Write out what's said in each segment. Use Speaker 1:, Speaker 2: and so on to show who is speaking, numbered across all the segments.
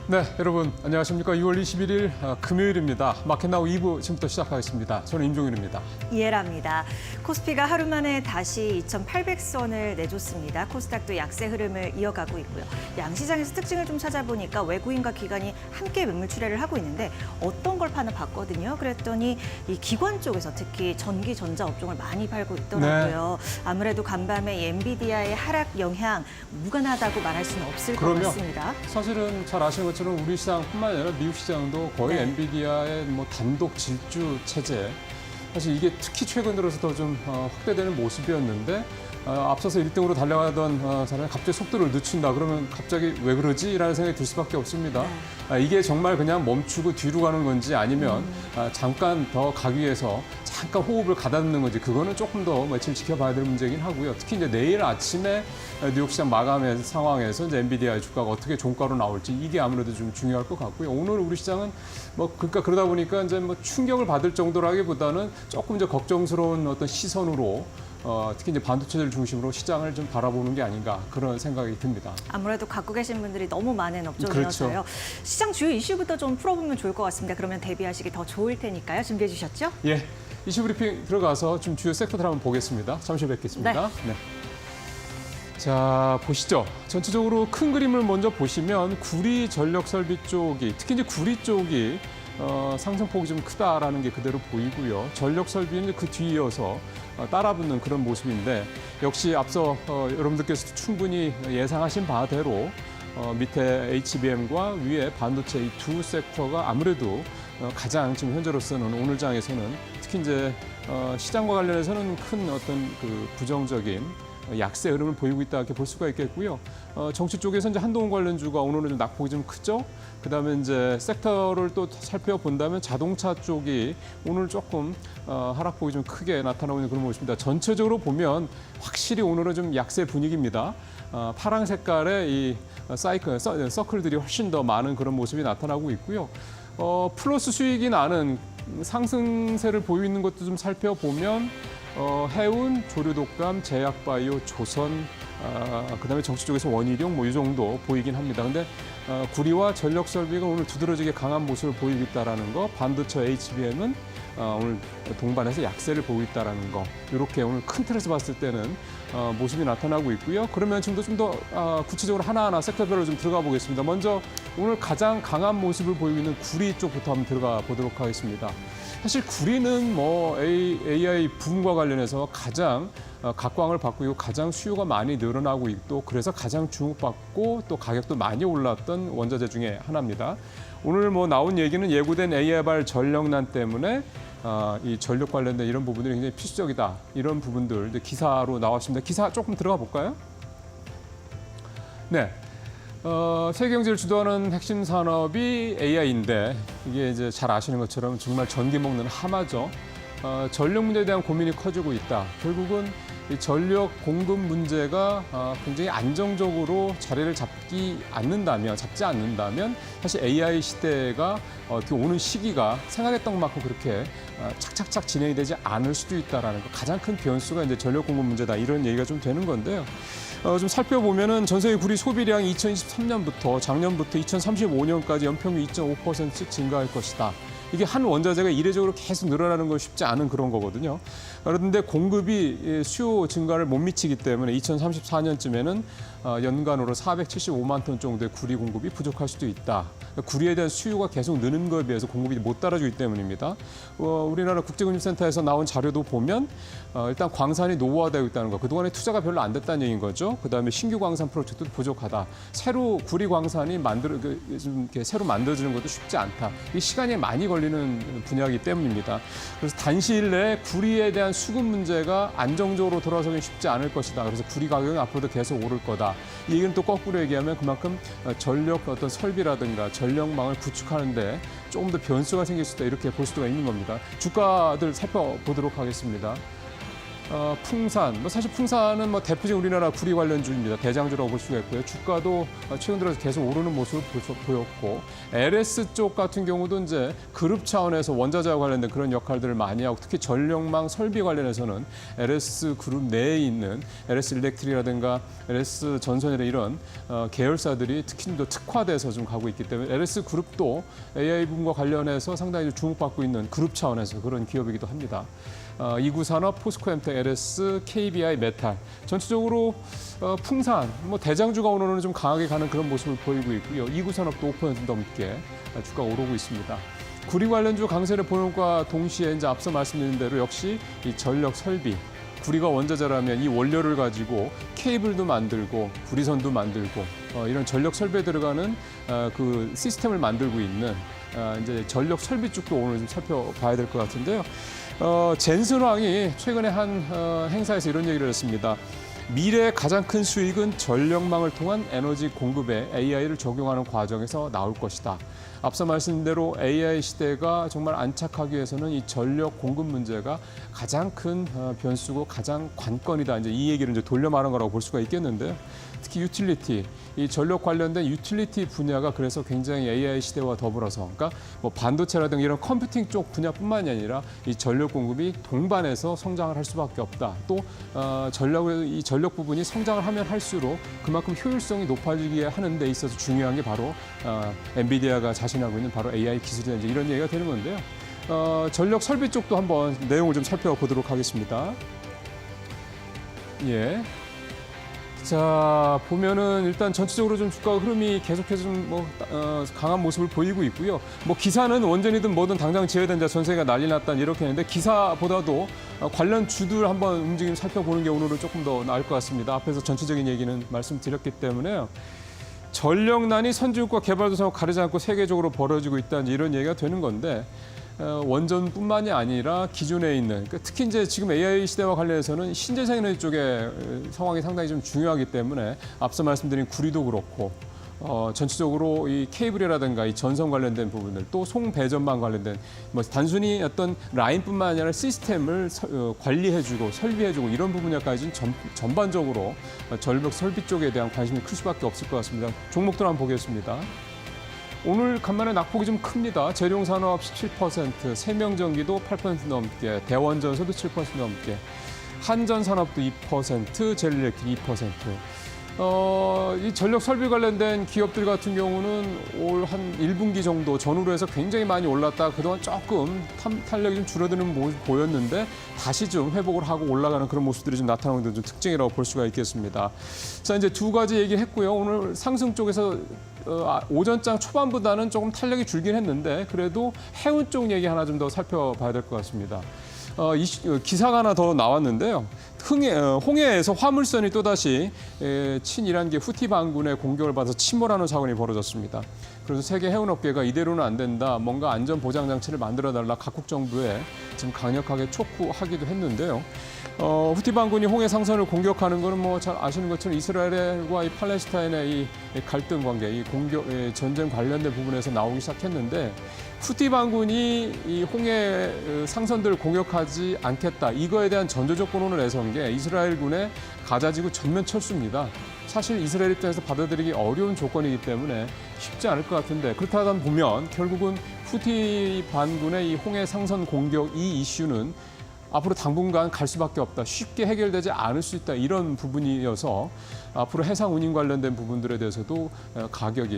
Speaker 1: 네, 여러분 안녕하십니까. 6월 21일 금요일입니다. 마켓나우 2부 지금부터 시작하겠습니다. 저는 임종윤입니다.
Speaker 2: 이해랍니다. 코스피가 하루 만에 다시 2,800선을 내줬습니다. 코스닥도 약세 흐름을 이어가고 있고요. 양시장에서 특징을 좀 찾아보니까 외국인과 기관이 함께 매물 출회를 하고 있는데 어떤 걸 파나 봤거든요. 그랬더니 이 기관 쪽에서 특히 전기 전자 업종을 많이 팔고 있더라고요. 네. 아무래도 간밤에 이 엔비디아의 하락 영향 무관하다고 말할 수는 없을 것 같습니다.
Speaker 1: 사실은 잘 아시는 것처럼 우리 시장뿐만 아니라 미국 시장도 거의
Speaker 2: 네.
Speaker 1: 엔비디아의 단독 질주 체제. 사실 이게 특히 최근 들어서 더 좀 확대되는 모습이었는데 앞서서 1등으로 달려가던 사람이 갑자기 속도를 늦춘다. 그러면 갑자기 왜 그러지? 라는 생각이 들 수밖에 없습니다. 네. 이게 정말 그냥 멈추고 뒤로 가는 건지 아니면 잠깐 더 가기 위해서 잠깐 호흡을 가다듬는 건지 그거는 조금 더 며칠 지켜봐야 될 문제이긴 하고요. 특히 이제 내일 아침에 뉴욕 시장 마감의 상황에서 이제 엔비디아의 주가가 어떻게 종가로 나올지 이게 아무래도 좀 중요할 것 같고요. 오늘 우리 시장은 그러니까 그러다 보니까 이제 충격을 받을 정도라기보다는 조금 이제 걱정스러운 어떤 시선으로 특히 이제 반도체를 중심으로 시장을 좀 바라보는 게 아닌가 그런 생각이 듭니다.
Speaker 2: 아무래도 갖고 계신 분들이 너무 많은 업종이어서요. 그렇죠. 시장 주요 이슈부터 좀 풀어보면 좋을 것 같습니다. 그러면 대비하시기 더 좋을 테니까요. 준비해 주셨죠?
Speaker 1: 예, 이슈 브리핑 들어가서 좀 주요 섹터들 한번 보겠습니다. 잠시 후에 뵙겠습니다. 네. 자, 보시죠. 전체적으로 큰 그림을 먼저 보시면 구리 전력 설비 쪽이 특히 이제 구리 쪽이 상승폭이 좀 크다라는 게 그대로 보이고요. 전력 설비는 그 뒤이어서 따라붙는 그런 모습인데 역시 앞서 여러분들께서도 충분히 예상하신 바대로 밑에 HBM과 위에 반도체 이 두 섹터가 아무래도 가장 지금 현재로서는 오늘 장에서는 특히 이제 시장과 관련해서는 큰 어떤 그 부정적인 약세 흐름을 보이고 있다 이렇게 볼 수가 있겠고요. 정치 쪽에서 이제 한동훈 관련주가 오늘은 좀 낙폭이 좀 크죠. 그다음에 이제 섹터를 또 살펴본다면 자동차 쪽이 오늘 조금 하락폭이 좀 크게 나타나고 있는 그런 모습입니다. 전체적으로 보면 확실히 오늘은 좀 약세 분위기입니다. 파란 색깔의 이 서클들이 훨씬 더 많은 그런 모습이 나타나고 있고요. 플러스 수익이 나는 상승세를 보이는 것도 좀 살펴보면 해운, 조류독감, 제약바이오, 조선, 그다음에 정치 쪽에서 원희룡 이 정도 보이긴 합니다. 근데 구리와 전력 설비가 오늘 두드러지게 강한 모습을 보이고 있다라는 거, 반도체 HBM은 오늘 동반해서 약세를 보이고 있다라는 거, 이렇게 오늘 큰 틀에서 봤을 때는 모습이 나타나고 있고요. 그러면 지금도 좀 더 구체적으로 하나하나 섹터별로 좀 들어가 보겠습니다. 먼저 오늘 가장 강한 모습을 보이고 있는 구리 쪽부터 한번 들어가 보도록 하겠습니다. 사실 구리는 AI 붐과 관련해서 가장 각광을 받고 있고 가장 수요가 많이 늘어나고 있고 그래서 가장 주목받고 또 가격도 많이 올랐던 원자재 중에 하나입니다. 오늘 나온 얘기는 예고된 AI발 전력난 때문에 이 전력 관련된 이런 부분들이 굉장히 필수적이다. 이런 부분들 이제 기사로 나왔습니다. 기사 조금 들어가 볼까요? 네. 세계 경제를 주도하는 핵심 산업이 AI인데 이게 이제 잘 아시는 것처럼 정말 전기 먹는 하마죠. 전력 문제에 대한 고민이 커지고 있다. 결국은 이 전력 공급 문제가 굉장히 안정적으로 자리를 잡지 않는다면 사실 AI 시대가 오는 시기가 생각했던 만큼 그렇게 착착착 진행이 되지 않을 수도 있다라는 거. 가장 큰 변수가 이제 전력 공급 문제다 이런 얘기가 좀 되는 건데요. 좀 살펴보면은 전 세계 구리 소비량이 2023년부터 작년부터 2035년까지 연평균 2.5%씩 증가할 것이다. 이게 한 원자재가 이례적으로 계속 늘어나는 건 쉽지 않은 그런 거거든요. 그런데 공급이 수요 증가를 못 미치기 때문에 2034년쯤에는 연간으로 475만 톤 정도의 구리 공급이 부족할 수도 있다. 구리에 대한 수요가 계속 느는 것에 비해서 공급이 못 따라주기 때문입니다. 우리나라 국제금융센터에서 나온 자료도 보면 일단 광산이 노후화되고 있다는 거. 그동안에 투자가 별로 안 됐다는 얘기인 거죠. 그다음에 신규 광산 프로젝트도 부족하다. 새로 구리 광산이 새로 만들어지는 것도 쉽지 않다. 이 시간이 많이 걸리는 분야이기 때문입니다. 그래서 단시일 내에 구리에 대한 수급 문제가 안정적으로 돌아서기 쉽지 않을 것이다. 그래서 구리 가격은 앞으로도 계속 오를 거다. 이 얘기는 또 거꾸로 얘기하면 그만큼 전력 어떤 설비라든가 전력망을 구축하는데 조금 더 변수가 생길 수 있다. 이렇게 볼 수가 있는 겁니다. 주가들 살펴보도록 하겠습니다. 풍산, 사실 풍산은 대표적인 우리나라 구리 관련주입니다. 대장주라고 볼 수가 있고요. 주가도 최근 들어서 계속 오르는 모습을 보였고, LS 쪽 같은 경우도 이제 그룹 차원에서 원자재와 관련된 그런 역할들을 많이 하고, 특히 전력망 설비 관련해서는 LS 그룹 내에 있는 LS 일렉트릭이라든가 LS 전선이나 이런 계열사들이 특히 더 특화돼서 좀 가고 있기 때문에 LS 그룹도 AI 부분과 관련해서 상당히 주목받고 있는 그룹 차원에서 그런 기업이기도 합니다. 이구산업, 포스코엠텍, LS, KBI, 메탈 전체적으로 풍산, 대장주가 오늘은 좀 강하게 가는 그런 모습을 보이고 있고요. 이구산업도 5% 넘게 주가가 오르고 있습니다. 구리 관련주 강세를 보는 것과 동시에 이제 앞서 말씀드린 대로 역시 이 전력 설비, 구리가 원자재라면 이 원료를 가지고 케이블도 만들고 구리선도 만들고 이런 전력 설비에 들어가는 그 시스템을 만들고 있는 이제 전력 설비 쪽도 오늘 좀 살펴봐야 될 것 같은데요. 젠슨왕이 최근에 한 행사에서 이런 얘기를 했습니다. 미래의 가장 큰 수익은 전력망을 통한 에너지 공급에 AI를 적용하는 과정에서 나올 것이다. 앞서 말씀드린 대로 AI 시대가 정말 안착하기 위해서는 이 전력 공급 문제가 가장 큰 변수고 가장 관건이다. 이제 이 얘기를 이제 돌려 말한 거라고 볼 수가 있겠는데요. 특히 유틸리티, 이 전력 관련된 유틸리티 분야가 그래서 굉장히 AI 시대와 더불어서, 그러니까 반도체라든가 이런 컴퓨팅 쪽 분야뿐만이 아니라 이 전력 공급이 동반해서 성장을 할 수밖에 없다. 또 이 전력 부분이 성장을 하면 할수록 그만큼 효율성이 높아지게 하는 데 있어서 중요한 게 바로 엔비디아가 자신하고 있는 바로 AI 기술이다. 이제 이런 얘기가 되는 건데요. 전력 설비 쪽도 한번 내용을 좀 살펴보도록 하겠습니다. 예. 자, 보면은 일단 전체적으로 좀 주가 흐름이 계속해서 좀 강한 모습을 보이고 있고요. 기사는 원전이든 뭐든 당장 지어야 된다, 전세가 난리 났다 이렇게 했는데 기사보다도 관련 주들 한번 움직임 살펴보는 게 오늘은 조금 더 나을 것 같습니다. 앞에서 전체적인 얘기는 말씀드렸기 때문에요. 전력난이 선진국과 개발도상국 가리지 않고 세계적으로 벌어지고 있다 이런 얘기가 되는 건데 원전뿐만이 아니라 기존에 있는 특히 이제 지금 AI 시대와 관련해서는 신재생 에너지 쪽의 상황이 상당히 좀 중요하기 때문에 앞서 말씀드린 구리도 그렇고 전체적으로 이 케이블이라든가 이 전선 관련된 부분들 또 송배전망 관련된 단순히 어떤 라인뿐만 아니라 시스템을 관리해주고 설비해주고 이런 분야까지는 전반적으로 전력 설비 쪽에 대한 관심이 클 수밖에 없을 것 같습니다. 종목들 한번 보겠습니다. 오늘 간만에 낙폭이 좀 큽니다. 재룡산업 17%, 세명전기도 8% 넘게, 대원전소도 7% 넘게, 한전산업도 2%, 젤리렉틱 2%. 이 전력 설비 관련된 기업들 같은 경우는 올 한 1분기 정도 전후로 해서 굉장히 많이 올랐다. 그동안 조금 탄력이 좀 줄어드는 모습 보였는데 다시 좀 회복을 하고 올라가는 그런 모습들이 좀 나타나는 좀 특징이라고 볼 수가 있겠습니다. 자, 이제 두 가지 얘기했고요. 오늘 상승 쪽에서 오전장 초반보다는 조금 탄력이 줄긴 했는데 그래도 해운 쪽 얘기 하나 좀 더 살펴봐야 될 것 같습니다. 기사가 하나 더 나왔는데요. 홍해에서 화물선이 또다시 친이란계 후티 반군의 공격을 받아서 침몰하는 사건이 벌어졌습니다. 그래서 세계 해운업계가 이대로는 안 된다. 뭔가 안전 보장 장치를 만들어달라 각국 정부에 지금 강력하게 촉구하기도 했는데요. 후티 반군이 홍해 상선을 공격하는 것은 잘 아시는 것처럼 이스라엘과 이 팔레스타인의 이 갈등 관계, 이 전쟁 관련된 부분에서 나오기 시작했는데 후티 반군이 이 홍해 상선들을 공격하지 않겠다. 이거에 대한 전제 조건을 내세운 게 이스라엘군의 가자지구 전면 철수입니다. 사실 이스라엘 입장에서 받아들이기 어려운 조건이기 때문에 쉽지 않을 것 같은데 그렇다 보면 결국은 후티 반군의 이 홍해 상선 공격 이 이슈는 앞으로 당분간 갈 수밖에 없다. 쉽게 해결되지 않을 수 있다. 이런 부분이어서 앞으로 해상 운임 관련된 부분들에 대해서도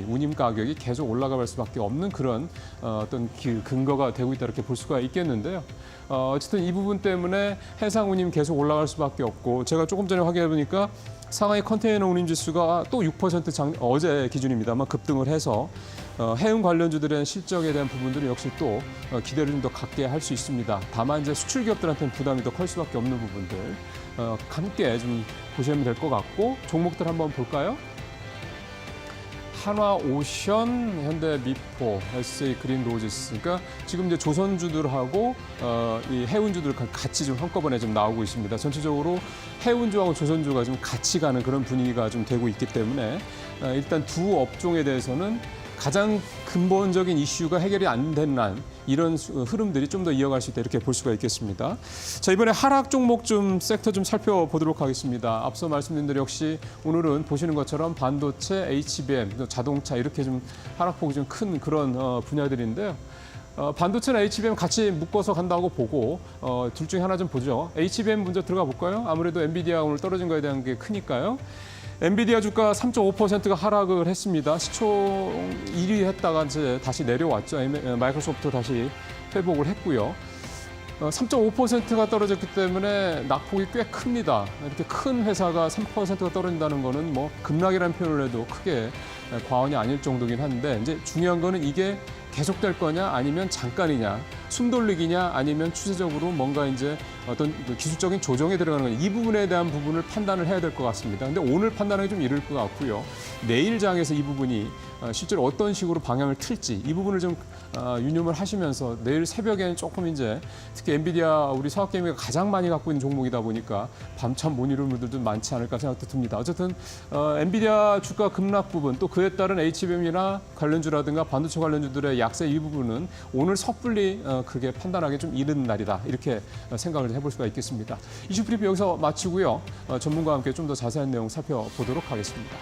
Speaker 1: 운임 가격이 계속 올라갈 수밖에 없는 그런 어떤 근거가 되고 있다. 이렇게 볼 수가 있겠는데요. 어쨌든 이 부분 때문에 해상 운임 계속 올라갈 수밖에 없고 제가 조금 전에 확인해 보니까 상하이 컨테이너 운임 지수가 또 6% 어제 기준입니다만 급등을 해서 해운 관련주들에 대한 실적에 대한 부분들은 역시 또 기대를 좀 더 갖게 할 수 있습니다. 다만 이제 수출 기업들한테는 부담이 더 클 수밖에 없는 부분들 함께 좀 보시면 될 것 같고 종목들 한번 볼까요? 한화오션, 현대미포, SK 그린로지스. 그러니까 지금 이제 조선주들하고 이 해운주들 같이 좀 한꺼번에 좀 나오고 있습니다. 전체적으로 해운주하고 조선주가 좀 같이 가는 그런 분위기가 좀 되고 있기 때문에 일단 두 업종에 대해서는 가장 근본적인 이슈가 해결이 안 된 한 이런 흐름들이 좀 더 이어갈 수 있다 이렇게 볼 수가 있겠습니다. 자, 이번에 하락 종목 좀 섹터 좀 살펴보도록 하겠습니다. 앞서 말씀드린 대로 역시 오늘은 보시는 것처럼 반도체, HBM, 자동차 이렇게 좀 하락폭이 좀 큰 그런 분야들인데요. 반도체나 HBM 같이 묶어서 간다고 보고 둘 중에 하나 좀 보죠. HBM 먼저 들어가 볼까요? 아무래도 엔비디아 오늘 떨어진 거에 대한 게 크니까요. 엔비디아 주가 3.5%가 하락을 했습니다. 시총 1위 했다가 이제 다시 내려왔죠. 마이크로소프트 다시 회복을 했고요. 3.5%가 떨어졌기 때문에 낙폭이 꽤 큽니다. 이렇게 큰 회사가 3%가 떨어진다는 거는 뭐 급락이라는 표현을 해도 크게 과언이 아닐 정도긴 한데 이제 중요한 거는 이게 계속될 거냐 아니면 잠깐이냐 숨 돌리기냐 아니면 추세적으로 뭔가 이제 어떤 기술적인 조정에 들어가는 거냐 이 부분에 대한 부분을 판단을 해야 될 것 같습니다. 근데 오늘 판단하기 좀 이를 것 같고요. 내일 장에서 이 부분이 실제로 어떤 식으로 방향을 틀지 이 부분을 좀 유념을 하시면서 내일 새벽에는 조금 이제 특히 엔비디아 우리 서학개미가 가장 많이 갖고 있는 종목이다 보니까 밤참 못 이루는 분들도 많지 않을까 생각도 듭니다. 어쨌든 엔비디아 주가 급락 부분 또 그에 따른 HBM이나 관련주라든가 반도체 관련주들의 약세 이 부분은 오늘 섣불리 그게 판단하기 좀 이른 날이다 이렇게 생각을 해볼 수가 있겠습니다. 이슈 브리핑 여기서 마치고요. 전문가와 함께 좀 더 자세한 내용 살펴보도록 하겠습니다.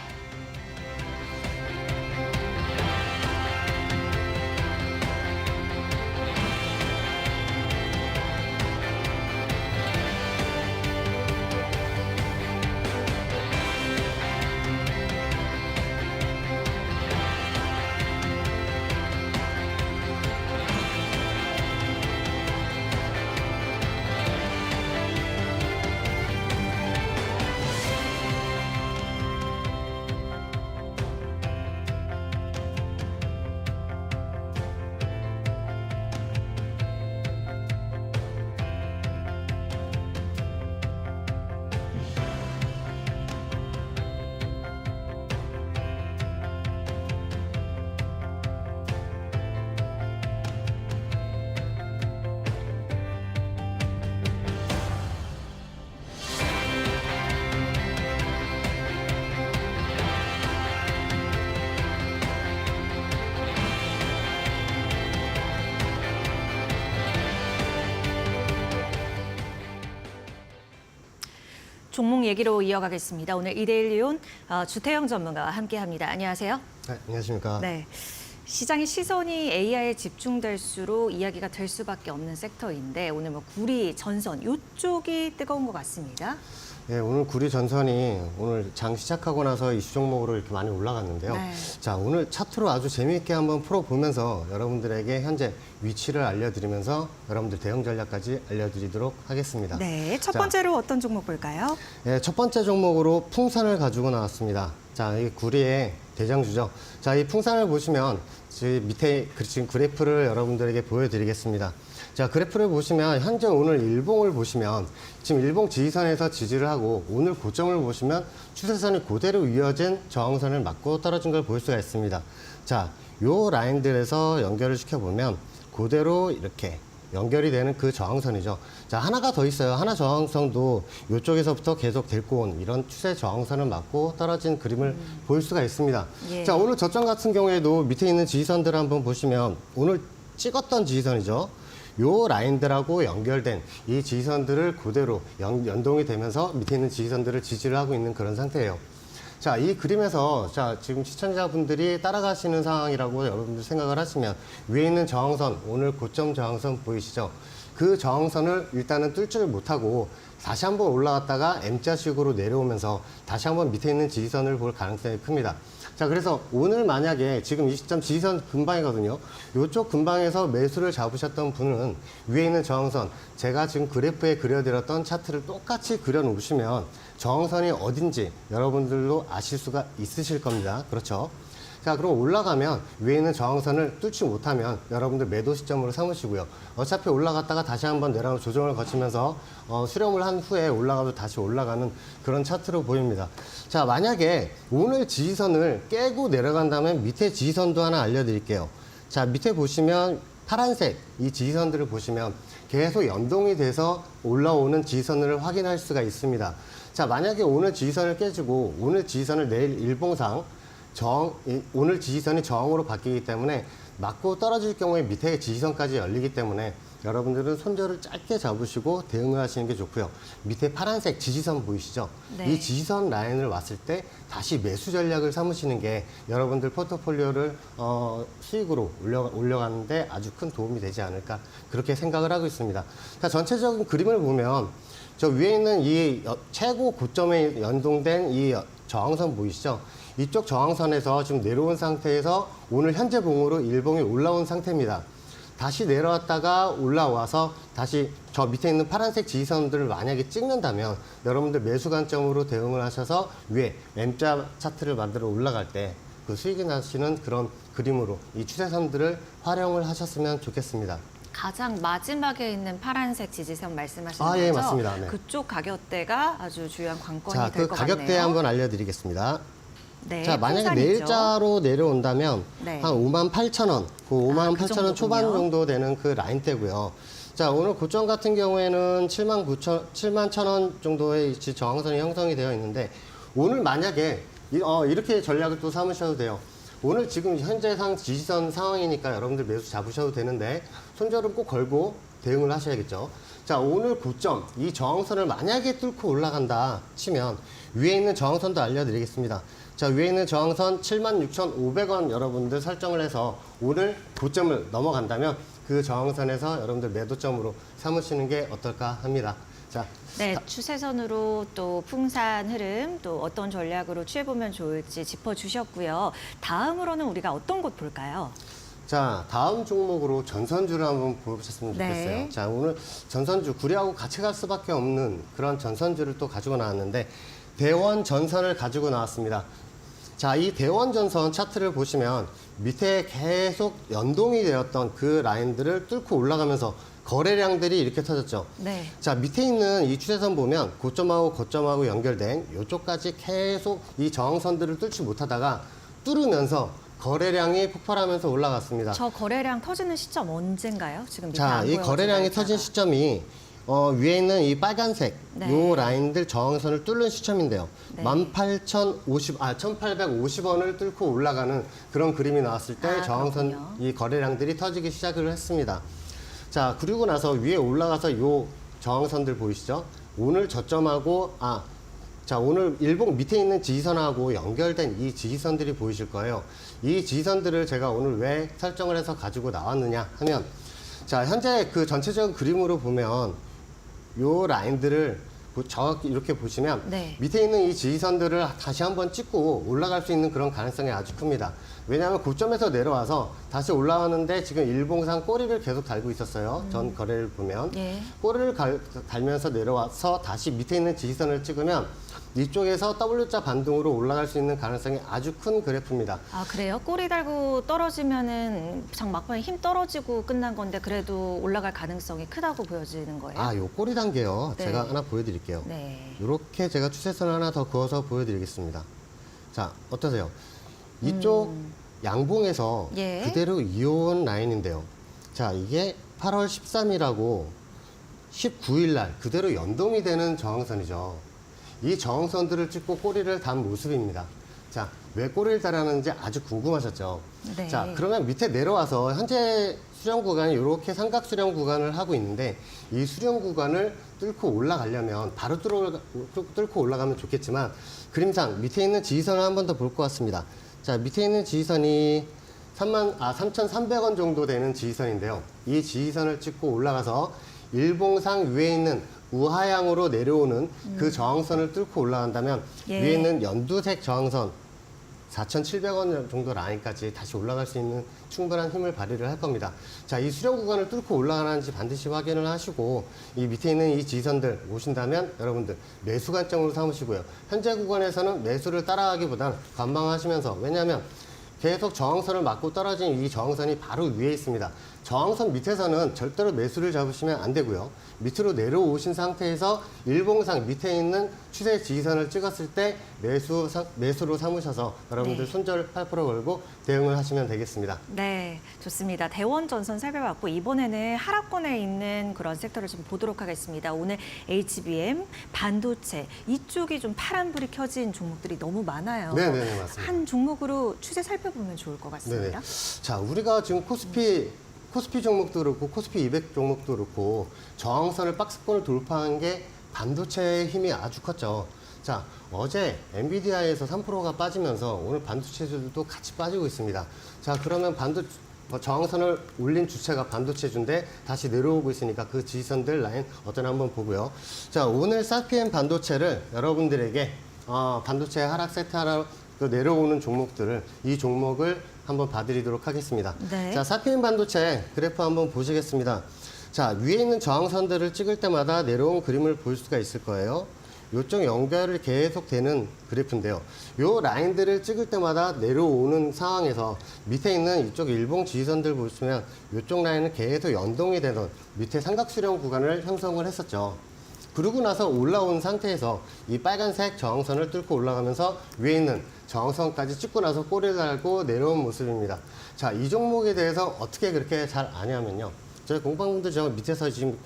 Speaker 2: 종목 얘기로 이어가겠습니다. 오늘 이데일리온 주태영 전문가와 함께합니다. 안녕하세요.
Speaker 3: 네, 안녕하십니까.
Speaker 2: 네, 시장의 시선이 AI에 집중될수록 이야기가 될 수밖에 없는 섹터인데 오늘 뭐 구리, 전선 이쪽이 뜨거운 것 같습니다.
Speaker 3: 네, 오늘 구리 전선이 오늘 장 시작하고 나서 이슈 종목으로 이렇게 많이 올라갔는데요.
Speaker 2: 네.
Speaker 3: 자, 오늘 차트로 아주 재미있게 한번 풀어보면서 여러분들에게 현재 위치를 알려드리면서 여러분들 대응 전략까지 알려드리도록 하겠습니다.
Speaker 2: 네, 첫
Speaker 3: 자,
Speaker 2: 번째로 어떤 종목 볼까요?
Speaker 3: 네, 첫 번째 종목으로 풍산을 가지고 나왔습니다. 자, 이 구리의 대장주죠. 자, 이 풍산을 보시면 지금 밑에 지금 그래프를 여러분들에게 보여드리겠습니다. 자, 그래프를 보시면 현재 오늘 일봉을 보시면 지금 일봉 지지선에서 지지를 하고 오늘 고점을 보시면 추세선이 그대로 이어진 저항선을 맞고 떨어진 걸 볼 수가 있습니다. 자, 요 라인들에서 연결을 시켜보면 그대로 이렇게 연결이 되는 그 저항선이죠. 자, 하나가 더 있어요. 하나 저항선도 이쪽에서부터 계속 데리고 온 이런 추세 저항선을 맞고 떨어진 그림을 볼 수가 있습니다.
Speaker 2: 예.
Speaker 3: 자, 오늘 저점 같은 경우에도 밑에 있는 지지선들을 한번 보시면 오늘 찍었던 지지선이죠. 요 라인들하고 연결된 이 지지선들을 그대로 연동이 되면서 밑에 있는 지지선들을 지지를 하고 있는 그런 상태예요. 자, 이 그림에서 자, 지금 시청자분들이 따라가시는 상황이라고 여러분들 생각을 하시면 위에 있는 저항선, 오늘 고점 저항선 보이시죠? 그 저항선을 일단은 뚫지를 못하고 다시 한번 올라갔다가 M자식으로 내려오면서 다시 한번 밑에 있는 지지선을 볼 가능성이 큽니다. 자, 그래서 오늘 만약에 지금 이 시점 지지선 근방이거든요. 이쪽 근방에서 매수를 잡으셨던 분은 위에 있는 저항선, 제가 지금 그래프에 그려드렸던 차트를 똑같이 그려놓으시면 저항선이 어딘지 여러분들도 아실 수가 있으실 겁니다. 그렇죠? 자, 그럼 올라가면 위에 있는 저항선을 뚫지 못하면 여러분들 매도 시점으로 삼으시고요. 어차피 올라갔다가 다시 한번 내려가는 조정을 거치면서 수렴을 한 후에 올라가도 다시 올라가는 그런 차트로 보입니다. 자, 만약에 오늘 지지선을 깨고 내려간다면 밑에 지지선도 하나 알려드릴게요. 자, 밑에 보시면 파란색 이 지지선들을 보시면 계속 연동이 돼서 올라오는 지지선을 확인할 수가 있습니다. 자, 만약에 오늘 지지선을 깨지고 오늘 지지선을 내일 일봉상 오늘 지지선이 저항으로 바뀌기 때문에 맞고 떨어질 경우에 밑에 지지선까지 열리기 때문에 여러분들은 손절을 짧게 잡으시고 대응을 하시는 게 좋고요. 밑에 파란색 지지선 보이시죠?
Speaker 2: 네.
Speaker 3: 이 지지선 라인을 왔을 때 다시 매수 전략을 삼으시는 게 여러분들 포트폴리오를 수익으로 올려가는데 아주 큰 도움이 되지 않을까 그렇게 생각을 하고 있습니다. 자, 전체적인 그림을 보면 저 위에 있는 이 최고 고점에 연동된 이 저항선 보이시죠? 이쪽 저항선에서 지금 내려온 상태에서 오늘 현재 봉으로 일봉이 올라온 상태입니다. 다시 내려왔다가 올라와서 다시 저 밑에 있는 파란색 지지선들을 만약에 찍는다면 여러분들 매수 관점으로 대응을 하셔서 위에 M자 차트를 만들어 올라갈 때 그 수익이 나시는 그런 그림으로 이 추세선들을 활용을 하셨으면 좋겠습니다.
Speaker 2: 가장 마지막에 있는 파란색 지지선 말씀하시는
Speaker 3: 아,
Speaker 2: 거죠?
Speaker 3: 예, 맞습니다. 네.
Speaker 2: 그쪽 가격대가 아주 중요한 관건이
Speaker 3: 자,
Speaker 2: 될
Speaker 3: 그
Speaker 2: 것 같네요.
Speaker 3: 가격대 한번 알려드리겠습니다.
Speaker 2: 네,
Speaker 3: 자, 만약에
Speaker 2: 풍산이죠.
Speaker 3: 내일자로 내려온다면
Speaker 2: 네.
Speaker 3: 한 58,000원, 그 58,000원 초반
Speaker 2: 정도군요.
Speaker 3: 정도 되는 그 라인대고요. 자, 오늘 고점 같은 경우에는 71,000원 정도의 저항선이 형성이 되어 있는데 오늘 만약에 이렇게 전략을 또 삼으셔도 돼요. 오늘 지금 현재상 지지선 상황이니까 여러분들 매수 잡으셔도 되는데 손절은 꼭 걸고 대응을 하셔야겠죠. 자, 오늘 고점, 이 저항선을 만약에 뚫고 올라간다 치면 위에 있는 저항선도 알려드리겠습니다. 자, 위에 있는 저항선 76,500원 여러분들 설정을 해서 오늘 고점을 넘어간다면 그 저항선에서 여러분들 매도점으로 삼으시는 게 어떨까 합니다. 자,
Speaker 2: 네, 추세선으로 또 풍산 흐름, 또 어떤 전략으로 취해보면 좋을지 짚어주셨고요. 다음으로는 우리가 어떤 곳 볼까요?
Speaker 3: 자, 다음 종목으로 전선주를 한번 보셨으면
Speaker 2: 네.
Speaker 3: 좋겠어요. 자, 오늘 전선주, 구리하고 같이 갈 수밖에 없는 그런 전선주를 또 가지고 나왔는데 대원 전선을 가지고 나왔습니다. 자, 이 대원 전선 차트를 보시면 밑에 계속 연동이 되었던 그 라인들을 뚫고 올라가면서 거래량들이 이렇게 터졌죠.
Speaker 2: 네.
Speaker 3: 자, 밑에 있는 이 추세선 보면 고점하고 고점하고 연결된 이쪽까지 계속 이 저항선들을 뚫지 못하다가 뚫으면서 거래량이 폭발하면서 올라갔습니다.
Speaker 2: 저 거래량 터지는 시점 언젠가요? 지금 밑에
Speaker 3: 자,
Speaker 2: 안
Speaker 3: 이
Speaker 2: 보여서
Speaker 3: 거래량이
Speaker 2: 날짜가.
Speaker 3: 터진 시점이 위에 있는 이 빨간색
Speaker 2: 네.
Speaker 3: 요 라인들 저항선을 뚫는 시점인데요.
Speaker 2: 네.
Speaker 3: 18,850원을 뚫고 올라가는 그런 그림이 나왔을 때
Speaker 2: 아,
Speaker 3: 저항선
Speaker 2: 그렇군요.
Speaker 3: 이 거래량들이 터지기 시작을 했습니다. 자, 그리고 나서 위에 올라가서 요 저항선들 보이시죠? 오늘 저점하고 자, 오늘 일봉 밑에 있는 지지선하고 연결된 이 지지선들이 보이실 거예요. 이 지지선들을 제가 오늘 왜 설정을 해서 가지고 나왔느냐 하면 자, 현재 그 전체적인 그림으로 보면 요 라인들을 정확히 이렇게 보시면
Speaker 2: 네.
Speaker 3: 밑에 있는 이 지지선들을 다시 한번 찍고 올라갈 수 있는 그런 가능성이 아주 큽니다. 왜냐하면 고점에서 내려와서 다시 올라왔는데 지금 일봉상 꼬리를 계속 달고 있었어요. 전 거래를 보면.
Speaker 2: 예.
Speaker 3: 꼬리를 달면서 내려와서 다시 밑에 있는 지지선을 찍으면 이쪽에서 W자 반등으로 올라갈 수 있는 가능성이 아주 큰 그래프입니다.
Speaker 2: 아, 그래요? 꼬리 달고 떨어지면은 막판에 힘 떨어지고 끝난 건데 그래도 올라갈 가능성이 크다고 보여지는 거예요?
Speaker 3: 요 꼬리 단계요.
Speaker 2: 네.
Speaker 3: 제가 하나 보여드릴게요.
Speaker 2: 네.
Speaker 3: 이렇게 제가 추세선을 하나 더 그어서 보여드리겠습니다. 자, 어떠세요? 이쪽 양봉에서
Speaker 2: 예.
Speaker 3: 그대로 이어온 라인인데요. 자, 이게 8월 13일하고 19일 날 그대로 연동이 되는 저항선이죠. 이 저항선들을 찍고 꼬리를 단 모습입니다. 자, 왜 꼬리를 달았는지 아주 궁금하셨죠?
Speaker 2: 네.
Speaker 3: 자, 그러면 밑에 내려와서 현재 수렴 구간이 이렇게 삼각 수렴 구간을 하고 있는데 이 수렴 구간을 뚫고 올라가려면 바로 뚫고 올라가면 좋겠지만 그림상 밑에 있는 지지선을 한 번 더 볼 것 같습니다. 자, 밑에 있는 지지선이 3,300원 정도 되는 지지선인데요. 이 지지선을 찍고 올라가서 일봉상 위에 있는 우하향으로 내려오는 그 저항선을 뚫고 올라간다면
Speaker 2: 예.
Speaker 3: 위에 있는 연두색 저항선 4,700원 정도 라인까지 다시 올라갈 수 있는 충분한 힘을 발휘를 할 겁니다. 자, 이 수렴 구간을 뚫고 올라가는지 반드시 확인을 하시고 이 밑에 있는 이 지지선들 보신다면 여러분들 매수 관점으로 삼으시고요. 현재 구간에서는 매수를 따라가기보다는 관망하시면서 왜냐하면 계속 저항선을 맞고 떨어진 이 저항선이 바로 위에 있습니다. 저항선 밑에서는 절대로 매수를 잡으시면 안 되고요. 밑으로 내려오신 상태에서 일봉상 밑에 있는 추세 지지선을 찍었을 때 매수로 삼으셔서 여러분들
Speaker 2: 네.
Speaker 3: 손절 8% 걸고 대응을 하시면 되겠습니다.
Speaker 2: 네, 좋습니다. 대원 전선 살펴봤고 이번에는 하락권에 있는 그런 섹터를 좀 보도록 하겠습니다. 오늘 HBM, 반도체 이쪽이 좀 파란불이 켜진 종목들이 너무 많아요.
Speaker 3: 네네 맞습니다.
Speaker 2: 한 종목으로 추세 살펴보면 좋을 것 같습니다.
Speaker 3: 네네. 자, 우리가 지금 코스피 종목도 그렇고 코스피 200 종목도 그렇고 저항선을 박스권을 돌파한 게 반도체의 힘이 아주 컸죠. 자, 어제 엔비디아에서 3%가 빠지면서 오늘 반도체주도 같이 빠지고 있습니다. 자, 그러면 저항선을 올린 주체가 반도체주인데 다시 내려오고 있으니까 그 지지선들 라인 어떤 한번 보고요. 자, 오늘 사피엔 반도체를 여러분들에게 반도체 하락 세트 하나 내려오는 종목들을 이 종목을 한번 봐드리도록 하겠습니다.
Speaker 2: 네.
Speaker 3: 자, 사피엔 반도체 그래프 한번 보시겠습니다. 자, 위에 있는 저항선들을 찍을 때마다 내려온 그림을 볼 수가 있을 거예요. 요쪽 연결이 계속 되는 그래프인데요. 요 라인들을 찍을 때마다 내려오는 상황에서 밑에 있는 이쪽 일봉 지지선들 보시면 요쪽 라인은 계속 연동이 되던 밑에 삼각수렴 구간을 형성을 했었죠. 그러고 나서 올라온 상태에서 이 빨간색 저항선을 뚫고 올라가면서 위에 있는 저항선까지 찍고 나서 꼬리를 달고 내려온 모습입니다. 자, 이 종목에 대해서 어떻게 그렇게 잘 아냐면요. 저희 공방분들 저 밑에서 지금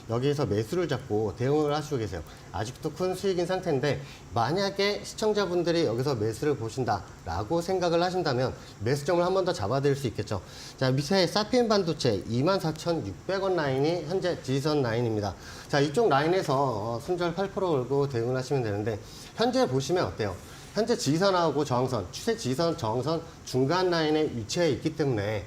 Speaker 3: 여기에서 매수를 잡고 대응을 하시고 계세요. 아직도 큰 수익인 상태인데 만약에 시청자분들이 여기서 매수를 보신다라고 생각을 하신다면 매수점을 한 번 더 잡아드릴 수 있겠죠. 자, 밑에 사피엔 반도체 24,600원 라인이 현재 지지선 라인입니다. 자, 이쪽 라인에서 손절 8% 걸고 대응을 하시면 되는데 현재 보시면 어때요? 현재 지지선하고 저항선, 추세 지지선, 저항선 중간 라인에 위치해 있기 때문에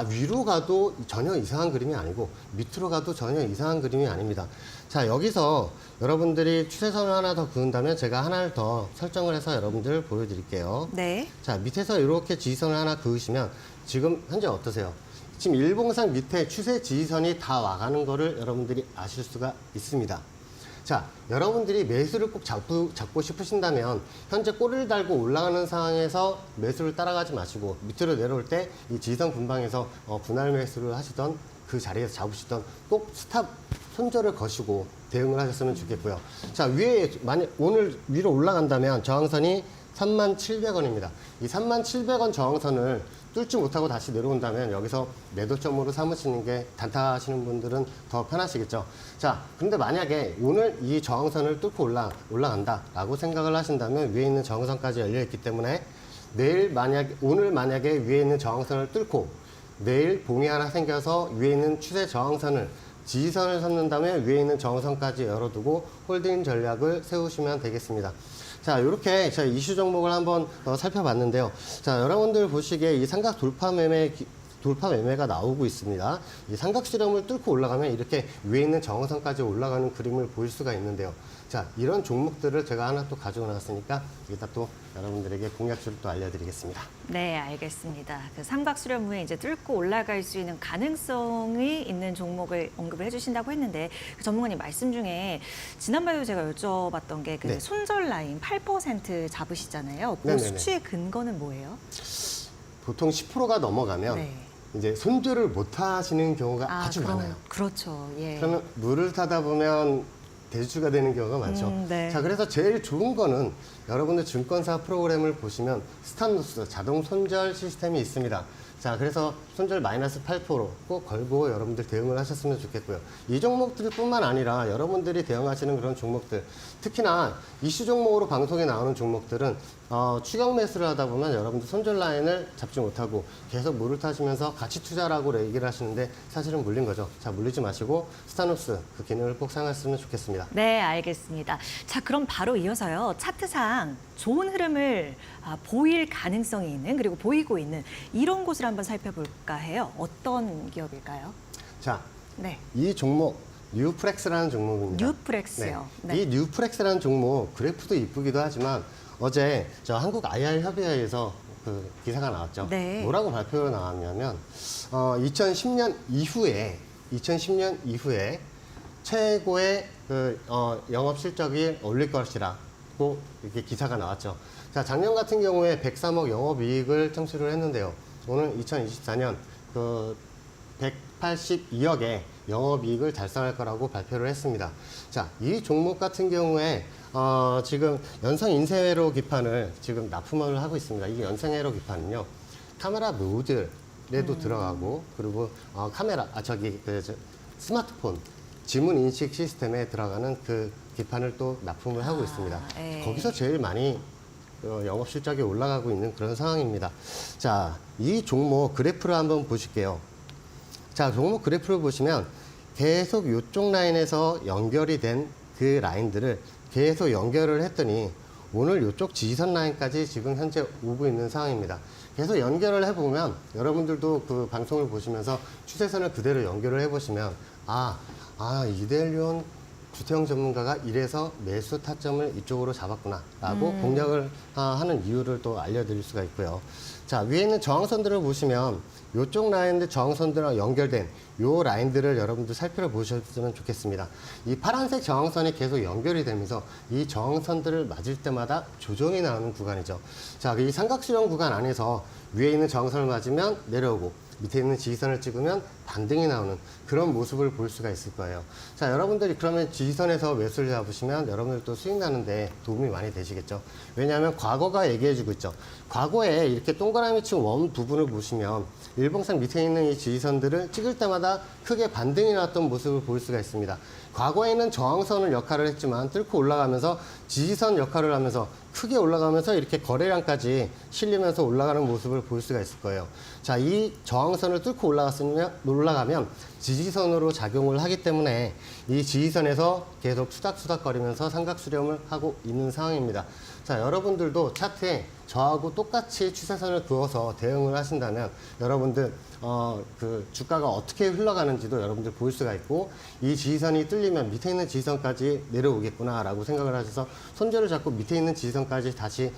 Speaker 3: 위로 가도 전혀 이상한 그림이 아니고 밑으로 가도 전혀 이상한 그림이 아닙니다. 자, 여기서 여러분들이 추세선을 하나 더 그은다면 제가 하나를 더 설정을 해서 여러분들 보여드릴게요.
Speaker 2: 네.
Speaker 3: 자, 밑에서 이렇게 지지선을 하나 그으시면 지금 현재 어떠세요? 지금 일봉상 밑에 추세 지지선이 다 와가는 거를 여러분들이 아실 수가 있습니다. 자, 여러분들이 매수를 꼭 잡고 싶으신다면 현재 꼬리를 달고 올라가는 상황에서 매수를 따라가지 마시고 밑으로 내려올 때 이 지지선 분방에서 분할 매수를 하시던 그 자리에서 잡으시던 꼭 스탑 손절을 거시고 대응을 하셨으면 좋겠고요. 자, 위에 만약 오늘 위로 올라간다면 저항선이 37,000원입니다. 이 37,000원 저항선을 뚫지 못하고 다시 내려온다면 여기서 매도점으로 삼으시는 게 단타하시는 분들은 더 편하시겠죠. 자, 그런데 만약에 오늘 이 저항선을 뚫고 올라간다라고 생각을 하신다면 위에 있는 저항선까지 열려있기 때문에 오늘 만약에 위에 있는 저항선을 뚫고 내일 봉이 하나 생겨서 위에 있는 추세 저항선을 지지선을 삼는다면 위에 있는 저항선까지 열어두고 홀딩 전략을 세우시면 되겠습니다. 자, 이렇게 저희 이슈 종목을 한번 살펴봤는데요. 자, 여러분들 보시기에 이 삼각 돌파 매매가 나오고 있습니다. 이 삼각 수렴을 뚫고 올라가면 이렇게 위에 있는 저항선까지 올라가는 그림을 볼 수가 있는데요. 자, 이런 종목들을 제가 하나 또 가지고 나왔으니까 이따 또 여러분들에게 공략주를 또 알려드리겠습니다.
Speaker 2: 네, 알겠습니다. 그 삼각 수렴 후에 이제 뚫고 올라갈 수 있는 가능성이 있는 종목을 언급을 해주신다고 했는데 그 전문가님 말씀 중에 지난번에도 제가 여쭤봤던 게 그
Speaker 3: 네.
Speaker 2: 손절 라인 8% 잡으시잖아요. 그
Speaker 3: 네네네.
Speaker 2: 수치의 근거는 뭐예요?
Speaker 3: 보통 10%가 넘어가면
Speaker 2: 네.
Speaker 3: 이제 손절을 못 하시는 경우가 아주
Speaker 2: 그럼,
Speaker 3: 많아요.
Speaker 2: 그렇죠. 예.
Speaker 3: 그러면 물을 타다 보면 대주주가 되는 경우가 많죠.
Speaker 2: 네.
Speaker 3: 자, 그래서 제일 좋은 거는 여러분들 증권사 프로그램을 보시면 스탑로스 자동 손절 시스템이 있습니다. 자, 그래서 손절 마이너스 8% 꼭 걸고 여러분들 대응을 하셨으면 좋겠고요. 이 종목들뿐만 아니라 여러분들이 대응하시는 그런 종목들, 특히나 이슈 종목으로 방송에 나오는 종목들은 추격 매수를 하다 보면 여러분들 손절 라인을 잡지 못하고 계속 물을 타시면서 가치 투자라고 얘기를 하시는데 사실은 물린 거죠. 자, 물리지 마시고 스타노스 그 기능을 꼭 사용하셨으면 좋겠습니다.
Speaker 2: 네, 알겠습니다. 자, 그럼 바로 이어서요. 차트상 좋은 흐름을 보일 가능성이 있는 그리고 보이고 있는 이런 곳을 한번 살펴볼까 해요. 어떤 기업일까요?
Speaker 3: 자,
Speaker 2: 네.
Speaker 3: 이 종목 뉴프렉스라는 종목입니다.
Speaker 2: 뉴프렉스요.
Speaker 3: 네.
Speaker 2: 네.
Speaker 3: 이 뉴프렉스라는 종목 그래프도 이쁘기도 하지만 어제 저 한국 IR 협의회에서 그 기사가 나왔죠.
Speaker 2: 네.
Speaker 3: 뭐라고 발표가 나왔냐면 2010년 이후에 최고의 그 영업 실적이 올릴 것이라고 이렇게 기사가 나왔죠. 자, 작년 같은 경우에 103억 영업 이익을 창출을 했는데요. 오늘 2024년 그 182억의 영업이익을 달성할 거라고 발표를 했습니다. 자, 이 종목 같은 경우에 지금 연성 인쇄회로 기판을 납품을 하고 있습니다. 이 연성회로 기판은요, 카메라 모듈에도 들어가고, 그리고 스마트폰 지문 인식 시스템에 들어가는 그 기판을 또 납품을 하고 있습니다.
Speaker 2: 예.
Speaker 3: 거기서 제일 많이 영업 실적이 올라가고 있는 그런 상황입니다. 자, 이 종목 그래프를 한번 보실게요. 자, 종목 그래프를 보시면 계속 이쪽 라인에서 연결이 된 그 라인들을 계속 연결을 했더니 오늘 이쪽 지지선 라인까지 지금 현재 오고 있는 상황입니다. 계속 연결을 해보면 여러분들도 그 방송을 보시면서 추세선을 그대로 연결을 해보시면 이데일리온 주태영 전문가가 이래서 매수 타점을 이쪽으로 잡았구나 라고 공략을 하는 이유를 또 알려드릴 수가 있고요. 자, 위에 있는 저항선들을 보시면 이쪽 라인들 저항선들과 연결된 이 라인들을 여러분들 살펴보셨으면 좋겠습니다. 이 파란색 저항선이 계속 연결이 되면서 이 저항선들을 맞을 때마다 조정이 나오는 구간이죠. 자, 이 삼각수렴 구간 안에서 위에 있는 저항선을 맞으면 내려오고 밑에 있는 지지선을 찍으면 반등이 나오는 그런 모습을 볼 수가 있을 거예요. 자, 여러분들이 그러면 지지선에서 매수를 잡으시면 여러분들도 수익 나는데 도움이 많이 되시겠죠. 왜냐하면 과거가 얘기해주고 있죠. 과거에 이렇게 동그라미 친 원 부분을 보시면 일봉상 밑에 있는 이 지지선들을 찍을 때마다 크게 반등이 나왔던 모습을 볼 수가 있습니다. 과거에는 저항선을 역할을 했지만 뚫고 올라가면서 지지선 역할을 하면서 크게 올라가면서 이렇게 거래량까지 실리면서 올라가는 모습을 볼 수가 있을 거예요. 자, 이 저항선을 뚫고 올라가면 지지선으로 작용을 하기 때문에 이 지지선에서 계속 투닥투닥거리면서 삼각수렴을 하고 있는 상황입니다. 자, 여러분들도 차트에 저하고 똑같이 추세선을 그어서 대응을 하신다면 여러분들 그 주가가 어떻게 흘러가는지도 여러분들 볼 수가 있고 이 지지선이 뚫리면 밑에 있는 지지선까지 내려오겠구나라고 생각을 하셔서 손절을 잡고 밑에 있는 지지선까지 다시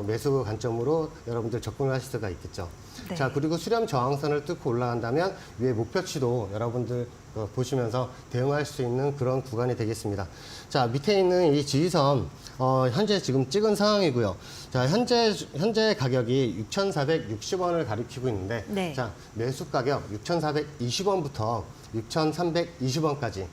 Speaker 3: 매수 관점으로 여러분들 접근을 하실 수가 있겠죠.
Speaker 2: 네.
Speaker 3: 자, 그리고 수렴 저항선을 뚫고 올라간다면 위에 목표치도 여러분들 보시면서 대응할 수 있는 그런 구간이 되겠습니다. 자, 밑에 있는 이 지지선 현재 지금 찍은 상황이고요. 자, 현재 가격이 6,460원을 가리키고 있는데
Speaker 2: 네.
Speaker 3: 자, 매수 가격 6,420원부터 6,320원까지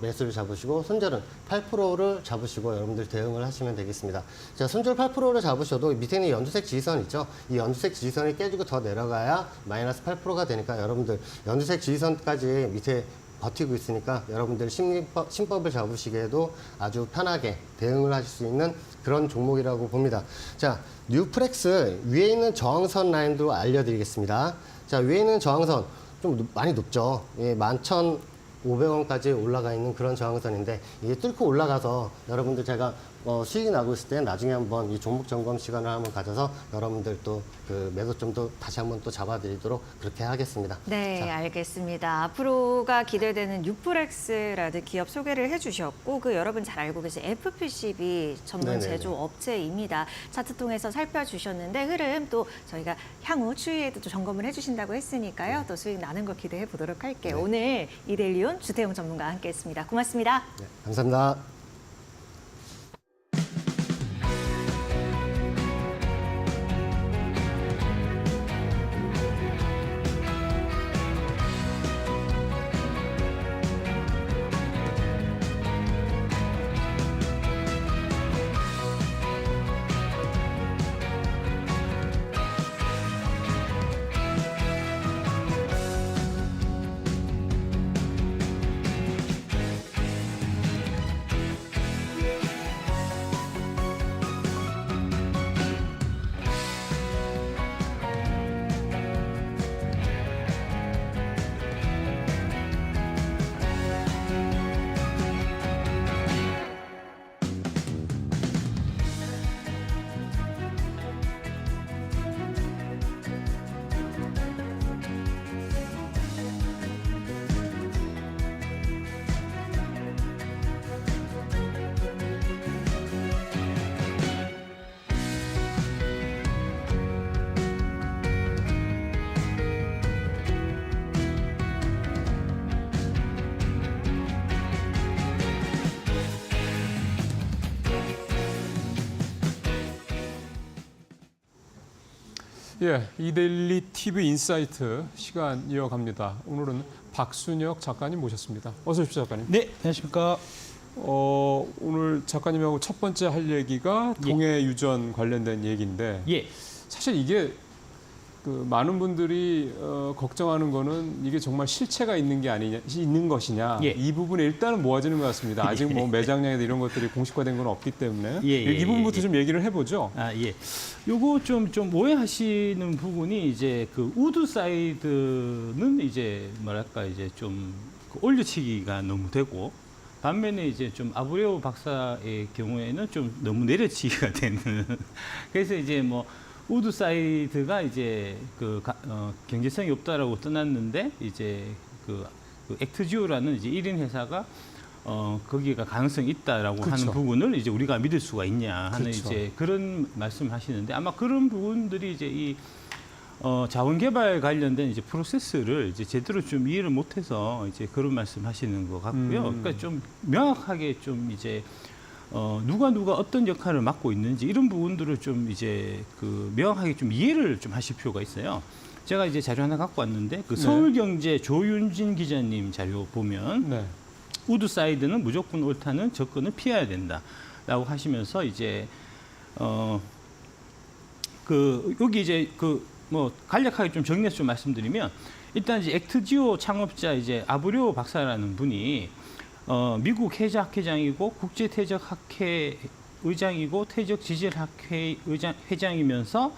Speaker 3: 매수를 잡으시고 손절은 8%를 잡으시고 여러분들 대응을 하시면 되겠습니다. 자, 손절 8%를 잡으셔도 밑에 있는 연두색 지지선 있죠? 이 연두색 지지선이 깨지고 더 내려가야 마이너스 8%가 되니까 여러분들 연두색 지지선까지 밑에 버티고 있으니까 여러분들 신법을 잡으시기에도 아주 편하게 대응을 하실 수 있는 그런 종목이라고 봅니다. 자, 뉴프렉스 위에 있는 저항선 라인도 알려드리겠습니다. 자, 위에 있는 저항선 좀 많이 높죠. 예, 11,500원까지 올라가 있는 그런 저항선인데 이게 뚫고 올라가서 여러분들 제가 수익이 나고 있을 때 나중에 한번 이 종목 점검 시간을 한번 가져서 여러분들 또 그 매도점도 다시 한번 또 잡아드리도록 그렇게 하겠습니다.
Speaker 2: 네,
Speaker 3: 자,
Speaker 2: 알겠습니다. 앞으로가 기대되는 뉴프렉스라는 기업 소개를 해주셨고 여러분 잘 알고 계신 FPCB 전문
Speaker 3: 네네네.
Speaker 2: 제조 업체입니다. 차트 통해서 살펴주셨는데 흐름 또 저희가 향후 추이에도 또 점검을 해주신다고 했으니까요. 또 수익 나는 거 기대해 보도록 할게요.
Speaker 3: 네.
Speaker 2: 오늘 이데일리온 주태용 전문가와 함께했습니다. 고맙습니다.
Speaker 3: 네, 감사합니다.
Speaker 1: 예, 이데일리 TV 인사이트 시간 이어갑니다. 오늘은 박순혁 작가님 모셨습니다. 어서 오십시오, 작가님.
Speaker 4: 네, 안녕하십니까.
Speaker 1: 오늘 작가님하고 첫 번째 할 얘기가 동해 유전 관련된 얘기인데
Speaker 4: 예,
Speaker 1: 사실 이게 그 많은 분들이 걱정하는 거는 이게 정말 실체가 있는 게 아니냐, 있는 것이냐.
Speaker 4: 예.
Speaker 1: 이 부분에 일단은 모아지는 것 같습니다. 아직 뭐 매장량이나 이런 것들이 공식화된 건 없기 때문에 이 부분부터 좀 얘기를 해보죠.
Speaker 4: 예. 요거 좀 오해하시는 부분이 이제 그 우드 사이드는 이제 뭐랄까 이제 좀 올려치기가 너무 되고 반면에 이제 좀 아브레오 박사의 경우에는 좀 너무 내려치기가 되는 그래서 이제 뭐 우드 사이드가 이제 경제성이 없다라고 떠났는데 이제 그 액트지오라는 이제 1인 회사가 거기가 가능성이 있다라고
Speaker 1: 그쵸.
Speaker 4: 하는 부분을 이제 우리가 믿을 수가 있냐 하는
Speaker 1: 그쵸.
Speaker 4: 이제 그런 말씀하시는데 아마 그런 부분들이 이제 이 자원 개발 관련된 이제 프로세스를 이제 제대로 좀 이해를 못해서 이제 그런 말씀하시는 것 같고요. 그러니까 좀 명확하게 좀 이제 누가 어떤 역할을 맡고 있는지 이런 부분들을 좀 이제 그 명확하게 좀 이해를 좀 하실 필요가 있어요. 제가 이제 자료 하나 갖고 왔는데 그 서울경제 조윤진 기자님 자료 보면
Speaker 1: 네.
Speaker 4: 우드 사이드는 무조건 옳다는 접근을 피해야 된다라고 하시면서 이제 여기 이제 뭐 간략하게 좀 정리해서 좀 말씀드리면 일단 이제 액트지오 창업자 이제 아브레오 박사라는 분이 미국 해적학회장이고 국제태적학회 의장이고 태적지질학회 회장이면서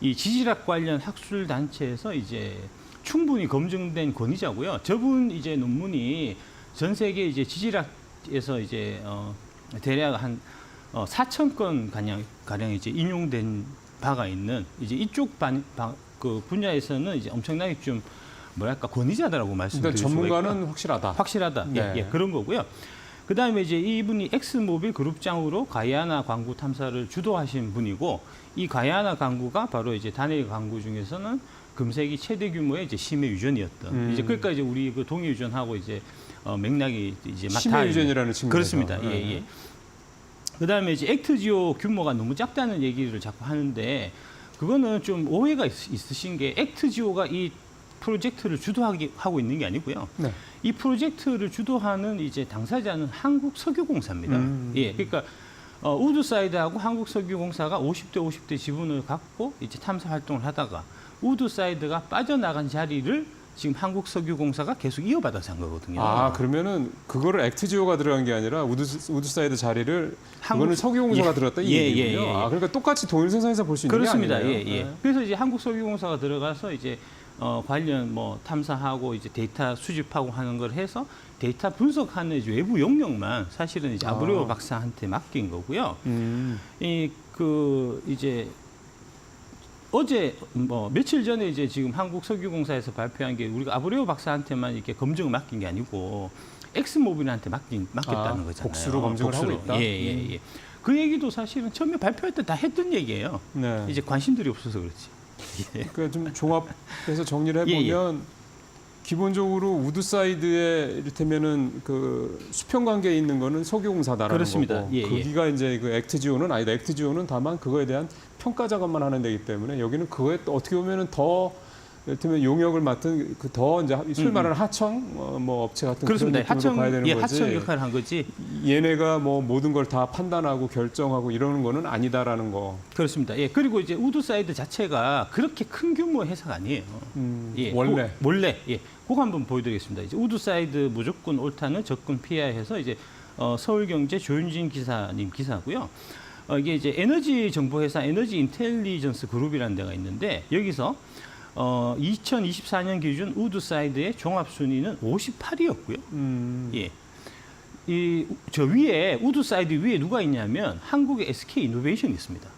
Speaker 4: 이 지질학 관련 학술 단체에서 이제 충분히 검증된 권위자고요. 저분 이제 논문이 전 세계 이제 지질학에서 이제 대략 한 4,000건 가량 이제 인용된 바가 있는 이제 이쪽 그 분야에서는 이제 엄청나게 좀 뭐랄까 권위자다라고 말씀드릴 수가 있고요.
Speaker 1: 전문가는 확실하다.
Speaker 4: 확실하다.
Speaker 1: 네.
Speaker 4: 예, 그런 거고요. 그다음에 이제 이분이 엑스모빌 그룹장으로 가이아나 광구 탐사를 주도하신 분이고 이 가이아나 광구가 바로 이제 단일 광구 중에서는 금색이 최대 규모의 이제 심해 유전이었던 이제 그러니까 이제 우리 그 동해 유전하고 이제 맥락이 이제
Speaker 1: 심해 유전이라는 측면에서.
Speaker 4: 그렇습니다. 예. 그다음에 이제 액트지오 규모가 너무 작다는 얘기를 자꾸 하는데 그거는 좀 오해가 있으신 게 액트지오가 이 프로젝트를 주도하고 있는 게 아니고요.
Speaker 1: 네.
Speaker 4: 이 프로젝트를 주도하는 이제 당사자는 한국석유공사입니다. 예, 그러니까 우드사이드하고 한국석유공사가 50대 지분을 갖고 이제 탐사 활동을 하다가 우드사이드가 빠져나간 자리를 지금 한국석유공사가 계속 이어받아서 한 거거든요.
Speaker 1: 아, 그러면은 그거를 액트지오가 들어간 게 아니라 우드사이드 자리를 그거는 석유공사가 들었다 이 얘기군요. 아, 그러니까 똑같이 동일 생산에서 볼 수 있는
Speaker 4: 그렇습니다.
Speaker 1: 게 아니에요.
Speaker 4: 예. 그래서 이제 한국석유공사가 들어가서 이제 관련 뭐 탐사하고 이제 데이터 수집하고 하는 걸 해서 데이터 분석하는 이제 외부 영역만 사실은 이제 아브레오 박사한테 맡긴 거고요. 이제 어제 뭐 며칠 전에 이제 지금 한국석유공사에서 발표한 게 우리가 아브레오 박사한테만 이렇게 검증을 맡긴 게 아니고 엑스모빌한테 맡겼다는 거잖아요.
Speaker 1: 복수로 검증을 하고 있다.
Speaker 4: 예. 그 얘기도 사실은 처음에 발표할 때 다 했던 얘기예요.
Speaker 1: 네.
Speaker 4: 이제 관심들이 없어서 그렇지.
Speaker 1: 그러니까 좀 종합해서 정리를 해보면 기본적으로 우드사이드에 이를테면은 그 수평 관계에 있는 거는 석유공사다라는
Speaker 4: 그렇습니다.
Speaker 1: 거고 거기가 이제 그 액트지오는 아니다. 액트지오는 다만 그거에 대한 평가 작업만 하는 데이기 때문에 여기는 그거에 또 어떻게 보면은 더 이를테면 용역을 맡은 그 더 이제 소위 말하는 하청 뭐 업체 같은
Speaker 4: 그렇습니다.
Speaker 1: 그런 느낌으로 가야 되는 거지.
Speaker 4: 하청 역할을 한 거지.
Speaker 1: 얘네가 뭐 모든 걸 다 판단하고 결정하고 이러는 거는 아니다라는 거.
Speaker 4: 그렇습니다. 예. 그리고 이제 우드사이드 자체가 그렇게 큰 규모의 회사가 아니에요. 원래. 예. 그거 한번 보여드리겠습니다. 이제 우드사이드 무조건 옳다는 접근 피해해서 이제 서울경제 조윤진 기사님 기사고요. 이게 이제 에너지 정보회사 에너지 인텔리전스 그룹이라는 데가 있는데 여기서 2024년 기준 우드사이드의 종합 순위는 58위였고요. 예. 저 위에 우드사이드 위에 누가 있냐면 한국의 SK 이노베이션이 있습니다.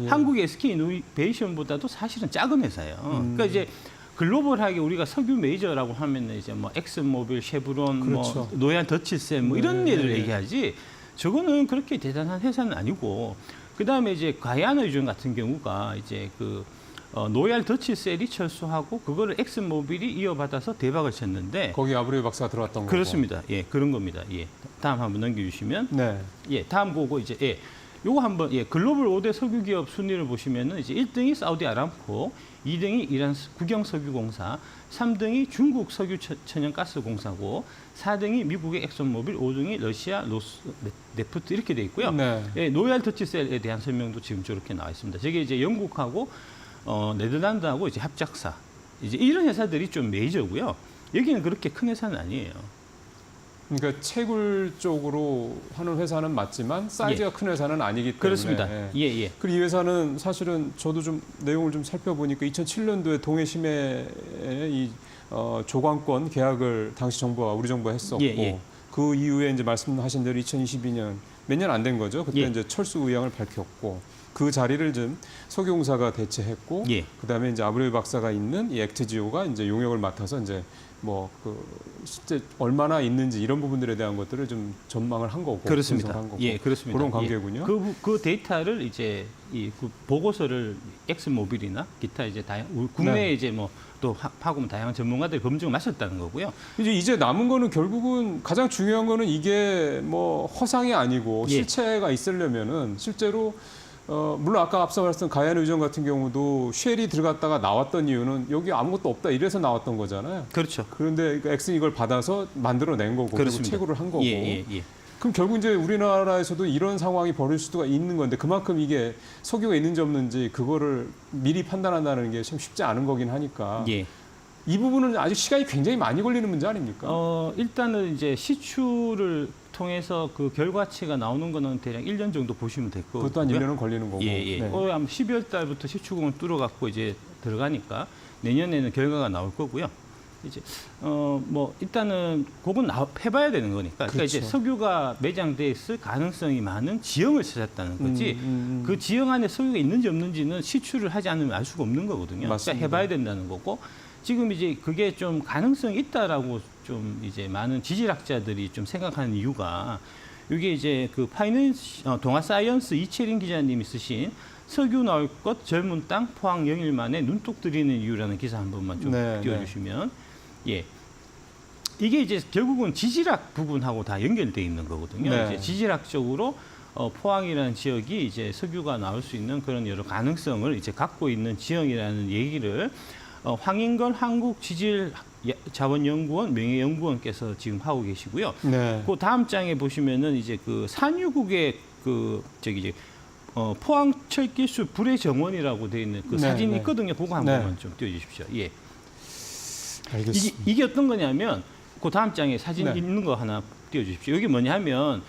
Speaker 4: 한국의 SK 이노베이션보다도 사실은 작은 회사예요. 그러니까 이제 글로벌하게 우리가 석유 메이저라고 하면 이제 뭐 엑스모빌, 쉐브론,
Speaker 1: 그렇죠.
Speaker 4: 뭐 노얄 더치센 뭐 이런 애들 얘기하지. 저거는 그렇게 대단한 회사는 아니고 그다음에 이제 가이아나 유전 같은 경우가 이제 노얄 더치셀이 철수하고 그거를 엑스모빌이 이어받아서 대박을 쳤는데
Speaker 1: 거기 아브레오 박사가 들어왔던 거고.
Speaker 4: 그렇습니다. 예, 그런 겁니다. 예. 다음 한번 넘겨주시면
Speaker 1: 네.
Speaker 4: 예, 다음 보고 이제 요거 한번 글로벌 5대 석유 기업 순위를 보시면은 이제 1등이 사우디 아람코, 2등이 이란 국영 석유공사, 3등이 중국 석유 천연가스공사고 4등이 미국의 엑슨모빌, 5등이 러시아 로스네프트 이렇게 돼 있고요.
Speaker 1: 네.
Speaker 4: 예, 노얄 터치셀에 대한 설명도 지금 저렇게 나와 있습니다. 저게 이제 영국하고 네덜란드하고 이제 합작사 이제 이런 회사들이 좀 메이저고요. 여기는 그렇게 큰 회사는 아니에요.
Speaker 1: 그러니까 채굴 쪽으로 하는 회사는 맞지만 사이즈가 큰 회사는 아니기 때문에.
Speaker 4: 그렇습니다. 예, 예.
Speaker 1: 그리고 이 회사는 사실은 저도 좀 내용을 좀 살펴보니까 2007년도에 동해심해의 이 조광권 계약을 당시 정부와 우리 정부가 했었고
Speaker 4: 예, 예.
Speaker 1: 그 이후에 이제 말씀하신 대로 2022년 몇 년 안 된 거죠. 그때
Speaker 4: 예.
Speaker 1: 이제 철수 의향을 밝혔고 그 자리를 좀 석유공사가 대체했고
Speaker 4: 예.
Speaker 1: 그다음에 이제 아브레 박사가 있는 이 액트지오가 이제 용역을 맡아서 이제 뭐 그 실제 얼마나 있는지 이런 부분들에 대한 것들을 좀 전망을 한 거고
Speaker 4: 그렇습니다.
Speaker 1: 분석을 한 거고
Speaker 4: 예, 그렇습니다.
Speaker 1: 그런 관계군요.
Speaker 4: 예. 그 데이터를 이제 그 보고서를 엑스모빌이나 기타 이제 국내에
Speaker 1: 네.
Speaker 4: 이제 뭐 또 파고 다양한 전문가들이 검증을 마쳤다는 거고요.
Speaker 1: 이제 남은 거는 결국은 가장 중요한 거는 이게 뭐 허상이 아니고
Speaker 4: 예.
Speaker 1: 실체가 있으려면은 실제로 물론 아까 앞서 말씀드린 가야느 유전 같은 경우도 쉘이 들어갔다가 나왔던 이유는 여기 아무것도 없다 이래서 나왔던 거잖아요.
Speaker 4: 그렇죠.
Speaker 1: 그런데 엑슨이 이걸 받아서 만들어낸 거고 그리고
Speaker 4: 그렇습니다.
Speaker 1: 채굴을 한 거고.
Speaker 4: 예.
Speaker 1: 그럼 결국 이제 우리나라에서도 이런 상황이 벌어질 수가 있는 건데 그만큼 이게 석유가 있는지 없는지 그거를 미리 판단한다는 게 참 쉽지 않은 거긴 하니까
Speaker 4: 예.
Speaker 1: 이 부분은 아직 시간이 굉장히 많이 걸리는 문제 아닙니까?
Speaker 4: 일단은 이제 시추를 통해서 그 결과치가 나오는 거는 대략 1년 정도 보시면 될 거고요.
Speaker 1: 그것도 한 1년은 걸리는 거고.
Speaker 4: 예.
Speaker 1: 네.
Speaker 4: 아마 12월 달부터 시추공을 뚫어갖고 이제 들어가니까 내년에는 결과가 나올 거고요. 이제 뭐 일단은 그건 해봐야 되는 거니까. 그러니까 이제
Speaker 1: 그렇죠.
Speaker 4: 석유가 매장돼 있을 가능성이 많은 지형을 찾았다는 거지. 그 지형 안에 석유가 있는지 없는지는 시추를 하지 않으면 알 수가 없는 거거든요.
Speaker 1: 맞습니다.
Speaker 4: 그러니까 해봐야 된다는 거고. 지금 이제 그게 좀 가능성이 있다라고 좀 이제 많은 지질학자들이 좀 생각하는 이유가 이게 이제 그 동아 사이언스 이채린 기자님이 쓰신 석유 나올 것 젊은 땅 포항 영일 만에 눈독 들이는 이유라는 기사 한 번만 좀
Speaker 1: 네,
Speaker 4: 띄워주시면 예. 이게 이제 결국은 지질학 부분하고 다 연결돼 있는 거거든요.
Speaker 1: 네.
Speaker 4: 이제 지질학적으로 포항이라는 지역이 이제 석유가 나올 수 있는 그런 여러 가능성을 이제 갖고 있는 지형이라는 얘기를 황인걸 한국지질자원연구원 명예연구원께서 지금 하고 계시고요.
Speaker 1: 네.
Speaker 4: 그 다음 장에 보시면은 이제 그 산유국의 그 저기 이제 포항 철기수 불의 정원이라고 되어 있는 그
Speaker 1: 네,
Speaker 4: 사진이
Speaker 1: 네.
Speaker 4: 있거든요. 그거 한
Speaker 1: 네.
Speaker 4: 번만 좀 띄워주십시오. 예.
Speaker 1: 알겠습니다.
Speaker 4: 이게 어떤 거냐면 그 다음 장에 사진
Speaker 1: 네.
Speaker 4: 있는 거 하나 띄워주십시오. 여기 뭐냐면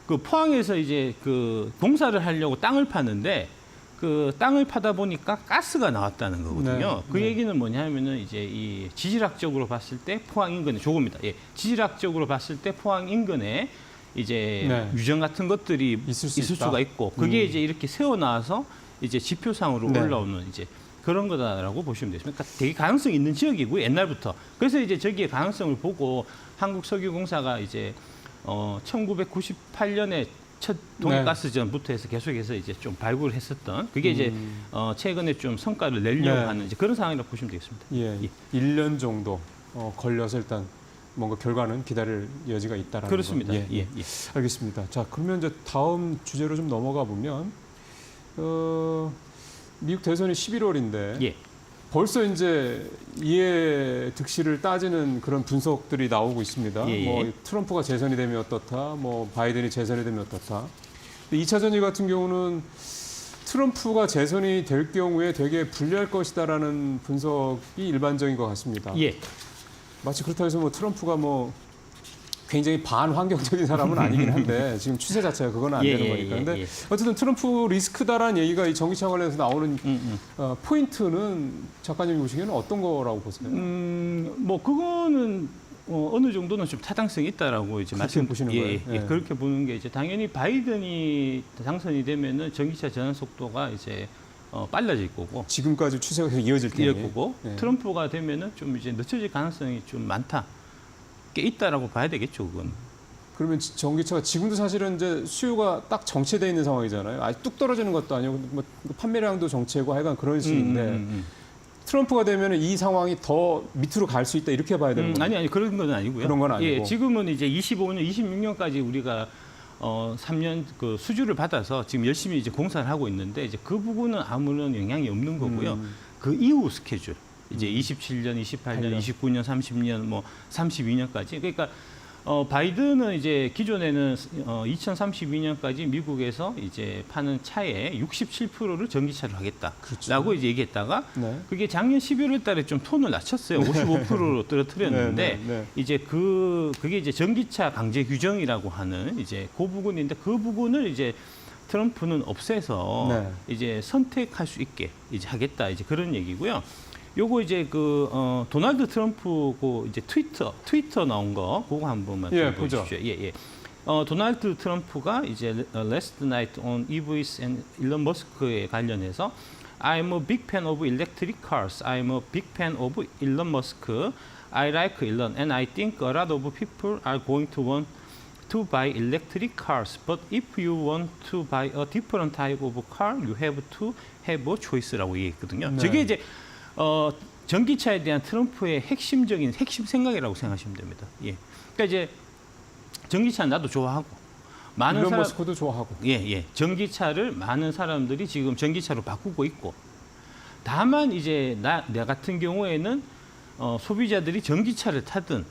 Speaker 4: 그 포항에서 이제 그 공사를 하려고 땅을 파는데 그 땅을 파다 보니까 가스가 나왔다는 거거든요.
Speaker 1: 네.
Speaker 4: 그
Speaker 1: 네.
Speaker 4: 얘기는 뭐냐면은 이제 이 지질학적으로 봤을 때 포항 인근에 조금입니다. 예. 지질학적으로 봤을 때 포항 인근에 이제
Speaker 1: 네.
Speaker 4: 유전 같은 것들이
Speaker 1: 있을 수
Speaker 4: 있을
Speaker 1: 있다.
Speaker 4: 수가 있고 그게 이제 이렇게 세워 나와서 이제 지표상으로
Speaker 1: 네.
Speaker 4: 올라오는 이제 그런 거다라고 보시면 되겠습니다. 그러니까 되게 가능성이 있는 지역이고요, 옛날부터. 그래서 이제 저기에 가능성을 보고 한국석유공사가 이제 1998년에 첫 동해가스전부터 해서 계속해서 이제 좀 발굴을 했었던 그게 이제 최근에 좀 성과를 내려고
Speaker 1: 네.
Speaker 4: 하는 이제 그런 상황이라고 보시면 되겠습니다.
Speaker 1: 예. 1년 정도 걸려서 일단 뭔가 결과는 기다릴 여지가 있다라는
Speaker 4: 그렇습니다.
Speaker 1: 거. 예.
Speaker 4: 예.
Speaker 1: 알겠습니다. 자, 그러면 이제 다음 주제로 좀 넘어가 보면 미국 대선이 11월인데
Speaker 4: 예.
Speaker 1: 벌써 이제 이해 득실을 따지는 그런 분석들이 나오고 있습니다.
Speaker 4: 예, 예.
Speaker 1: 뭐 트럼프가 재선이 되면 어떻다, 뭐 바이든이 재선이 되면 어떻다. 근데 2차 전지 같은 경우는 트럼프가 재선이 될 경우에 되게 불리할 것이다라는 분석이 일반적인 것 같습니다.
Speaker 4: 예.
Speaker 1: 마치 그렇다고 해서 뭐 트럼프가 뭐 굉장히 반환경적인 사람은 아니긴 한데 지금 추세 자체가 그건 안
Speaker 4: 예,
Speaker 1: 되는
Speaker 4: 예,
Speaker 1: 거니까.
Speaker 4: 예,
Speaker 1: 근데
Speaker 4: 예.
Speaker 1: 어쨌든 트럼프 리스크다라는 얘기가 이 전기차 관련해서 나오는 포인트는 작가님이 보시기에는 어떤 거라고 보세요?
Speaker 4: 뭐 그거는 어느 정도는 좀 타당성이 있다라고 이제
Speaker 1: 그렇게 보시는 거예요?
Speaker 4: 예,
Speaker 1: 예.
Speaker 4: 그렇게 보는 게 이제 당연히 바이든이 당선이 되면은 전기차 전환 속도가 이제 빨라질 거고.
Speaker 1: 지금까지 추세가 계속 이어질 테니.
Speaker 4: 이럴 거고
Speaker 1: 예.
Speaker 4: 트럼프가 되면은 좀 이제 늦춰질 가능성이 좀 많다. 꽤 있다라고 봐야 되겠죠, 그건.
Speaker 1: 그러면 전기차가 지금도 사실은 이제 수요가 딱 정체되어 있는 상황이잖아요. 아직 뚝 떨어지는 것도 아니고 뭐 판매량도 정체고 하여간 그런 식인데 트럼프가 되면 이 상황이 더 밑으로 갈 수 있다 이렇게 봐야 되는 거예요.
Speaker 4: 아니 그런 건 아니고요.
Speaker 1: 그런 건 아니고.
Speaker 4: 예, 지금은 이제 25년, 26년까지 우리가 3년 그 수주를 받아서 지금 열심히 이제 공사를 하고 있는데 이제 그 부분은 아무런 영향이 없는 거고요. 그 이후 스케줄 이제 27년, 28년, 29년, 30년, 뭐 32년까지. 그러니까 바이든은 이제 기존에는 2032년까지 미국에서 이제 파는 차의 67%를 전기차로 하겠다라고
Speaker 1: 그렇죠.
Speaker 4: 이제 얘기했다가
Speaker 1: 네.
Speaker 4: 그게 작년 11월 달에 좀 톤을 낮췄어요. 55%로 떨어뜨렸는데
Speaker 1: 네.
Speaker 4: 이제 그게 이제 전기차 강제 규정이라고 하는 이제 그 부분인데 그 부분을 이제 트럼프는 없애서
Speaker 1: 네.
Speaker 4: 이제 선택할 수 있게 이제 하겠다 이제 그런 얘기고요. 요거 이제 도널드 트럼프 이제 트위터 나온 거 그거 한 번만
Speaker 1: 예,
Speaker 4: 보여주십시오. 예. 도널드 트럼프가 이제 last night on EVs and 일론 머스크에 관련해서 I'm a big fan of electric cars. I'm a big fan of Elon Musk. I like Elon and I think a lot of people are going to want to buy electric cars. But if you want to buy a different type of car, you have to have a choice라고 얘기했거든요.
Speaker 1: 네.
Speaker 4: 저게 이제 전기차에 대한 트럼프의 핵심 생각이라고 생각하시면 됩니다. 예. 그러니까 이제 전기차 나도 좋아하고 많은
Speaker 1: 일론
Speaker 4: 사람
Speaker 1: 머스크도 좋아하고.
Speaker 4: 예. 전기차를 많은 사람들이 지금 전기차로 바꾸고 있고 다만 이제 나 같은 경우에는 소비자들이 전기차를 타든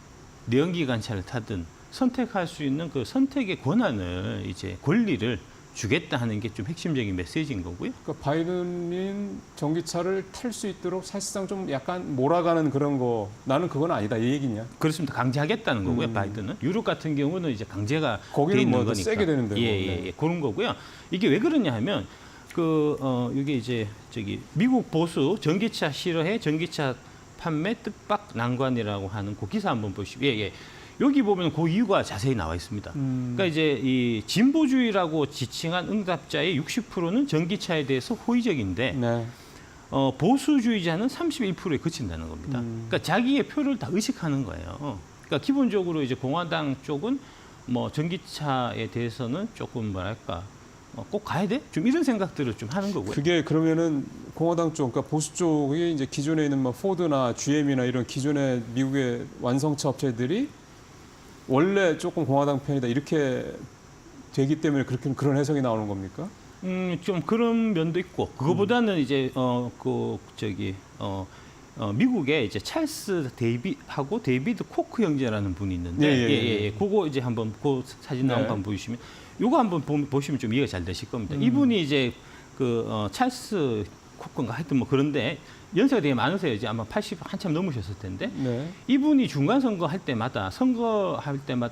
Speaker 4: 내연기관차를 타든 선택할 수 있는 그 선택의 권한을 이제 권리를 주겠다 하는 게 좀 핵심적인 메시지인 거고요.
Speaker 1: 그러니까 바이든이 전기차를 탈 수 있도록 사실상 좀 약간 몰아가는 그런 거 나는 그건 아니다 이 얘기냐?
Speaker 4: 그렇습니다. 강제하겠다는 거고요. 바이든은 유럽 같은 경우는 이제 강제가 돼
Speaker 1: 거기는
Speaker 4: 있는
Speaker 1: 뭐 더
Speaker 4: 거니까.
Speaker 1: 세게 되는데.
Speaker 4: 예, 그런 거고요. 이게 왜 그러냐 하면 이게 이제 미국 보수 전기차 싫어해 전기차 판매 뜻밖 난관이라고 하는 그 기사 한번 보시죠. 예. 여기 보면 그 이유가 자세히 나와 있습니다. 그러니까 이제 이 진보주의라고 지칭한 응답자의 60%는 전기차에 대해서 호의적인데
Speaker 1: 네.
Speaker 4: 보수주의자는 31%에 그친다는 겁니다. 그러니까 자기의 표를 다 의식하는 거예요. 그러니까 기본적으로 이제 공화당 쪽은 뭐 전기차에 대해서는 조금 뭐랄까 꼭 가야 돼? 좀 이런 생각들을 좀 하는 거고요.
Speaker 1: 그게 그러면은 공화당 쪽, 그러니까 보수 쪽이 이제 기존에 있는 뭐 포드나 GM이나 이런 기존의 미국의 완성차 업체들이 원래 조금 공화당 편이다 이렇게 되기 때문에 그렇게 그런 해석이 나오는 겁니까?
Speaker 4: 좀 그런 면도 있고 그거보다는 이제 미국에 이제 찰스 데이비하고 데이비드 코크 형제라는 분이 있는데
Speaker 1: 예.
Speaker 4: 그거 이제 한번 그 사진 나온 거 한번 보시면 요거 한번 보시면 좀 이해가 잘 되실 겁니다. 이분이 이제 찰스 코크인가 하여튼 뭐 그런데 연세가 되게 많으세요. 이제 아마 80 한참 넘으셨을 텐데
Speaker 1: 네.
Speaker 4: 이분이 중간 선거할 때마다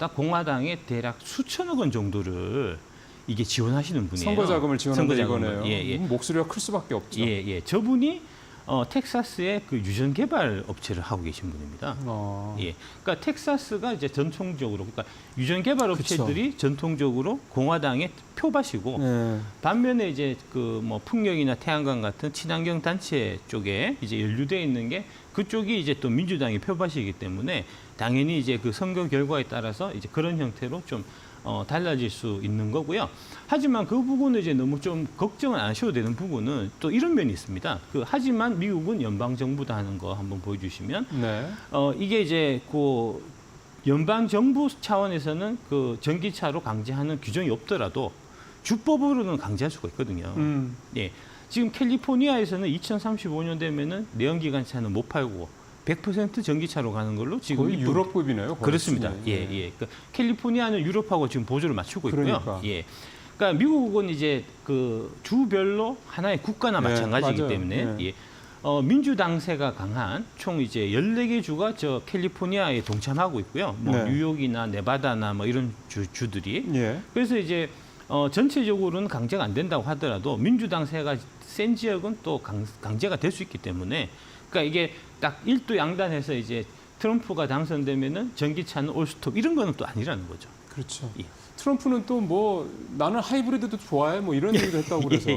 Speaker 4: 공화당에 대략 수천억 원 정도를 이게 지원하시는 분이에요.
Speaker 1: 선거 자금을 지원한다 이거네요.
Speaker 4: 예.
Speaker 1: 목소리가 클 수밖에 없죠.
Speaker 4: 예. 저분이 텍사스의 그 유전 개발 업체를 하고 계신 분입니다. 예. 그러니까 텍사스가 이제 전통적으로 그러니까 유전 개발 업체들이 전통적으로 공화당의 표밭이고
Speaker 1: 네.
Speaker 4: 반면에 이제 뭐 풍력이나 태양광 같은 친환경 단체 쪽에 이제 연루돼 있는 게 그쪽이 이제 또 민주당의 표밭이기 때문에 당연히 이제 그 선거 결과에 따라서 이제 그런 형태로 좀 달라질 수 있는 거고요. 하지만 그 부분은 이제 너무 좀 걱정을 안 하셔도 되는 부분은 또 이런 면이 있습니다. 하지만 미국은 연방 정부다 하는 거 한번 보여주시면
Speaker 1: 네.
Speaker 4: 이게 이제 연방 정부 차원에서는 전기차로 강제하는 규정이 없더라도 주법으로는 강제할 수가 있거든요. 예. 지금 캘리포니아에서는 2035년 되면은 내연기관차는 못 팔고 100% 전기차로 가는 걸로 지금
Speaker 1: 거의 유럽급이네요. 거의
Speaker 4: 그렇습니다.
Speaker 1: 수준이.
Speaker 4: 예. 그러니까 캘리포니아는 유럽하고 지금 보조를 맞추고 있고요.
Speaker 1: 그러니까.
Speaker 4: 예. 그러니까 미국은 이제 주별로 하나의 국가나
Speaker 1: 네,
Speaker 4: 마찬가지이기
Speaker 1: 맞아요.
Speaker 4: 때문에
Speaker 1: 네.
Speaker 4: 예. 민주당세가 강한 총 이제 14개 주가 캘리포니아에 동참하고 있고요. 뭐
Speaker 1: 네.
Speaker 4: 뉴욕이나 네바다나 뭐 이런 주들이.
Speaker 1: 예.
Speaker 4: 그래서 이제 전체적으로는 강제가 안 된다고 하더라도 민주당세가 센 지역은 또 강제가 될 수 있기 때문에 그러니까 이게 딱 일도 양단해서 이제 트럼프가 당선되면은 전기차는 올스톱 이런 거는 또 아니라는 거죠.
Speaker 1: 그렇죠.
Speaker 4: 예.
Speaker 1: 트럼프는 또 뭐 나는 하이브리드도 좋아해 뭐 이런 얘기도 했다고 그래서.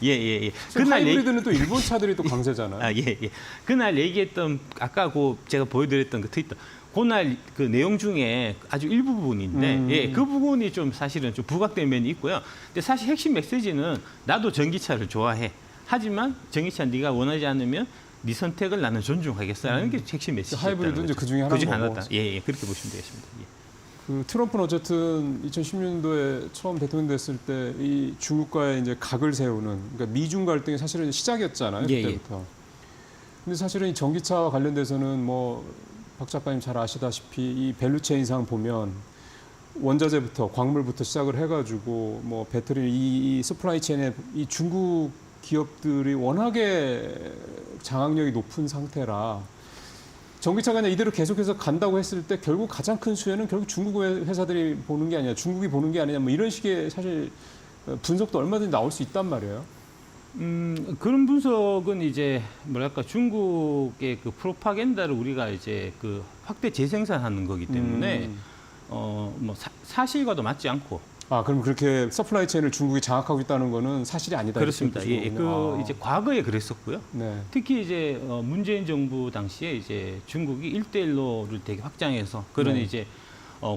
Speaker 4: 예.
Speaker 1: 하이브리드는 또 일본 차들이 또 강세잖아요.
Speaker 4: 예. 그날 얘기했던 아까 제가 보여드렸던 그 트위터 그날 그 내용 중에 아주 일부 부분인데 예, 그 부분이 좀 사실은 좀 부각된 면이 있고요. 근데 사실 핵심 메시지는 나도 전기차를 좋아해. 하지만 전기차 네가 원하지 않으면 네 선택을 나는 존중하겠어라는 게 핵심 메시지였다는
Speaker 1: 하이브리드는 이제
Speaker 4: 거죠.
Speaker 1: 그중에 하나인
Speaker 4: 그중
Speaker 1: 거고.
Speaker 4: 하나다. 예, 그렇게 보시면 되겠습니다. 예.
Speaker 1: 그 트럼프는 어쨌든 2016년도에 처음 대통령 됐을 때 이 중국과의 이제 각을 세우는, 그러니까 미중 갈등이 사실은 시작이었잖아요.
Speaker 4: 예,
Speaker 1: 그때부터. 근데 사실은 이 전기차와 관련돼서는 뭐 박 작가님 잘 아시다시피 이 밸류체인상 보면 원자재부터 광물부터 시작을 해가지고 뭐 배터리 이 서플라이 체인에 이 중국 기업들이 워낙에 장악력이 높은 상태라 전기차가 그냥 이대로 계속해서 간다고 했을 때 결국 가장 큰 수혜는 결국 중국 회사들이 보는 게 아니냐, 중국이 보는 게 아니냐, 뭐 이런 식의 사실 분석도 얼마든지 나올 수 있단 말이에요.
Speaker 4: 그런 분석은 이제 뭐랄까 중국의 그 프로파간다를 우리가 이제 그 확대 재생산하는 거기 때문에 뭐 사실과도 맞지 않고.
Speaker 1: 아, 그럼 그렇게 서플라이 체인을 중국이 장악하고 있다는 거는 사실이 아니다.
Speaker 4: 그렇습니다. 예, 그 이제 과거에 그랬었고요.
Speaker 1: 네.
Speaker 4: 특히 이제 문재인 정부 당시에 이제 중국이 1대1로를 되게 확장해서 그런
Speaker 1: 네.
Speaker 4: 이제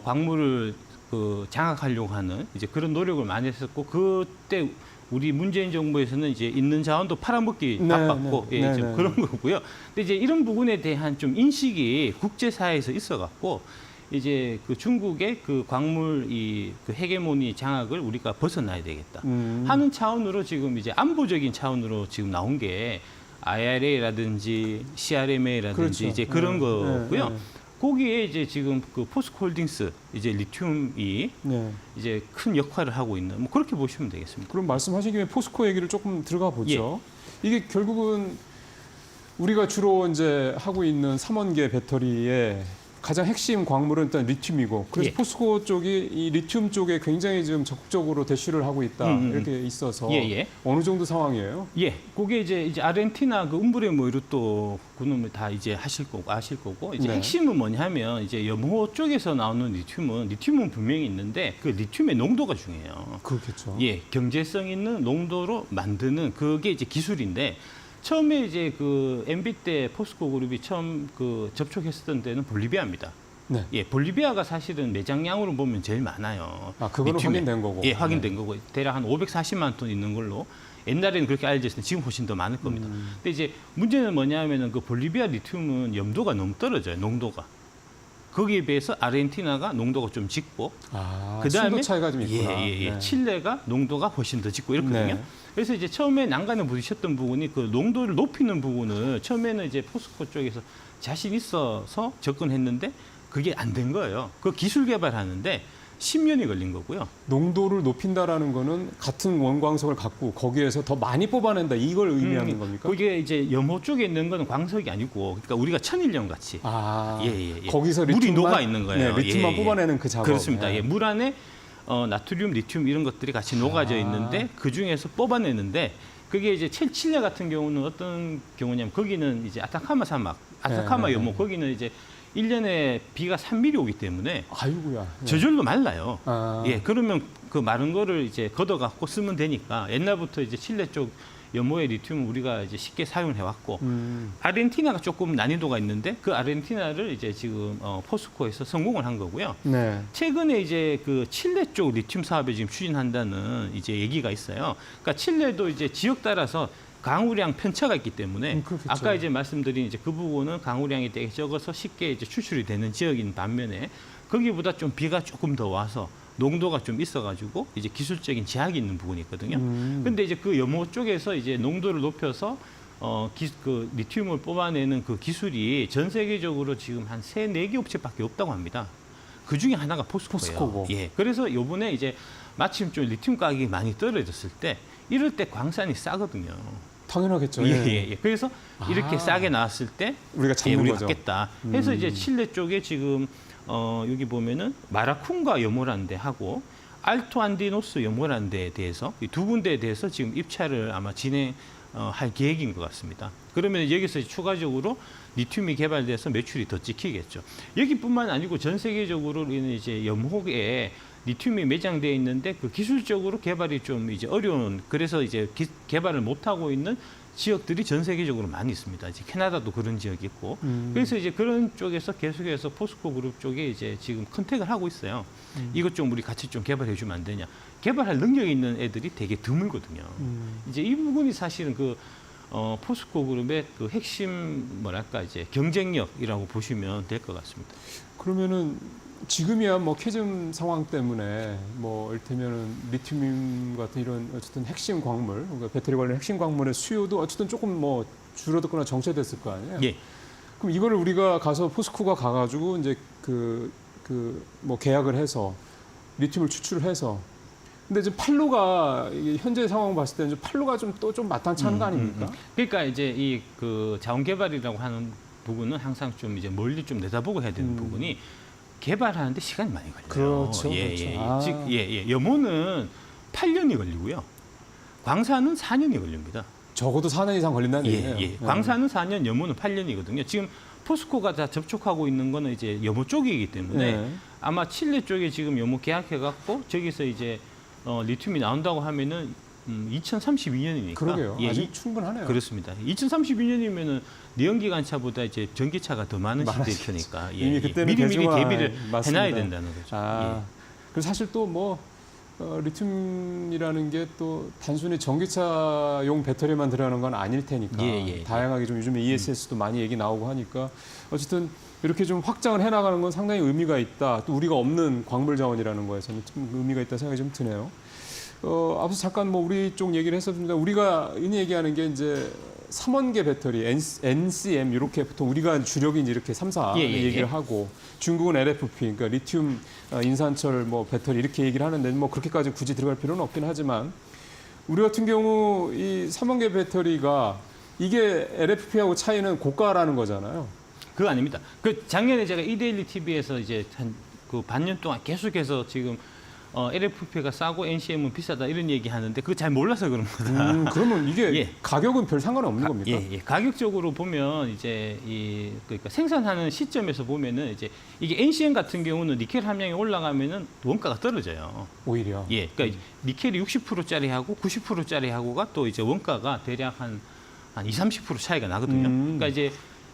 Speaker 4: 광물을 그 장악하려고 하는 이제 그런 노력을 많이 했었고 그때 우리 문재인 정부에서는 이제 있는 자원도 팔아먹기
Speaker 1: 네,
Speaker 4: 바빴고
Speaker 1: 네,
Speaker 4: 예,
Speaker 1: 네,
Speaker 4: 좀
Speaker 1: 네.
Speaker 4: 그런 거고요. 근데 이제 이런 부분에 대한 좀 인식이 국제사회에서 있어갖고 이제 그 중국의 그 광물 그 헤게모니 장악을 우리가 벗어나야 되겠다 하는 차원으로 지금 이제 안보적인 차원으로 지금 나온 게 IRA라든지 CRMA라든지
Speaker 1: 그렇죠.
Speaker 4: 이제 그런
Speaker 1: 네,
Speaker 4: 거고요.
Speaker 1: 네, 네.
Speaker 4: 거기에 이제 지금 그 포스코홀딩스 이제 리튬이
Speaker 1: 네.
Speaker 4: 이제 큰 역할을 하고 있는 뭐 그렇게 보시면 되겠습니다.
Speaker 1: 그럼 말씀하신 김에 포스코 얘기를 조금 들어가 보죠. 이게 결국은 우리가 주로 이제 하고 있는 3원계 배터리의 가장 핵심 광물은 일단 리튬이고, 그래서
Speaker 4: 예.
Speaker 1: 포스코 쪽이 이 리튬 쪽에 굉장히 지금 적극적으로 대시를 하고 있다 이렇게 있어서
Speaker 4: 예.
Speaker 1: 어느 정도 상황이에요?
Speaker 4: 예, 그게 이제 아르헨티나 그 움브레 모이루토 그놈을 다 이제 하실 거고 아실 거고 이제
Speaker 1: 네.
Speaker 4: 핵심은 뭐냐면 이제 염호 쪽에서 나오는 리튬은 분명히 있는데 그 리튬의 농도가 중요해요.
Speaker 1: 그렇겠죠.
Speaker 4: 예, 경제성 있는 농도로 만드는 그게 이제 기술인데 처음에 이제 그 MB 때 포스코 그룹이 처음 그 접촉했었던 데는 볼리비아입니다.
Speaker 1: 네.
Speaker 4: 예, 볼리비아가 사실은 매장량으로 보면 제일 많아요.
Speaker 1: 아, 그거는
Speaker 4: 리튬에.
Speaker 1: 확인된 거고.
Speaker 4: 예, 확인된 거고 대략 한 540만 톤 있는 걸로. 옛날에는 그렇게 알려져 있었는데 지금 훨씬 더 많을 겁니다. 근데 이제 문제는 뭐냐면은 그 볼리비아 리튬은 염도가 너무 떨어져요. 농도가. 거기에 비해서 아르헨티나가 농도가 좀 짙고
Speaker 1: 아,
Speaker 4: 그다음에
Speaker 1: 순도 차이가 좀 있구나.
Speaker 4: 예.
Speaker 1: 네.
Speaker 4: 칠레가 농도가 훨씬 더 짙고 이렇거든요.
Speaker 1: 네.
Speaker 4: 그래서 이제 처음에 난관을 부딪혔던 부분이 그 농도를 높이는 부분을 처음에는 이제 포스코 쪽에서 자신 있어서 접근했는데 그게 안 된 거예요. 그 기술 개발하는데 10년이 걸린 거고요.
Speaker 1: 농도를 높인다라는 거는 같은 원광석을 갖고 거기에서 더 많이 뽑아낸다 이걸 의미하는 겁니까?
Speaker 4: 그게 이제 염호 쪽에 있는 건 광석이 아니고 그러니까 우리가 천일염 같이
Speaker 1: 아,
Speaker 4: 예.
Speaker 1: 거기서
Speaker 4: 물이
Speaker 1: 리튬만,
Speaker 4: 녹아 있는 거예요.
Speaker 1: 네, 리튬만
Speaker 4: 예.
Speaker 1: 뽑아내는 그 작업.
Speaker 4: 그렇습니다.
Speaker 1: 네.
Speaker 4: 예, 물 안에 나트륨, 리튬 이런 것들이 같이 녹아져 있는데 그 중에서 뽑아내는데 그게 이제 칠레 같은 경우는 어떤 경우냐면 거기는 이제 아타카마 사막, 아타카마
Speaker 1: 네.
Speaker 4: 염호 거기는 이제 1년에 비가 3mm 오기 때문에
Speaker 1: 아이고야. 네.
Speaker 4: 저절로 말라요.
Speaker 1: 아.
Speaker 4: 예, 그러면 그 마른 거를 이제 걷어갖고 쓰면 되니까 옛날부터 이제 칠레 쪽 염호의 리튬을 우리가 이제 쉽게 사용을 해왔고 아르헨티나가 조금 난이도가 있는데 그 아르헨티나를 이제 지금 포스코에서 성공을 한 거고요.
Speaker 1: 네.
Speaker 4: 최근에 이제 그 칠레 쪽 리튬 사업에 지금 추진한다는 이제 얘기가 있어요. 그러니까 칠레도 이제 지역 따라서 강우량 편차가 있기 때문에
Speaker 1: 그렇겠죠.
Speaker 4: 아까 이제 말씀드린 이제 그 부분은 강우량이 되게 적어서 쉽게 이제 추출이 되는 지역인 반면에 거기보다 좀 비가 조금 더 와서 농도가 좀 있어가지고 이제 기술적인 제약이 있는 부분이 있거든요. 근데 이제 그 염호 쪽에서 이제 농도를 높여서 그 리튬을 뽑아내는 그 기술이 전 세계적으로 지금 한 3-4개 업체밖에 없다고 합니다. 그 중에 하나가 포스코예요.
Speaker 1: 포스코고.
Speaker 4: 예. 그래서 요번에 이제 마침 좀 리튬 가격이 많이 떨어졌을 때 이럴 때 광산이 싸거든요.
Speaker 1: 당연하겠죠.
Speaker 4: 예. 그래서 이렇게 싸게 나왔을 때
Speaker 1: 우리가 잡는
Speaker 4: 우리가
Speaker 1: 거죠.
Speaker 4: 갖겠다. 해서 이제 칠레 쪽에 지금 여기 보면은 마라쿤과 염호라는 데 하고 알토 안디노스 염호라는 데에 대해서 이 두 군데에 대해서 지금 입찰을 아마 진행할 계획인 것 같습니다. 그러면 여기서 추가적으로 리튬이 개발돼서 매출이 더 찍히겠죠. 여기뿐만 아니고 전 세계적으로는 이제 염호에 리튬이 매장되어 있는데 그 기술적으로 개발이 좀 이제 어려운 그래서 이제 개발을 못 하고 있는 지역들이 전 세계적으로 많이 있습니다. 이제 캐나다도 그런 지역이 있고 그래서 이제 그런 쪽에서 계속해서 포스코 그룹 쪽에 이제 지금 컨택을 하고 있어요. 이것 좀 우리 같이 좀 개발해 주면 안 되냐. 개발할 능력이 있는 애들이 되게 드물거든요. 이제 이 부분이 사실은 그 포스코 그룹의 그 핵심 뭐랄까 이제 경쟁력이라고 보시면 될 것 같습니다.
Speaker 1: 그러면은 지금이야 뭐 캐즘 상황 때문에 뭐 이를테면은 리튬 같은 이런 어쨌든 핵심 광물, 그러니까 배터리 관련 핵심 광물의 수요도 어쨌든 조금 뭐 줄어들거나 정체됐을 거 아니에요.
Speaker 4: 예.
Speaker 1: 그럼 이거를 우리가 가서 포스코가 가가지고 이제 뭐 계약을 해서 리튬을 추출해서 근데 이제 판로가 이게 현재 상황 봤을 때는 판로가 좀 또 좀 마땅찮은 거 아닙니까?
Speaker 4: 그러니까 이제 이 그 자원 개발이라고 하는 부분은 항상 좀 이제 멀리 좀 내다보고 해야 되는 부분이 개발하는데 시간이 많이 걸려요.
Speaker 1: 그렇죠,
Speaker 4: 예,
Speaker 1: 그렇죠.
Speaker 4: 예,
Speaker 1: 아.
Speaker 4: 즉, 예, 예. 염호는 8년이 걸리고요. 광산은 4년이 걸립니다.
Speaker 1: 적어도 4년 이상 걸린다는
Speaker 4: 예,
Speaker 1: 얘기예요.
Speaker 4: 예. 광산은 4년, 염호는 8년이거든요. 지금 포스코가 다 접촉하고 있는 거는 이제 염호 쪽이기 때문에
Speaker 1: 네.
Speaker 4: 아마 칠레 쪽에 지금 염호 계약해갖고 저기서 이제 리튬이 나온다고 하면은 2032년이니까.
Speaker 1: 그러게요.
Speaker 4: 예,
Speaker 1: 아직 충분하네요.
Speaker 4: 그렇습니다. 2032년이면은 내연기관차보다 이제 전기차가 더 많은
Speaker 1: 많아지죠.
Speaker 4: 시대일 테니까
Speaker 1: 이미 그때는
Speaker 4: 미리미리
Speaker 1: 대중화
Speaker 4: 대비를
Speaker 1: 맞습니다.
Speaker 4: 해놔야 된다는 거죠.
Speaker 1: 아, 그래서 사실 또 뭐 리튬이라는 게 또 단순히 전기차용 배터리만 들어가는 건 아닐 테니까
Speaker 4: 예.
Speaker 1: 다양하게 좀 요즘에 ESS도 많이 얘기 나오고 하니까 어쨌든 이렇게 좀 확장을 해나가는 건 상당히 의미가 있다. 또 우리가 없는 광물 자원이라는 거에서는 좀 의미가 있다 생각이 좀 드네요. 앞서 잠깐 뭐 우리 쪽 얘기를 했었습니다. 우리가 흔히 얘기하는 게 이제 3원계 배터리, NCM 이렇게 보통 우리가 주력이 이제 이렇게 3, 4 얘기를 하고 중국은 LFP, 그러니까 리튬 인산철 뭐 배터리 이렇게 얘기를 하는데 뭐 그렇게까지 굳이 들어갈 필요는 없긴 하지만 우리 같은 경우 이 3원계 배터리가 이게 LFP하고 차이는 고가라는 거잖아요.
Speaker 4: 그거 아닙니다. 그 작년에 제가 이데일리 TV에서 이제 한 그 반년 동안 계속해서 지금 LFP가 싸고 NCM은 비싸다 이런 얘기 하는데 그거 잘 몰라서 그런 거다.
Speaker 1: 그러면 이게
Speaker 4: 예.
Speaker 1: 가격은 별 상관없는 겁니까?
Speaker 4: 예. 가격적으로 보면 이제 그러니까 생산하는 시점에서 보면은 이제 이게 NCM 같은 경우는 니켈 함량이 올라가면은 원가가 떨어져요.
Speaker 1: 오히려.
Speaker 4: 예. 그러니까 니켈이 60%짜리하고 90%짜리하고가 또 이제 원가가 대략 한 20-30% 차이가 나거든요. 그러니까 이제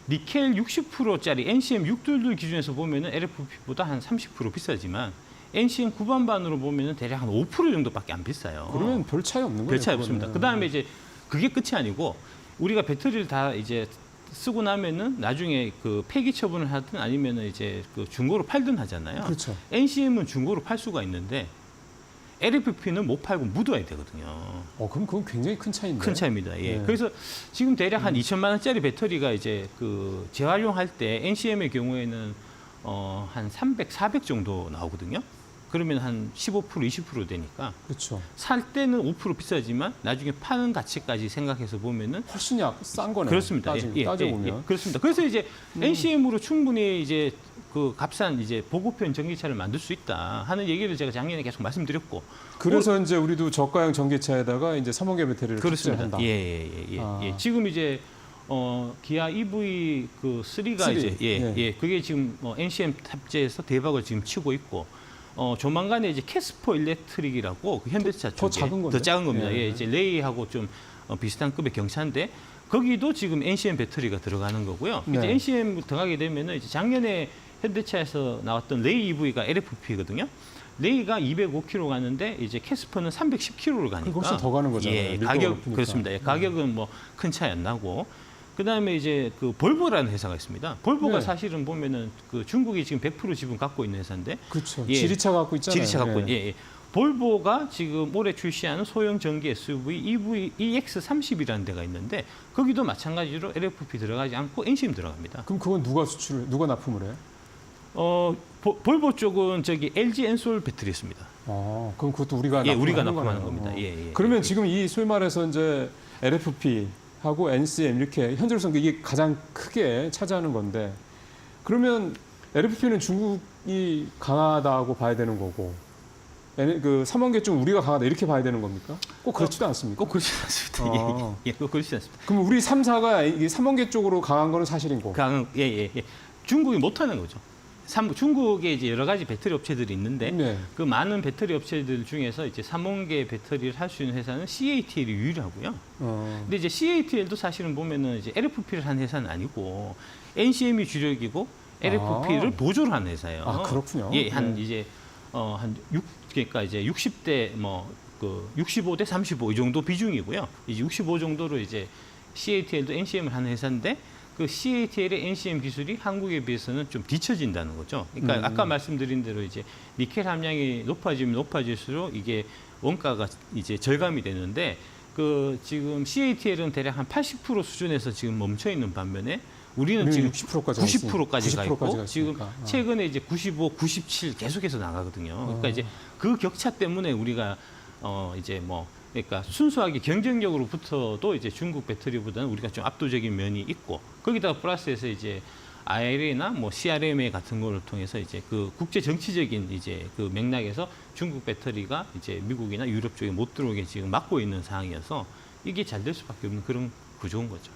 Speaker 4: 니켈 60%짜리 NCM 622 기준에서 보면은 LFP보다 한 30% 비싸지만 NCM 구반반으로 보면은 대략 한 5% 정도밖에 안 비싸요.
Speaker 1: 그러면 별 차이 없는 거예요.
Speaker 4: 별 차이 없습니다. 그다음에 이제 그게 끝이 아니고 우리가 배터리를 다 이제 쓰고 나면은 나중에 그 폐기 처분을 하든 아니면은 이제 그 중고로 팔든 하잖아요.
Speaker 1: 그렇죠.
Speaker 4: NCM은 중고로 팔 수가 있는데 LFP는 못 팔고 묻어야 되거든요.
Speaker 1: 그럼 그건 굉장히 큰 차이인데.
Speaker 4: 큰 차이입니다. 예.
Speaker 1: 네.
Speaker 4: 그래서 지금 대략 한 2천만 원짜리 배터리가 이제 그 재활용할 때 NCM의 경우에는 한 300, 400 정도 나오거든요. 그러면 한 15%, 20% 되니까
Speaker 1: 그렇죠.
Speaker 4: 살 때는 5% 비싸지만 나중에 파는 가치까지 생각해서 보면은
Speaker 1: 훨씬 싼 거네요.
Speaker 4: 그렇습니다.
Speaker 1: 따져보면.
Speaker 4: 그렇습니다. 그래서 이제 NCM으로 충분히 이제 그 값싼 이제 보급형 전기차를 만들 수 있다 하는 얘기를 제가 작년에 계속 말씀드렸고
Speaker 1: 그래서 이제 우리도 저가형 전기차에다가 이제 3원계 배터리를
Speaker 4: 그렇습니다.
Speaker 1: 탑재한다.
Speaker 4: 예. 지금 이제 기아 EV 그 3가 이제 그게 지금 NCM 탑재해서 대박을 지금 치고 있고 조만간에 이제 캐스퍼 일렉트릭이라고 그 현대차 쪽에
Speaker 1: 더 작은 건데?
Speaker 4: 더 작은 겁니다.
Speaker 1: 예.
Speaker 4: 이제 레이하고 좀 비슷한 급의 경차인데 거기도 지금 NCM 배터리가 들어가는 거고요.
Speaker 1: 네.
Speaker 4: 이제 NCM 들어가게 되면은 이제 작년에 현대차에서 나왔던 레이 EV가 LFP거든요. 레이가 205km 가는데 이제 캐스퍼는 310km를 가니까
Speaker 1: 훨씬 더 가는 거잖아요.
Speaker 4: 예,
Speaker 1: 밀도가
Speaker 4: 가격
Speaker 1: 높으니까.
Speaker 4: 그렇습니다. 예, 가격은 뭐 큰 차이 안 나고 그다음에 이제 그 볼보라는 회사가 있습니다. 볼보가
Speaker 1: 네.
Speaker 4: 사실은 보면은 그 중국이 지금 100% 지분 갖고 있는 회사인데
Speaker 1: 그렇죠.
Speaker 4: 예.
Speaker 1: 지리차 갖고 있잖아요.
Speaker 4: 지리차 갖고
Speaker 1: 예.
Speaker 4: 있는 예. 볼보가 지금 올해 출시하는 소형 전기 SUV EX30이라는 데가 있는데 거기도 마찬가지로 LFP 들어가지 않고 NCM 들어갑니다.
Speaker 1: 그럼 그건 누가 납품을 해요?
Speaker 4: 볼보 쪽은 저기 LG 엔솔 배터리였습니다.
Speaker 1: 그럼 그것도 우리가
Speaker 4: 우리가
Speaker 1: 납품하는
Speaker 4: 납품하는
Speaker 1: 거네요.
Speaker 4: 겁니다. 예.
Speaker 1: 그러면 지금 이 소위 말해서 이제 LFP하고 NCM 이렇게 현재로서는 이게 가장 크게 차지하는 건데 그러면 LFP는 중국이 강하다고 봐야 되는 거고 그 3원계 쪽 우리가 강하다 이렇게 봐야 되는 겁니까? 꼭 그렇지도 않습니까?
Speaker 4: 꼭 그렇지 않습니다. 꼭 그렇지 않습니다.
Speaker 1: 그럼 우리 3, 4가 이 3원계 쪽으로 강한 거는 사실이고.
Speaker 4: 중국이 못하는 거죠. 중국에 이제 여러 가지 배터리 업체들이 있는데
Speaker 1: 네.
Speaker 4: 그 많은 배터리 업체들 중에서 이제 3원계 배터리를 할 수 있는 회사는 CATL이 유일하고요. 근데 이제 CATL도 사실은 보면은 이제 LFP를 한 회사는 아니고 NCM이 주력이고 LFP를 보조를 하는 회사예요.
Speaker 1: 그렇군요.
Speaker 4: 예, 이제 그러니까 이제 60대 그 65대 35 이 정도 비중이고요. 이제 65 정도로 이제 CATL도 NCM을 하는 회사인데 그 CATL의 NCM 기술이 한국에 비해서는 좀 뒤처진다는 거죠. 그러니까 아까 말씀드린 대로 이제 니켈 함량이 높아지면 높아질수록 이게 원가가 이제 절감이 되는데 그 지금 CATL은 대략 한 80% 수준에서 지금 멈춰 있는 반면에 우리는 지금
Speaker 1: 60%까지
Speaker 4: 90%까지 가 있고
Speaker 1: 90%까지
Speaker 4: 지금
Speaker 1: 갔으니까.
Speaker 4: 최근에 이제 95, 97 계속해서 나가거든요. 그러니까 이제 그 격차 때문에 우리가 이제 뭐 그러니까 순수하게 경쟁력으로부터도 이제 중국 배터리보다는 우리가 좀 압도적인 면이 있고 거기다가 플러스해서 이제 IRA나 뭐 CRMA 같은 거를 통해서 이제 그 국제 정치적인 이제 그 맥락에서 중국 배터리가 이제 미국이나 유럽 쪽에 못 들어오게 지금 막고 있는 상황이어서 이게 잘 될 수밖에 없는 그런 구조인 거죠.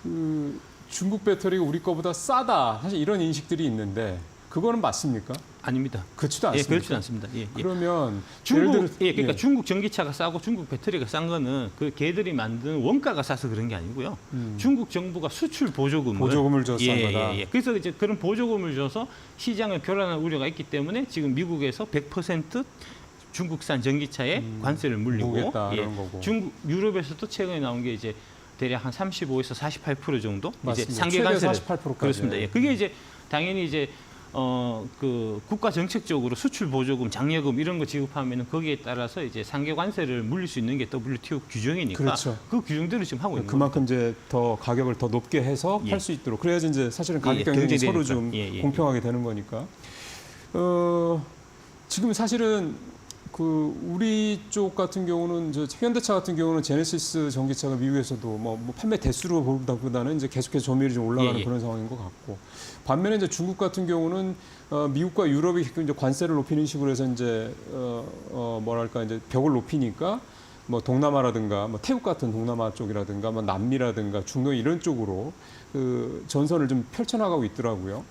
Speaker 1: 그 중국 배터리가 우리 거보다 싸다. 사실 이런 인식들이 있는데 그거는 맞습니까?
Speaker 4: 아닙니다.
Speaker 1: 그렇지도
Speaker 4: 예,
Speaker 1: 않습니까?
Speaker 4: 그렇지 않습니다. 예, 예.
Speaker 1: 그러면
Speaker 4: 중국,
Speaker 1: 예를 들어-
Speaker 4: 예, 그러니까
Speaker 1: 예.
Speaker 4: 중국 전기차가 싸고 중국 배터리가 싼 거는 그 걔들이 만든 원가가 싸서 그런 게 아니고요. 중국 정부가 수출
Speaker 1: 보조금을 줘서 싼 거다.
Speaker 4: 그래서 이제 그런 보조금을 줘서 시장을 교란할 우려가 있기 때문에 지금 미국에서 100% 중국산 전기차에 관세를 물리고
Speaker 1: 모으겠다, 이런 거고.
Speaker 4: 중국 유럽에서도 최근에 나온 게 이제 대략 한 35에서 48% 정도
Speaker 1: 맞습니다.
Speaker 4: 이제 상계
Speaker 1: 최대
Speaker 4: 관세를
Speaker 1: 48% 까지.
Speaker 4: 그렇습니다. 예. 그게 이제 당연히 이제 그 국가 정책적으로 수출 보조금, 장려금 이런 거 지급하면은 거기에 따라서 이제 상계 관세를 물릴 수 있는 게 WTO 규정이니까
Speaker 1: 그렇죠.
Speaker 4: 그 규정대로 지금 하고 있는
Speaker 1: 그만큼 이제 더 가격을 더 높게 해서
Speaker 4: 예.
Speaker 1: 팔 수 있도록 그래야지 이제 사실은
Speaker 4: 예,
Speaker 1: 가격
Speaker 4: 예,
Speaker 1: 경쟁이 서로
Speaker 4: 경제되니까.
Speaker 1: 좀
Speaker 4: 예, 예.
Speaker 1: 공평하게 되는 거니까. 지금 사실은 그 우리 쪽 같은 경우는 저 현대차 같은 경우는 제네시스 전기차가 미국에서도 뭐 판매 대수로 보다보다는 이제 계속해서 점유율이 좀 올라가는
Speaker 4: 예, 예.
Speaker 1: 그런 상황인 것 같고 반면에 이제 중국 같은 경우는 미국과 유럽이 이제 관세를 높이는 식으로 해서 이제 뭐랄까 이제 벽을 높이니까 뭐 동남아라든가 뭐 태국 같은 동남아 쪽이라든가 뭐 남미라든가 중동 이런 쪽으로 그 전선을 좀 펼쳐나가고 있더라고요.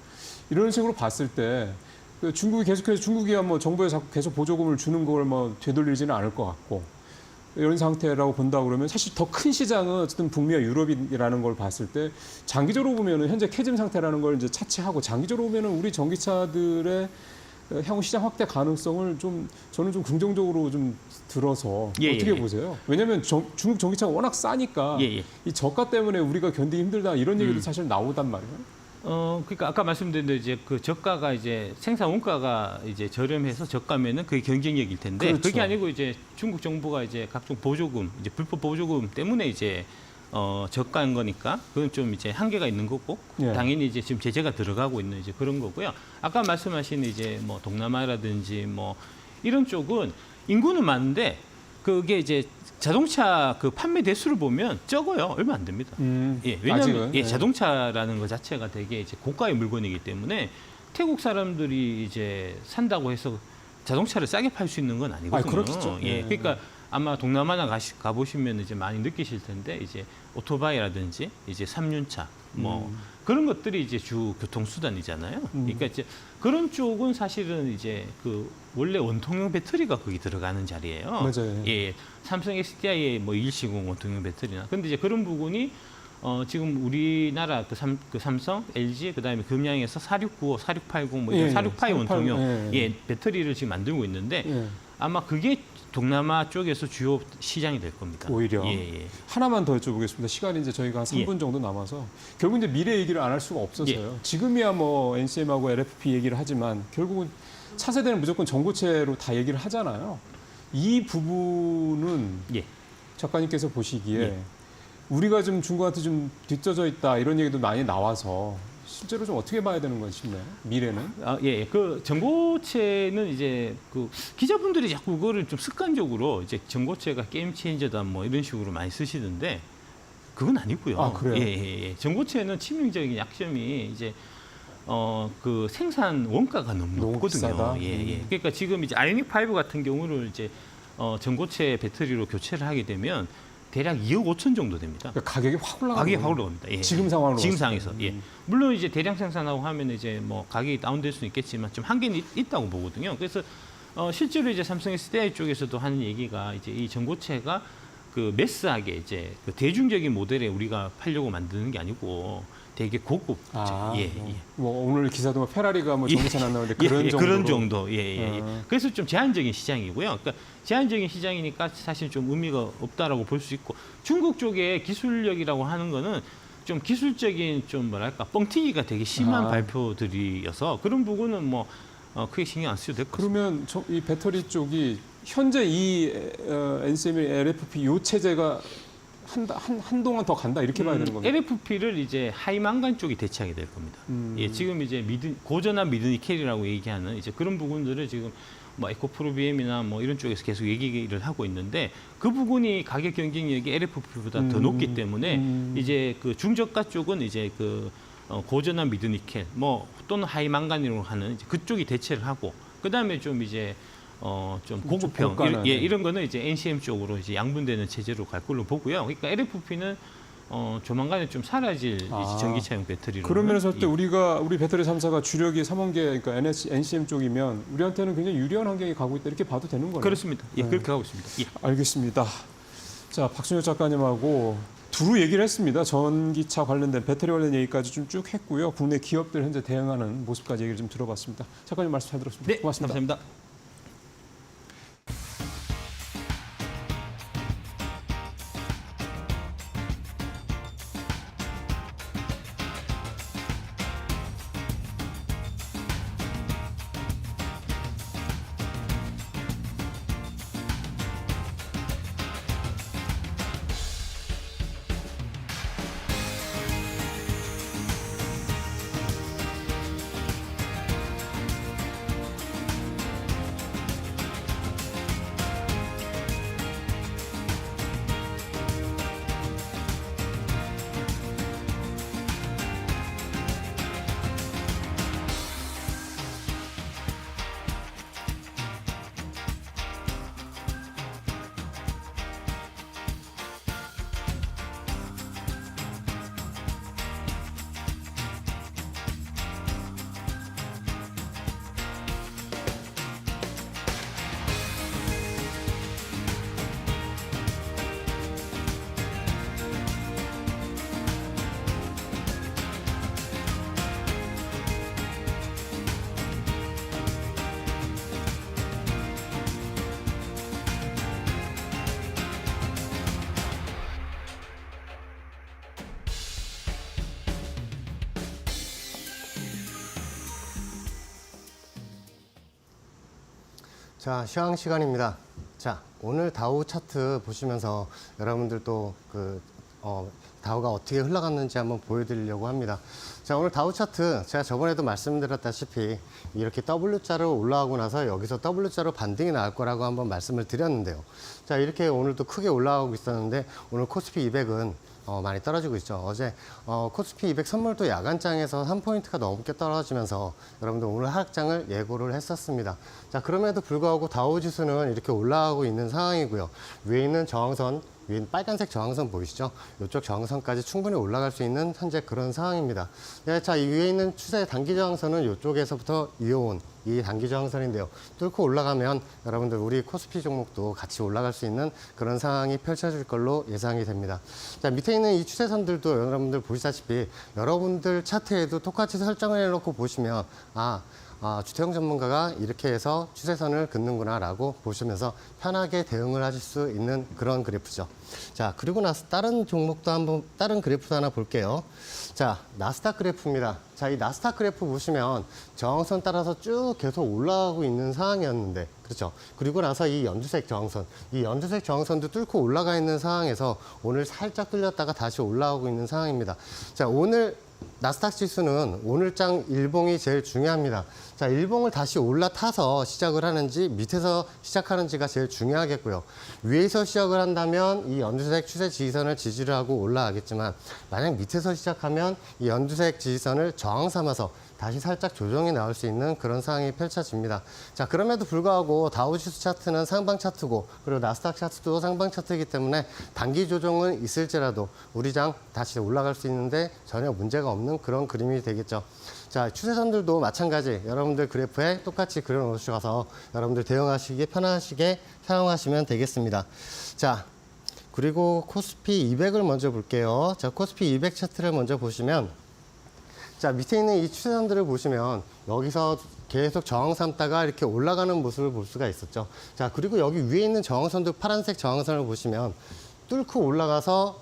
Speaker 1: 이런 식으로 봤을 때 그 중국이 계속해서 중국이야 뭐 정부에 자꾸 계속 보조금을 주는 걸 뭐 되돌리지는 않을 것 같고 이런 상태라고 본다 그러면 사실 더 큰 시장은 어쨌든 북미와 유럽이라는 걸 봤을 때 장기적으로 보면은 현재 캐즘 상태라는 걸 이제 차치하고 장기적으로 보면은 우리 전기차들의 향후 시장 확대 가능성을 좀 저는 좀 긍정적으로 좀 들어서
Speaker 4: 예,
Speaker 1: 어떻게
Speaker 4: 예.
Speaker 1: 보세요? 왜냐하면 중국 전기차가 워낙 싸니까
Speaker 4: 예, 예.
Speaker 1: 이 저가 때문에 우리가 견디기 힘들다 이런 얘기도 사실 나오단 말이에요.
Speaker 4: 그러니까 아까 말씀드린 대로 이제 그 저가가 이제 생산 원가가 이제 저렴해서 저가면은 그게 경쟁력일 텐데
Speaker 1: 그렇죠.
Speaker 4: 그게 아니고 이제 중국 정부가 이제 각종 보조금, 이제 불법 보조금 때문에 이제 저가인 거니까 그건 좀 이제 한계가 있는 거고
Speaker 1: 예.
Speaker 4: 당연히 이제 지금 제재가 들어가고 있는 이제 그런 거고요. 아까 말씀하신 이제 뭐 동남아라든지 뭐 이런 쪽은 인구는 많은데 그게 이제 자동차 그 판매 대수를 보면 적어요. 얼마 안 됩니다. 예, 왜냐하면
Speaker 1: 아직은,
Speaker 4: 예,
Speaker 1: 네.
Speaker 4: 자동차라는 것 자체가 되게 이제 고가의 물건이기 때문에 태국 사람들이 이제 산다고 해서 자동차를 싸게 팔 수 있는 건 아니거든요.
Speaker 1: 그렇겠죠.
Speaker 4: 예,
Speaker 1: 네.
Speaker 4: 그러니까 아마 동남아나 가보시면 이제 많이 느끼실 텐데 이제 오토바이라든지 이제 삼륜차 뭐 그런 것들이 이제 주 교통 수단이잖아요. 그러니까 이제 그런 쪽은 사실은 이제 그 원래 원통형 배터리가 거기 들어가는 자리예요.
Speaker 1: 맞아요.
Speaker 4: 예, 삼성 SDI의 뭐 2170 원통형 배터리나. 근데 이제 그런 부분이 지금 우리나라 그 삼성, LG 그다음에 금양에서 4695, 4680 뭐 이런
Speaker 1: 예,
Speaker 4: 4682 원통형
Speaker 1: 4680,
Speaker 4: 예, 배터리를 지금 만들고 있는데
Speaker 1: 예.
Speaker 4: 아마 그게 동남아 쪽에서 주요 시장이 될 겁니다.
Speaker 1: 오히려.
Speaker 4: 예, 예.
Speaker 1: 하나만 더 여쭤보겠습니다. 시간이 이제 저희가 한 3분 정도 남아서 결국 이제 미래 얘기를 안 할 수가 없어서요. 지금이야 뭐 NCM하고 LFP 얘기를 하지만 결국은 차세대는 무조건 전고체로 다 얘기를 하잖아요. 이 부분은
Speaker 4: 예.
Speaker 1: 작가님께서 보시기에
Speaker 4: 예.
Speaker 1: 우리가 좀 중국한테 좀 뒤쳐져 있다 이런 얘기도 많이 나와서 실제로 좀 어떻게 봐야 되는 건 싶네요. 미래는.
Speaker 4: 예. 그 전고체는 이제 그 기자분들이 자꾸 그거를 좀 습관적으로 이제 전고체가 게임 체인저다 뭐 이런 식으로 많이 쓰시던데 그건 아니고요.
Speaker 1: 아, 그래요?
Speaker 4: 예. 전고체는 치명적인 약점이 이제 그 생산 원가가 너무
Speaker 1: 너무
Speaker 4: 높거든요.
Speaker 1: 비싸다?
Speaker 4: 예. 그러니까 지금 이제 아이오닉 5 같은 경우를 이제 전고체 배터리로 교체를 하게 되면 대략 2억 5천 정도 됩니다.
Speaker 1: 그러니까 가격이 확 올라가는
Speaker 4: 가격이
Speaker 1: 거예요.
Speaker 4: 확 올라갑니다. 예.
Speaker 1: 지금 상황으로
Speaker 4: 지금
Speaker 1: 봤을
Speaker 4: 상황에서.
Speaker 1: 때는.
Speaker 4: 예. 물론 이제 대량 생산하고 하면 이제 뭐 가격이 다운될 수는 있겠지만 좀 한계는 있다고 보거든요. 그래서 실제로 이제 삼성 SDI 쪽에서도 하는 얘기가 이제 이 전고체가 그 매스하게 이제 그 대중적인 모델에 우리가 팔려고 만드는 게 아니고 되게 고급.
Speaker 1: 뭐 오늘 기사도 뭐 페라리가 뭐 전기차 안 나오는데 그런 정도.
Speaker 4: 그런 정도. 예.
Speaker 1: 어.
Speaker 4: 그래서 좀 제한적인 시장이고요. 그러니까 제한적인 시장이니까 사실 좀 의미가 없다라고 볼 수 있고 중국 쪽의 기술력이라고 하는 거는 좀 기술적인 좀 뭐랄까 뻥튀기가 되게 심한 발표들이어서 그런 부분은 뭐 크게 신경 안 쓰셔도 될 것 같습니다.
Speaker 1: 그러면 이 배터리 쪽이 현재 이 NCM, LFP 요 체제가 한동안 더 간다 이렇게 봐야 되는 겁니다.
Speaker 4: LFP를 이제 하이망간 쪽이 대체하게 될 겁니다. 예, 지금 이제 고전한 미드니켈이라고 얘기하는 이제 그런 부분들을 지금 뭐 에코프로비엠이나 뭐 이런 쪽에서 계속 얘기를 하고 있는데 그 부분이 가격 경쟁력이 LFP보다 더 높기 때문에 이제 그 중저가 쪽은 이제 그 고전한 미드니켈 뭐 또는 하이망간이라고 하는 이제 그쪽이 대체를 하고 그다음에 좀 이제 좀 고급형
Speaker 1: 고가는,
Speaker 4: 이런 거는 이제 NCM 쪽으로 이제 양분되는 체제로 갈 걸로 보고요. 그러니까 LFP는 조만간에 좀 사라질 이제 전기차용 배터리로.
Speaker 1: 그런 면에서 때 우리 배터리 3사가 주력이 삼원계 그러니까 NCM 쪽이면 우리한테는 굉장히 유리한 환경에 가고 있다 이렇게 봐도 되는 거네요.
Speaker 4: 그렇습니다. 예, 그렇게 가고 있습니다. 예.
Speaker 1: 알겠습니다. 자, 박순혁 작가님하고 두루 얘기를 했습니다. 전기차 관련된 배터리 관련 얘기까지 좀 쭉 했고요. 국내 기업들 현재 대응하는 모습까지 얘기를 좀 들어봤습니다. 작가님 말씀 잘 들었습니다.
Speaker 4: 네,
Speaker 1: 고맙습니다.
Speaker 4: 감사합니다.
Speaker 3: 자, 시황 시간입니다. 자, 오늘 다우 차트 보시면서 여러분들 또 다우가 어떻게 흘러갔는지 한번 보여드리려고 합니다. 자, 오늘 다우 차트 제가 저번에도 말씀드렸다시피 이렇게 W자로 올라가고 나서 여기서 W자로 반등이 나올 거라고 한번 말씀을 드렸는데요. 자, 이렇게 오늘도 크게 올라가고 있었는데 오늘 코스피 200은 많이 떨어지고 있죠. 어제 코스피 200 선물도 야간장에서 3포인트가 넘게 떨어지면서 여러분들 오늘 하락장을 예고를 했었습니다. 자, 그럼에도 불구하고 다우지수는 이렇게 올라가고 있는 상황이고요. 위에 있는 저항선, 위에 빨간색 저항선 보이시죠? 이쪽 저항선까지 충분히 올라갈 수 있는 현재 그런 상황입니다. 네, 자, 이 위에 있는 추세 단기 저항선은 이쪽에서부터 이어온 이 단기 저항선인데요. 뚫고 올라가면 여러분들 우리 코스피 종목도 같이 올라갈 수 있는 그런 상황이 펼쳐질 걸로 예상이 됩니다. 자, 밑에 있는 이 추세선들도 여러분들 보시다시피 여러분들 차트에도 똑같이 설정을 해놓고 보시면 주태영 전문가가 이렇게 해서 추세선을 긋는구나 라고 보시면서 편하게 대응을 하실 수 있는 그런 그래프죠. 자, 그리고 나서 다른 종목도 한번 다른 그래프도 하나 볼게요. 자, 나스닥 그래프입니다. 자, 이 나스닥 그래프 보시면 저항선 따라서 쭉 계속 올라가고 있는 상황이었는데, 그렇죠? 그리고 나서 이 연두색 저항선도 뚫고 올라가 있는 상황에서 오늘 살짝 뚫렸다가 다시 올라오고 있는 상황입니다. 자, 오늘 나스닥 지수는 오늘장 일봉이 제일 중요합니다. 자, 일봉을 다시 올라타서 시작을 하는지 밑에서 시작하는지가 제일 중요하겠고요. 위에서 시작을 한다면 이 연두색 추세 지지선을 지지를 하고 올라가겠지만 만약 밑에서 시작하면 이 연두색 지지선을 저항 삼아서 다시 살짝 조정이 나올 수 있는 그런 상황이 펼쳐집니다. 자, 그럼에도 불구하고 다우지수 차트는 상방 차트고 그리고 나스닥 차트도 상방 차트이기 때문에 단기 조정은 있을지라도 우리 장 다시 올라갈 수 있는데 전혀 문제가 없는 그런 그림이 되겠죠. 자, 추세선들도 마찬가지 여러분들 그래프에 똑같이 그려놓으셔서 여러분들 대응하시기 편하시게 사용하시면 되겠습니다. 자, 그리고 코스피 200을 먼저 볼게요. 자, 코스피 200 차트를 먼저 보시면 자, 밑에 있는 이 추세선들을 보시면 여기서 계속 저항 삼다가 이렇게 올라가는 모습을 볼 수가 있었죠. 자, 그리고 여기 위에 있는 저항선도 파란색 저항선을 보시면 뚫고 올라가서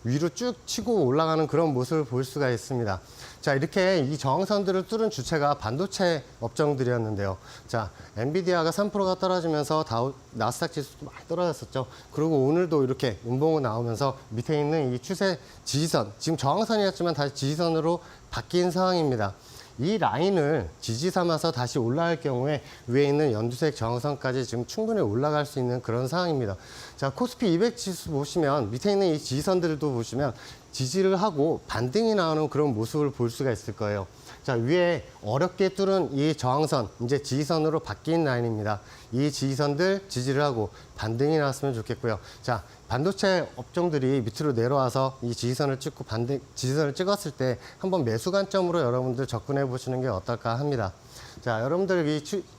Speaker 3: 위로 쭉 치고 올라가는 그런 모습을 볼 수가 있습니다. 자, 이렇게 이 저항선들을 뚫은 주체가 반도체 업종들이었는데요. 자, 엔비디아가 3%가 떨어지면서 나스닥 지수도 많이 떨어졌었죠. 그리고 오늘도 이렇게 음봉이 나오면서 밑에 있는 이 추세 지지선, 지금 저항선이었지만 다시 지지선으로 바뀐 상황입니다. 이 라인을 지지 삼아서 다시 올라갈 경우에 위에 있는 연두색 저항선까지 지금 충분히 올라갈 수 있는 그런 상황입니다. 자, 코스피 200 지수 보시면 밑에 있는 이 지지선들도 보시면 지지를 하고 반등이 나오는 그런 모습을 볼 수가 있을 거예요. 자, 위에 어렵게 뚫은 이 저항선, 이제 지지선으로 바뀐 라인입니다. 이 지지선들 지지를 하고 반등이 나왔으면 좋겠고요. 자, 반도체 업종들이 밑으로 내려와서 이 지지선을 찍고 지지선을 찍었을 때 한번 매수 관점으로 여러분들 접근해 보시는 게 어떨까 합니다. 자, 여러분들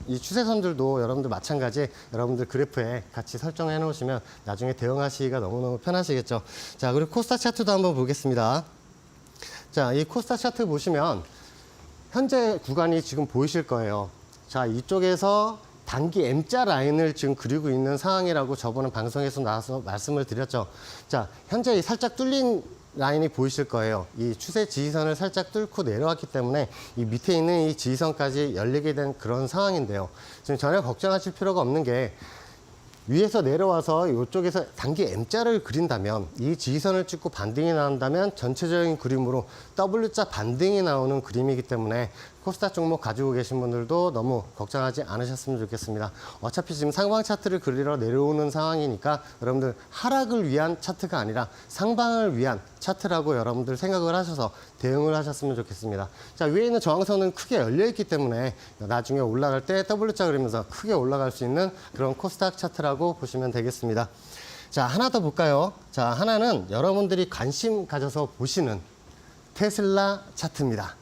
Speaker 3: 이 추세선들도 여러분들 마찬가지 여러분들 그래프에 같이 설정해 놓으시면 나중에 대응하시기가 너무너무 편하시겠죠. 자, 그리고 코스닥 차트도 한번 보겠습니다. 자, 이 코스닥 차트 보시면 현재 구간이 지금 보이실 거예요. 자, 이쪽에서 단기 M자 라인을 지금 그리고 있는 상황이라고 저번에 방송에서 나와서 말씀을 드렸죠. 자, 현재 이 살짝 뚫린 라인이 보이실 거예요. 이 추세 지지선을 살짝 뚫고 내려왔기 때문에 이 밑에 있는 이 지지선까지 열리게 된 그런 상황인데요. 지금 전혀 걱정하실 필요가 없는 게 위에서 내려와서 이쪽에서 단기 M자를 그린다면 이 지지선을 찍고 반등이 나온다면 전체적인 그림으로 W자 반등이 나오는 그림이기 때문에 코스닥 종목 가지고 계신 분들도 너무 걱정하지 않으셨으면 좋겠습니다. 어차피 지금 상방 차트를 그리러 내려오는 상황이니까 여러분들 하락을 위한 차트가 아니라 상방을 위한 차트라고 여러분들 생각을 하셔서 대응을 하셨으면 좋겠습니다. 자, 위에 있는 저항선은 크게 열려 있기 때문에 나중에 올라갈 때 W자 그리면서 크게 올라갈 수 있는 그런 코스닥 차트라고 보시면 되겠습니다. 자, 하나 더 볼까요? 자, 하나는 여러분들이 관심 가져서 보시는 테슬라 차트입니다.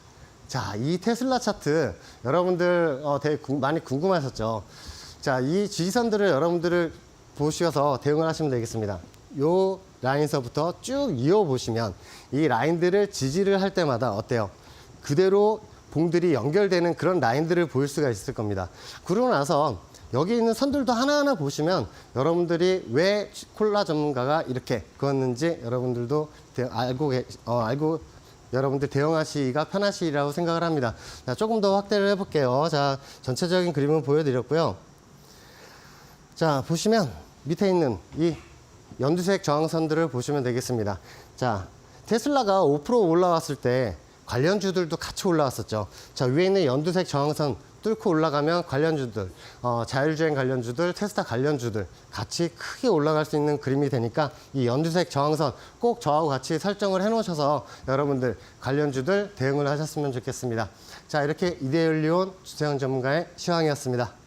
Speaker 3: 자, 이 테슬라 차트 여러분들 되게 많이 궁금하셨죠? 자, 이 지지선들을 여러분들을 보셔서 대응을 하시면 되겠습니다. 요 라인서부터 쭉 이어보시면 이 라인들을 지지를 할 때마다 어때요? 그대로 봉들이 연결되는 그런 라인들을 보일 수가 있을 겁니다. 그러고 나서 여기 있는 선들도 하나하나 보시면 여러분들이 왜 콜라 전문가가 이렇게 그었는지 여러분들도 알고 여러분들 대응하시기가 편하시리라고 생각을 합니다. 자, 조금 더 확대를 해볼게요. 자, 전체적인 그림을 보여드렸고요. 자, 보시면 밑에 있는 이 연두색 저항선들을 보시면 되겠습니다. 자, 테슬라가 5% 올라왔을 때 관련주들도 같이 올라왔었죠. 자, 위에 있는 연두색 저항선 뚫고 올라가면 관련주들, 자율주행 관련주들, 테스la 관련주들 같이 크게 올라갈 수 있는 그림이 되니까 이 연두색 저항선 꼭 저하고 같이 설정을 해 놓으셔서 여러분들 관련주들 대응을 하셨으면 좋겠습니다. 자, 이렇게 이데올리온 주세영 전문가의 시황이었습니다.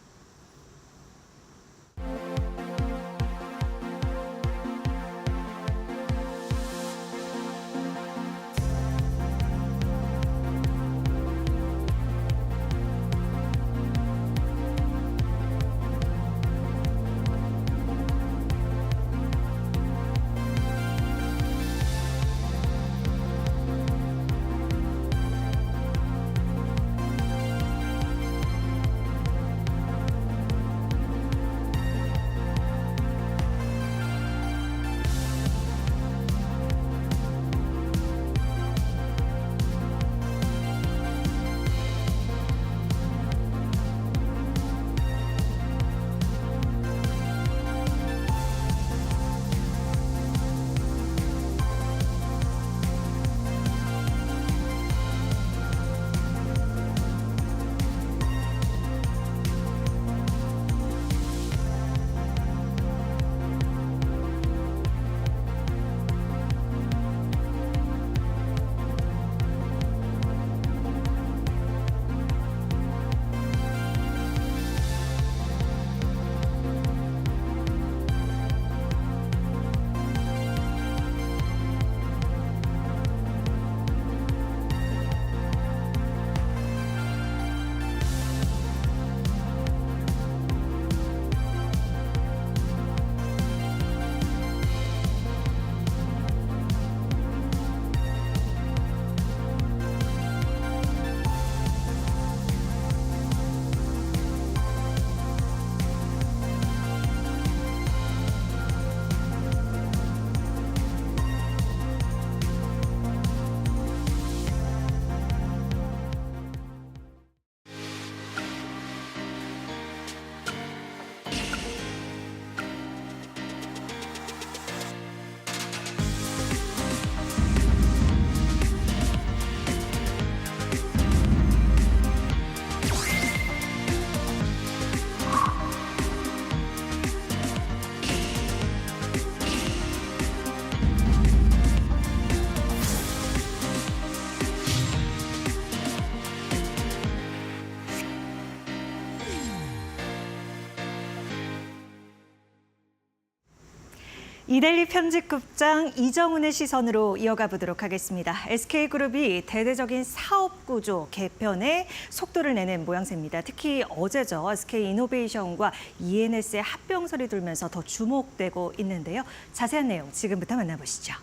Speaker 2: 이데일리 편집국장 이정훈의 시선으로 이어가 보도록 하겠습니다. SK그룹이 대대적인 사업 구조 개편에 속도를 내는 모양새입니다. 특히 어제죠. SK이노베이션과 ENS의 합병설이 돌면서 더 주목되고 있는데요. 자세한 내용 지금부터 만나보시죠.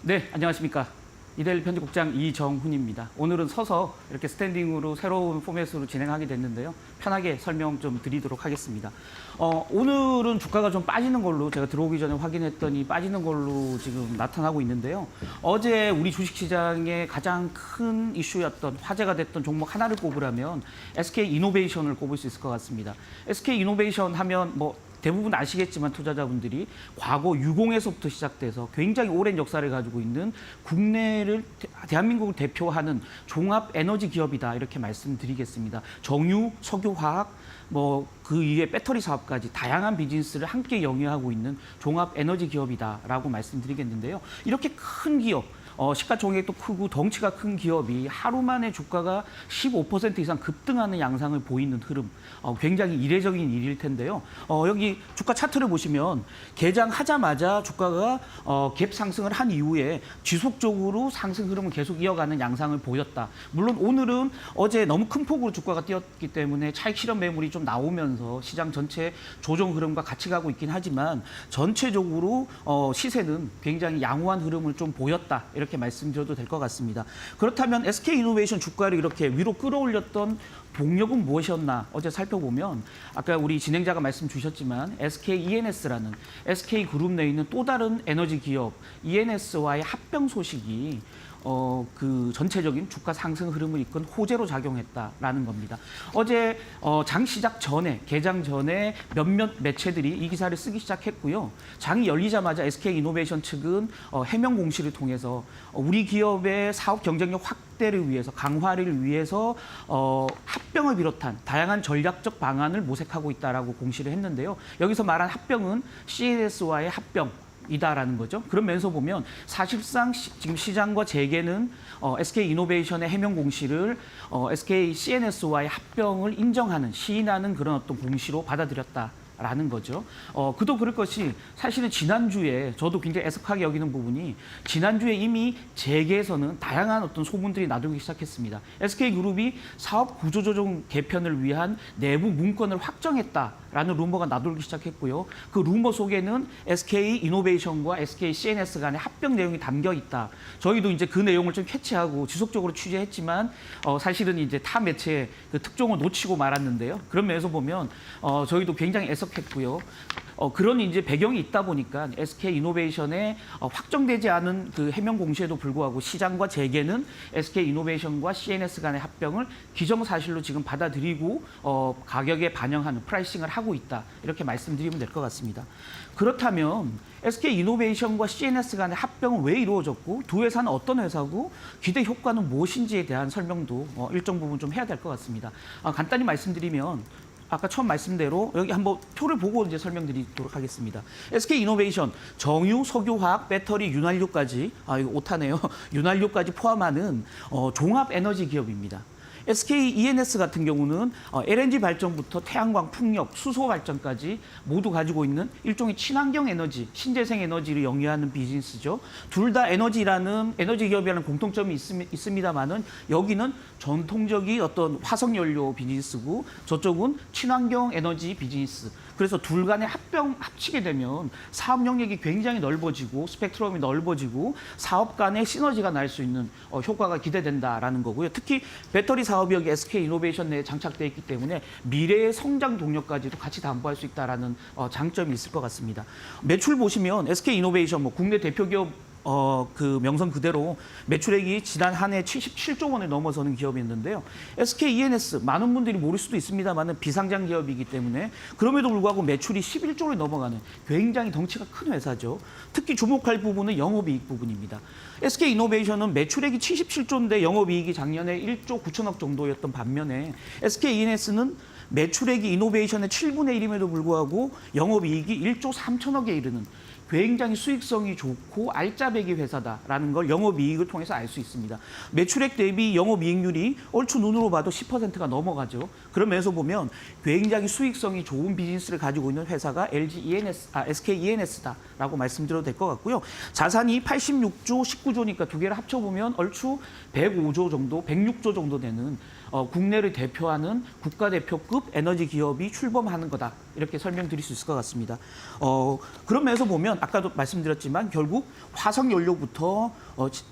Speaker 5: 네, 안녕하십니까. 이데일리 편집국장 이정훈입니다. 오늘은 서서 이렇게 스탠딩으로 새로운 포맷으로 진행하게 됐는데요. 편하게 설명 좀 드리도록 하겠습니다. 오늘은 주가가 좀 빠지는 걸로 제가 들어오기 전에 확인했더니 빠지는 걸로 지금 나타나고 있는데요. 어제 우리 주식시장의 가장 큰 이슈였던 화제가 됐던 종목 하나를 꼽으라면 SK이노베이션을 꼽을 수 있을 것 같습니다. SK이노베이션 하면 대부분 아시겠지만 투자자분들이 과거 유공에서부터 시작돼서 굉장히 오랜 역사를 가지고 있는 국내를 대한민국을 대표하는 종합 에너지 기업이다 이렇게 말씀드리겠습니다. 정유, 석유화학, 그 이외 배터리 사업까지 다양한 비즈니스를 함께 영위하고 있는 종합 에너지 기업이다라고 말씀드리겠는데요. 이렇게 큰 기업. 시가총액도 크고 덩치가 큰 기업이 하루 만에 주가가 15% 이상 급등하는 양상을 보이는 흐름, 굉장히 이례적인 일일 텐데요. 여기 주가 차트를 보시면 개장하자마자 주가가 갭 상승을 한 이후에 지속적으로 상승 흐름을 계속 이어가는 양상을 보였다. 물론 오늘은 어제 너무 큰 폭으로 주가가 뛰었기 때문에 차익 실현 매물이 좀 나오면서 시장 전체 조정 흐름과 같이 가고 있긴 하지만 전체적으로 시세는 굉장히 양호한 흐름을 좀 보였다. 이렇게 말씀드려도 될 것 같습니다. 그렇다면 SK이노베이션 주가를 이렇게 위로 끌어올렸던 동력은 무엇이었나 어제 살펴보면 아까 우리 진행자가 말씀 주셨지만 SKENS라는 SK그룹 내에 있는 또 다른 에너지 기업 ENS와의 합병 소식이 그 전체적인 주가 상승 흐름을 이끈 호재로 작용했다라는 겁니다. 어제 장 시작 전에 개장 전에 몇몇 매체들이 이 기사를 쓰기 시작했고요. 장이 열리자마자 SK이노베이션 측은 해명 공시를 통해서 우리 기업의 사업 경쟁력 확대를 위해서 강화를 위해서 합병을 비롯한 다양한 전략적 방안을 모색하고 있다라고 공시를 했는데요. 여기서 말한 합병은 CNS와의 합병. 이다라는 거죠. 그런 면에서 보면 사실상 지금 시장과 재계는 SK이노베이션의 해명 공시를 SKCNS와의 합병을 인정하는 시인하는 그런 어떤 공시로 받아들였다라는 거죠. 그도 그럴 것이 사실은 지난주에 저도 굉장히 애석하게 여기는 부분이 지난주에 이미 재계에서는 다양한 어떤 소문들이 나돌기 시작했습니다. SK그룹이 사업 구조조정 개편을 위한 내부 문건을 확정했다라는 루머가 나돌기 시작했고요. 그 루머 속에는 SK이노베이션과 SKCNS 간의 합병 내용이 담겨 있다. 저희도 이제 그 내용을 좀 캐치하고 지속적으로 취재했지만 사실은 이제 타 매체의 그 특종을 놓치고 말았는데요. 그런 면에서 보면 저희도 굉장히 애석했고요. 그런 이제 배경이 있다 보니까 SK이노베이션의 확정되지 않은 그 해명 공시에도 불구하고 시장과 재계는 SK이노베이션과 CNS 간의 합병을 기정사실로 지금 받아들이고 가격에 반영하는 프라이싱을 하고 있다. 이렇게 말씀드리면 될 것 같습니다. 그렇다면 SK이노베이션과 CNS 간의 합병은 왜 이루어졌고 두 회사는 어떤 회사고 기대 효과는 무엇인지에 대한 설명도 일정 부분 좀 해야 될 것 같습니다. 간단히 말씀드리면 아까 처음 말씀대로 여기 한번 표를 보고 이제 설명드리도록 하겠습니다. SK이노베이션 정유, 석유화학, 배터리, 윤활유까지 이거 오타네요. 윤활유까지 포함하는 종합 에너지 기업입니다. SKENS 같은 경우는 LNG 발전부터 태양광, 풍력, 수소 발전까지 모두 가지고 있는 일종의 친환경 에너지, 신재생 에너지를 영위하는 비즈니스죠. 둘 다 에너지라는 에너지 기업이라는 공통점이 있습니다만은 여기는 전통적인 어떤 화석 연료 비즈니스고 저쪽은 친환경 에너지 비즈니스. 그래서 둘 간의 합치게 되면 사업 영역이 굉장히 넓어지고 스펙트럼이 넓어지고 사업 간의 시너지가 날 수 있는 효과가 기대된다라는 거고요. 특히 배터리 사업이 여기 SK이노베이션 내에 장착되어 있기 때문에 미래의 성장 동력까지도 같이 담보할 수 있다라는 장점이 있을 것 같습니다. 매출 보시면 SK이노베이션 국내 대표 기업 그 명성 그대로 매출액이 지난 한 해 77조 원을 넘어서는 기업이었는데요. SKENS 많은 분들이 모를 수도 있습니다만 비상장 기업이기 때문에 그럼에도 불구하고 매출이 11조를 넘어가는 굉장히 덩치가 큰 회사죠. 특히 주목할 부분은 영업이익 부분입니다. SK이노베이션은 매출액이 77조인데 영업이익이 작년에 1조 9천억 정도였던 반면에 SKENS는 매출액이 이노베이션의 7분의 1임에도 불구하고 영업이익이 1조 3천억에 이르는 굉장히 수익성이 좋고 알짜배기 회사다라는 걸 영업이익을 통해서 알 수 있습니다. 매출액 대비 영업이익률이 얼추 눈으로 봐도 10%가 넘어가죠. 그런 면에서 보면 굉장히 수익성이 좋은 비즈니스를 가지고 있는 회사가 SK E&S다라고 말씀드려도 될 것 같고요. 자산이 86조, 19조니까 두 개를 합쳐보면 얼추 105조 정도, 106조 정도 되는 국내를 대표하는 국가대표급 에너지 기업이 출범하는 거다. 이렇게 설명드릴 수 있을 것 같습니다. 그런 면에서 보면 아까도 말씀드렸지만 결국 화석연료부터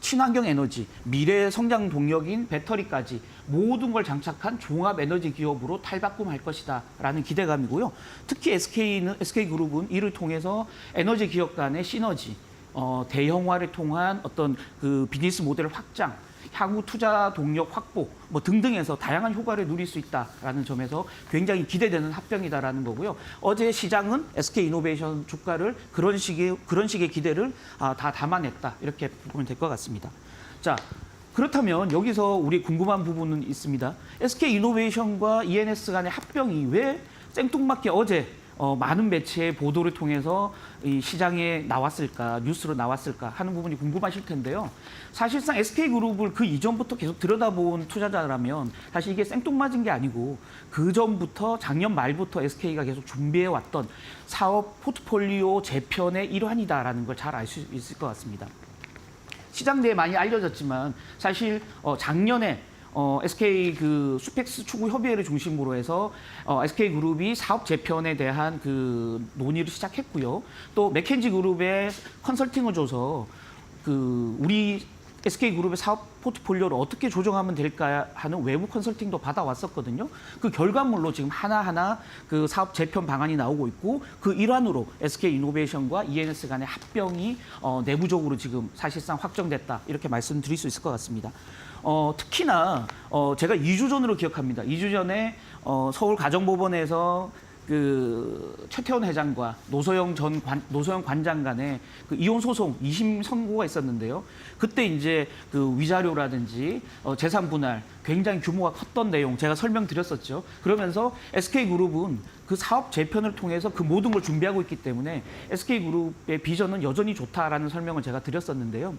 Speaker 5: 친환경 에너지, 미래의 성장 동력인 배터리까지 모든 걸 장착한 종합 에너지 기업으로 탈바꿈할 것이다라는 기대감이고요. 특히 SK그룹은 이를 통해서 에너지 기업 간의 시너지, 대형화를 통한 어떤 그 비즈니스 모델 확장, 향후 투자 동력 확보 뭐 등등해서 다양한 효과를 누릴 수 있다라는 점에서 굉장히 기대되는 합병이다라는 거고요. 어제 시장은 SK이노베이션 주가를 그런 식의 기대를 다 담아냈다 이렇게 보면 될 것 같습니다. 자. 그렇다면 여기서 우리 궁금한 부분은 있습니다. SK이노베이션과 E&S 간의 합병이 왜 생뚱맞게 어제 많은 매체의 보도를 통해서 이 시장에 나왔을까, 뉴스로 나왔을까 하는 부분이 궁금하실 텐데요. 사실상 SK그룹을 그 이전부터 계속 들여다본 투자자라면 사실 이게 생뚱맞은 게 아니고 그 전부터 작년 말부터 SK가 계속 준비해왔던 사업 포트폴리오 재편의 일환이다라는 걸 잘 알 수 있을 것 같습니다. 시장 내에 많이 알려졌지만 사실 작년에 SK 그 수펙스 추구 협의회를 중심으로 해서 SK 그룹이 사업 재편에 대한 그 논의를 시작했고요. 또 맥켄지 그룹의 컨설팅을 줘서 그 우리 SK 그룹의 사업 포트폴리오를 어떻게 조정하면 될까 하는 외부 컨설팅도 받아왔었거든요. 그 결과물로 지금 하나하나 그 사업 재편 방안이 나오고 있고 그 일환으로 SK 이노베이션과 E&S 간의 합병이 내부적으로 지금 사실상 확정됐다 이렇게 말씀드릴 수 있을 것 같습니다. 특히나 제가 2주 전으로 기억합니다. 2주 전에 서울 가정법원에서 그 최태원 회장과 노소영 관장 간의 그 이혼 소송 2심 선고가 있었는데요. 그때 이제 그 위자료라든지 재산 분할 굉장히 규모가 컸던 내용 제가 설명드렸었죠. 그러면서 SK그룹은 그 사업 재편을 통해서 그 모든 걸 준비하고 있기 때문에 SK그룹의 비전은 여전히 좋다라는 설명을 제가 드렸었는데요.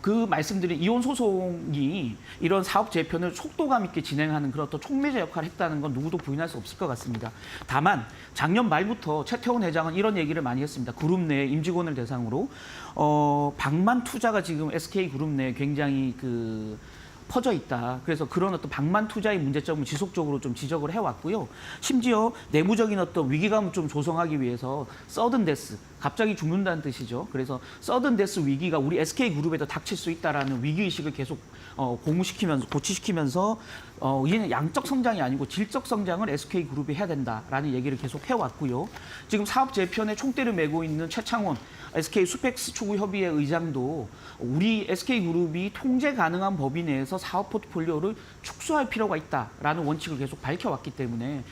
Speaker 5: 그 말씀드린 이혼 소송이 이런 사업 재편을 속도감 있게 진행하는 그런 어떤 촉매제 역할을 했다는 건 누구도 부인할 수 없을 것 같습니다. 다만 작년 말부터 최태원 회장은 이런 얘기를 많이 했습니다. 그룹 내 임직원을 대상으로 방만 투자가 지금 SK 그룹 내에 굉장히 그 퍼져 있다. 그래서 그런 어떤 방만 투자의 문제점을 지속적으로 좀 지적을 해왔고요. 심지어 내부적인 어떤 위기감을 좀 조성하기 위해서 서든 데스, 갑자기 죽는다는 뜻이죠. 그래서 서든 데스 위기가 우리 SK 그룹에도 닥칠 수 있다라는 위기의식을 계속 고무시키면서 고취시키면서 이제는 양적 성장이 아니고 질적 성장을 SK 그룹이 해야 된다라는 얘기를 계속 해왔고요. 지금 사업 재편에 총대를 메고 있는 최창원 SK 수펙스 추구 협의회 의장도 우리 SK 그룹이 통제 가능한 범위 내에서 사업 포트폴리오를 축소할 필요가 있다라는 원칙을 계속 밝혀왔기 때문에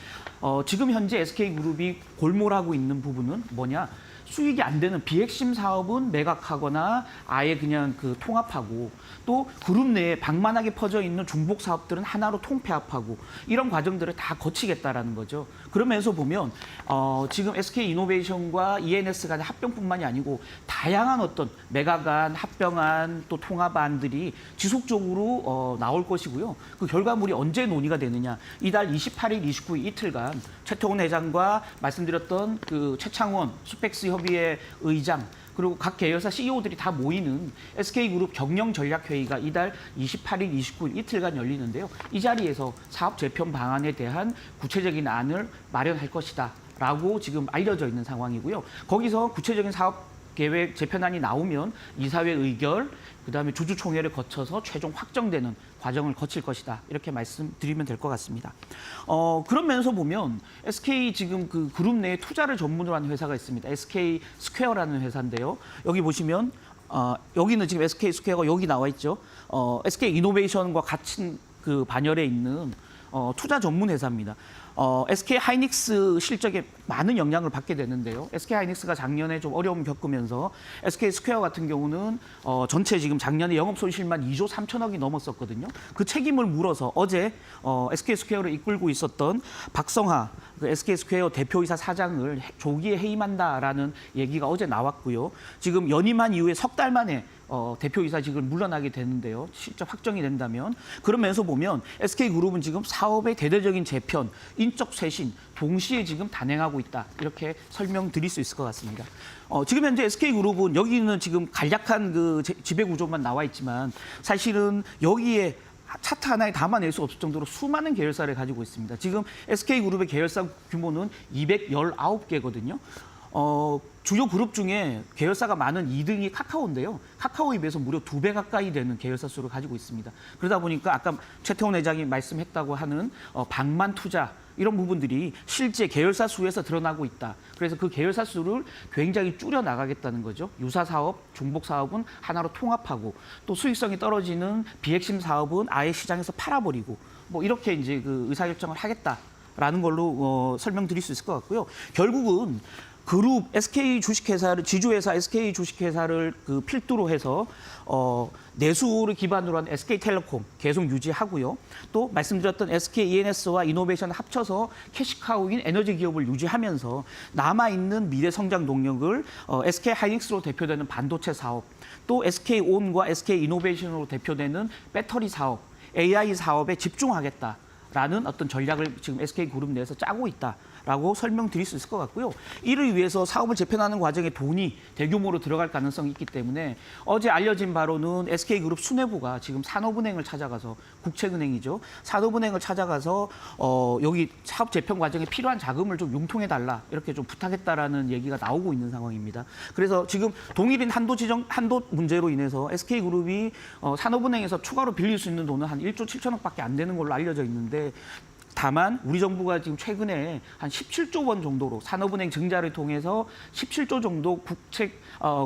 Speaker 5: 지금 현재 SK 그룹이 골몰하고 있는 부분은 뭐냐? 수익이 안 되는 비핵심 사업은 매각하거나 아예 그냥 그 통합하고 또 그룹 내에 방만하게 퍼져 있는 중복 사업들은 하나로 통폐합하고 이런 과정들을 다 거치겠다라는 거죠. 그러면서 보면 지금 SK 이노베이션과 E&S 간의 합병뿐만이 아니고 다양한 어떤 매각안, 합병안 또 통합안들이 지속적으로 나올 것이고요. 그 결과물이 언제 논의가 되느냐? 이달 28일, 29일 이틀간 최태원 회장과 말씀드렸던 그 최창원 수펙스 협의회 의장 그리고 각 계열사 CEO들이 다 모이는 SK그룹 경영전략회의가 이달 28일, 29일 이틀간 열리는데요. 이 자리에서 사업 재편 방안에 대한 구체적인 안을 마련할 것이다 라고 지금 알려져 있는 상황이고요. 거기서 구체적인 사업 계획 재편안이 나오면 이사회 의결, 그다음에 주주총회를 거쳐서 최종 확정되는 과정을 거칠 것이다. 이렇게 말씀드리면 될 것 같습니다. 그런 면에서 보면 SK 지금 그 그룹 내에 투자를 전문으로 하는 회사가 있습니다. SK 스퀘어라는 회사인데요. 여기 보시면 여기는 지금 SK 스퀘어가 여기 나와 있죠. SK 이노베이션과 같은 그 반열에 있는 투자 전문 회사입니다. SK 하이닉스 실적에 많은 영향을 받게 되는데요. SK 하이닉스가 작년에 좀 어려움 겪으면서 SK 스퀘어 같은 경우는 전체 지금 작년에 영업 손실만 2조 3천억이 넘었었거든요. 그 책임을 물어서 어제 SK 스퀘어를 이끌고 있었던 박성하 그 SK 스퀘어 대표이사 사장을 조기에 해임한다라는 얘기가 어제 나왔고요. 지금 연임한 이후에 석 달 만에 대표이사직을 물러나게 되는데요. 실적 확정이 된다면. 그러면서 보면 SK그룹은 지금 사업의 대대적인 재편, 인적 쇄신 동시에 지금 단행하고 있다. 이렇게 설명드릴 수 있을 것 같습니다. 지금 현재 SK그룹은 여기는 지금 간략한 그 지배 구조만 나와 있지만 사실은 여기에 차트 하나에 담아낼 수 없을 정도로 수많은 계열사를 가지고 있습니다. 지금 SK그룹의 계열사 규모는 219개거든요. 주요 그룹 중에 계열사가 많은 2등이 카카오인데요. 카카오에 비해서 무려 2배 가까이 되는 계열사 수를 가지고 있습니다. 그러다 보니까 아까 최태원 회장이 말씀했다고 하는 방만 투자 이런 부분들이 실제 계열사 수에서 드러나고 있다. 그래서 그 계열사 수를 굉장히 줄여 나가겠다는 거죠. 유사 사업, 중복 사업은 하나로 통합하고 또 수익성이 떨어지는 비핵심 사업은 아예 시장에서 팔아버리고 뭐 이렇게 이제 그 의사결정을 하겠다라는 걸로 설명드릴 수 있을 것 같고요. 결국은 그룹 SK 주식회사를 지주회사 SK 주식회사를 그 필두로 해서 내수를 기반으로 한 SK텔레콤 계속 유지하고요. 또 말씀드렸던 SK E&S와 이노베이션 합쳐서 캐시카우인 에너지 기업을 유지하면서 남아 있는 미래 성장 동력을 SK 하이닉스로 대표되는 반도체 사업, 또 SK 온과 SK 이노베이션으로 대표되는 배터리 사업, AI 사업에 집중하겠다라는 어떤 전략을 지금 SK 그룹 내에서 짜고 있다. 라고 설명드릴 수 있을 것 같고요. 이를 위해서 사업을 재편하는 과정에 돈이 대규모로 들어갈 가능성이 있기 때문에 어제 알려진 바로는 SK그룹 수뇌부가 지금 산업은행을 찾아가서 국책은행이죠. 산업은행을 찾아가서 여기 사업 재편 과정에 필요한 자금을 좀 융통해달라 이렇게 좀 부탁했다라는 얘기가 나오고 있는 상황입니다. 그래서 지금 동일인 한도 문제로 인해서 SK그룹이 산업은행에서 추가로 빌릴 수 있는 돈은 한 1조 7천억밖에 안 되는 걸로 알려져 있는데 다만 우리 정부가 지금 최근에 한 17조 원 정도로 산업은행 증자를 통해서 17조 정도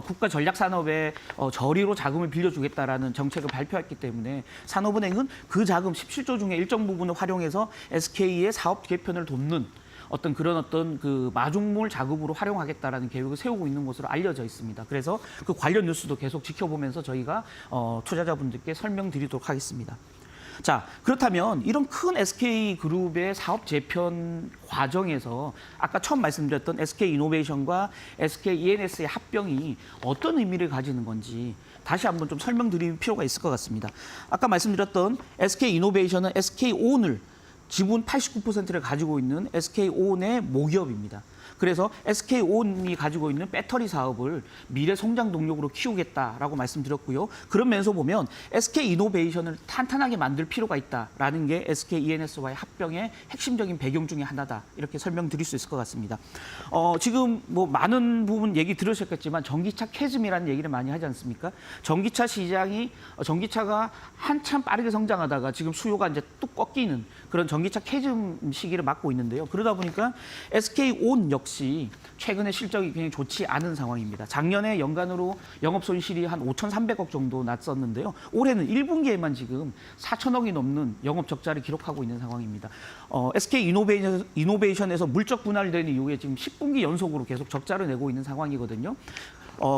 Speaker 5: 국가 전략 산업에 저리로 자금을 빌려주겠다라는 정책을 발표했기 때문에 산업은행은 그 자금 17조 중에 일정 부분을 활용해서 SK의 사업 개편을 돕는 어떤 그 마중물 자금으로 활용하겠다라는 계획을 세우고 있는 것으로 알려져 있습니다. 그래서 그 관련 뉴스도 계속 지켜보면서 저희가 투자자분들께 설명드리도록 하겠습니다. 자, 그렇다면 이런 큰 SK그룹의 사업 재편 과정에서 아까 처음 말씀드렸던 SK이노베이션과 SK E&S의 합병이 어떤 의미를 가지는 건지 다시 한번 좀 설명드릴 필요가 있을 것 같습니다. 아까 말씀드렸던 SK이노베이션은 SK온을 지분 89%를 가지고 있는 SK온의 모기업입니다. 그래서 SK온이 가지고 있는 배터리 사업을 미래 성장 동력으로 키우겠다라고 말씀드렸고요. 그런 면에서 보면 SK이노베이션을 탄탄하게 만들 필요가 있다라는 게 SK E&S와의 합병의 핵심적인 배경 중에 하나다. 이렇게 설명드릴 수 있을 것 같습니다. 지금 뭐 많은 부분 얘기 들으셨겠지만 전기차 캐즘이라는 얘기를 많이 하지 않습니까? 전기차 시장이 전기차가 한참 빠르게 성장하다가 지금 수요가 이제 뚝 꺾이는 그런 전기차 캐즘 시기를 맞고 있는데요. 그러다 보니까 SK온 역시 최근에 실적이 굉장히 좋지 않은 상황입니다. 작년에 연간으로 영업 손실이 한 5,300억 정도 났었는데요. 올해는 1분기에만 지금 4천억이 넘는 영업 적자를 기록하고 있는 상황입니다. SK 이노베이션에서 물적 분할된 이후에 지금 10분기 연속으로 계속 적자를 내고 있는 상황이거든요.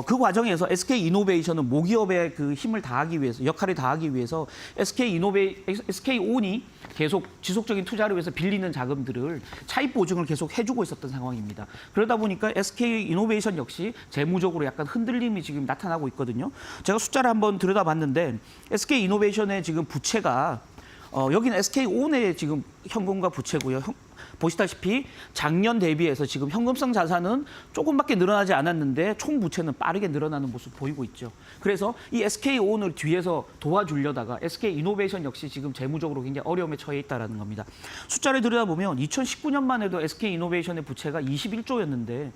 Speaker 5: 그 과정에서 SK이노베이션은 모기업의 그 힘을 다하기 위해서, 역할을 다하기 위해서 SK온이 계속 지속적인 투자를 위해서 빌리는 자금들을 차입 보증을 계속 해주고 있었던 상황입니다. 그러다 보니까 SK이노베이션 역시 재무적으로 약간 흔들림이 지금 나타나고 있거든요. 제가 숫자를 한번 들여다봤는데 SK이노베이션의 지금 부채가 여기는 SK온의 지금 현금과 부채고요. 보시다시피 작년 대비해서 지금 현금성 자산은 조금밖에 늘어나지 않았는데 총 부채는 빠르게 늘어나는 모습 보이고 있죠. 그래서 이 SK온을 뒤에서 도와주려다가 SK이노베이션 역시 지금 재무적으로 굉장히 어려움에 처해 있다는 겁니다. 숫자를 들여다보면 2019년만 해도 SK이노베이션의 부채가 21조였는데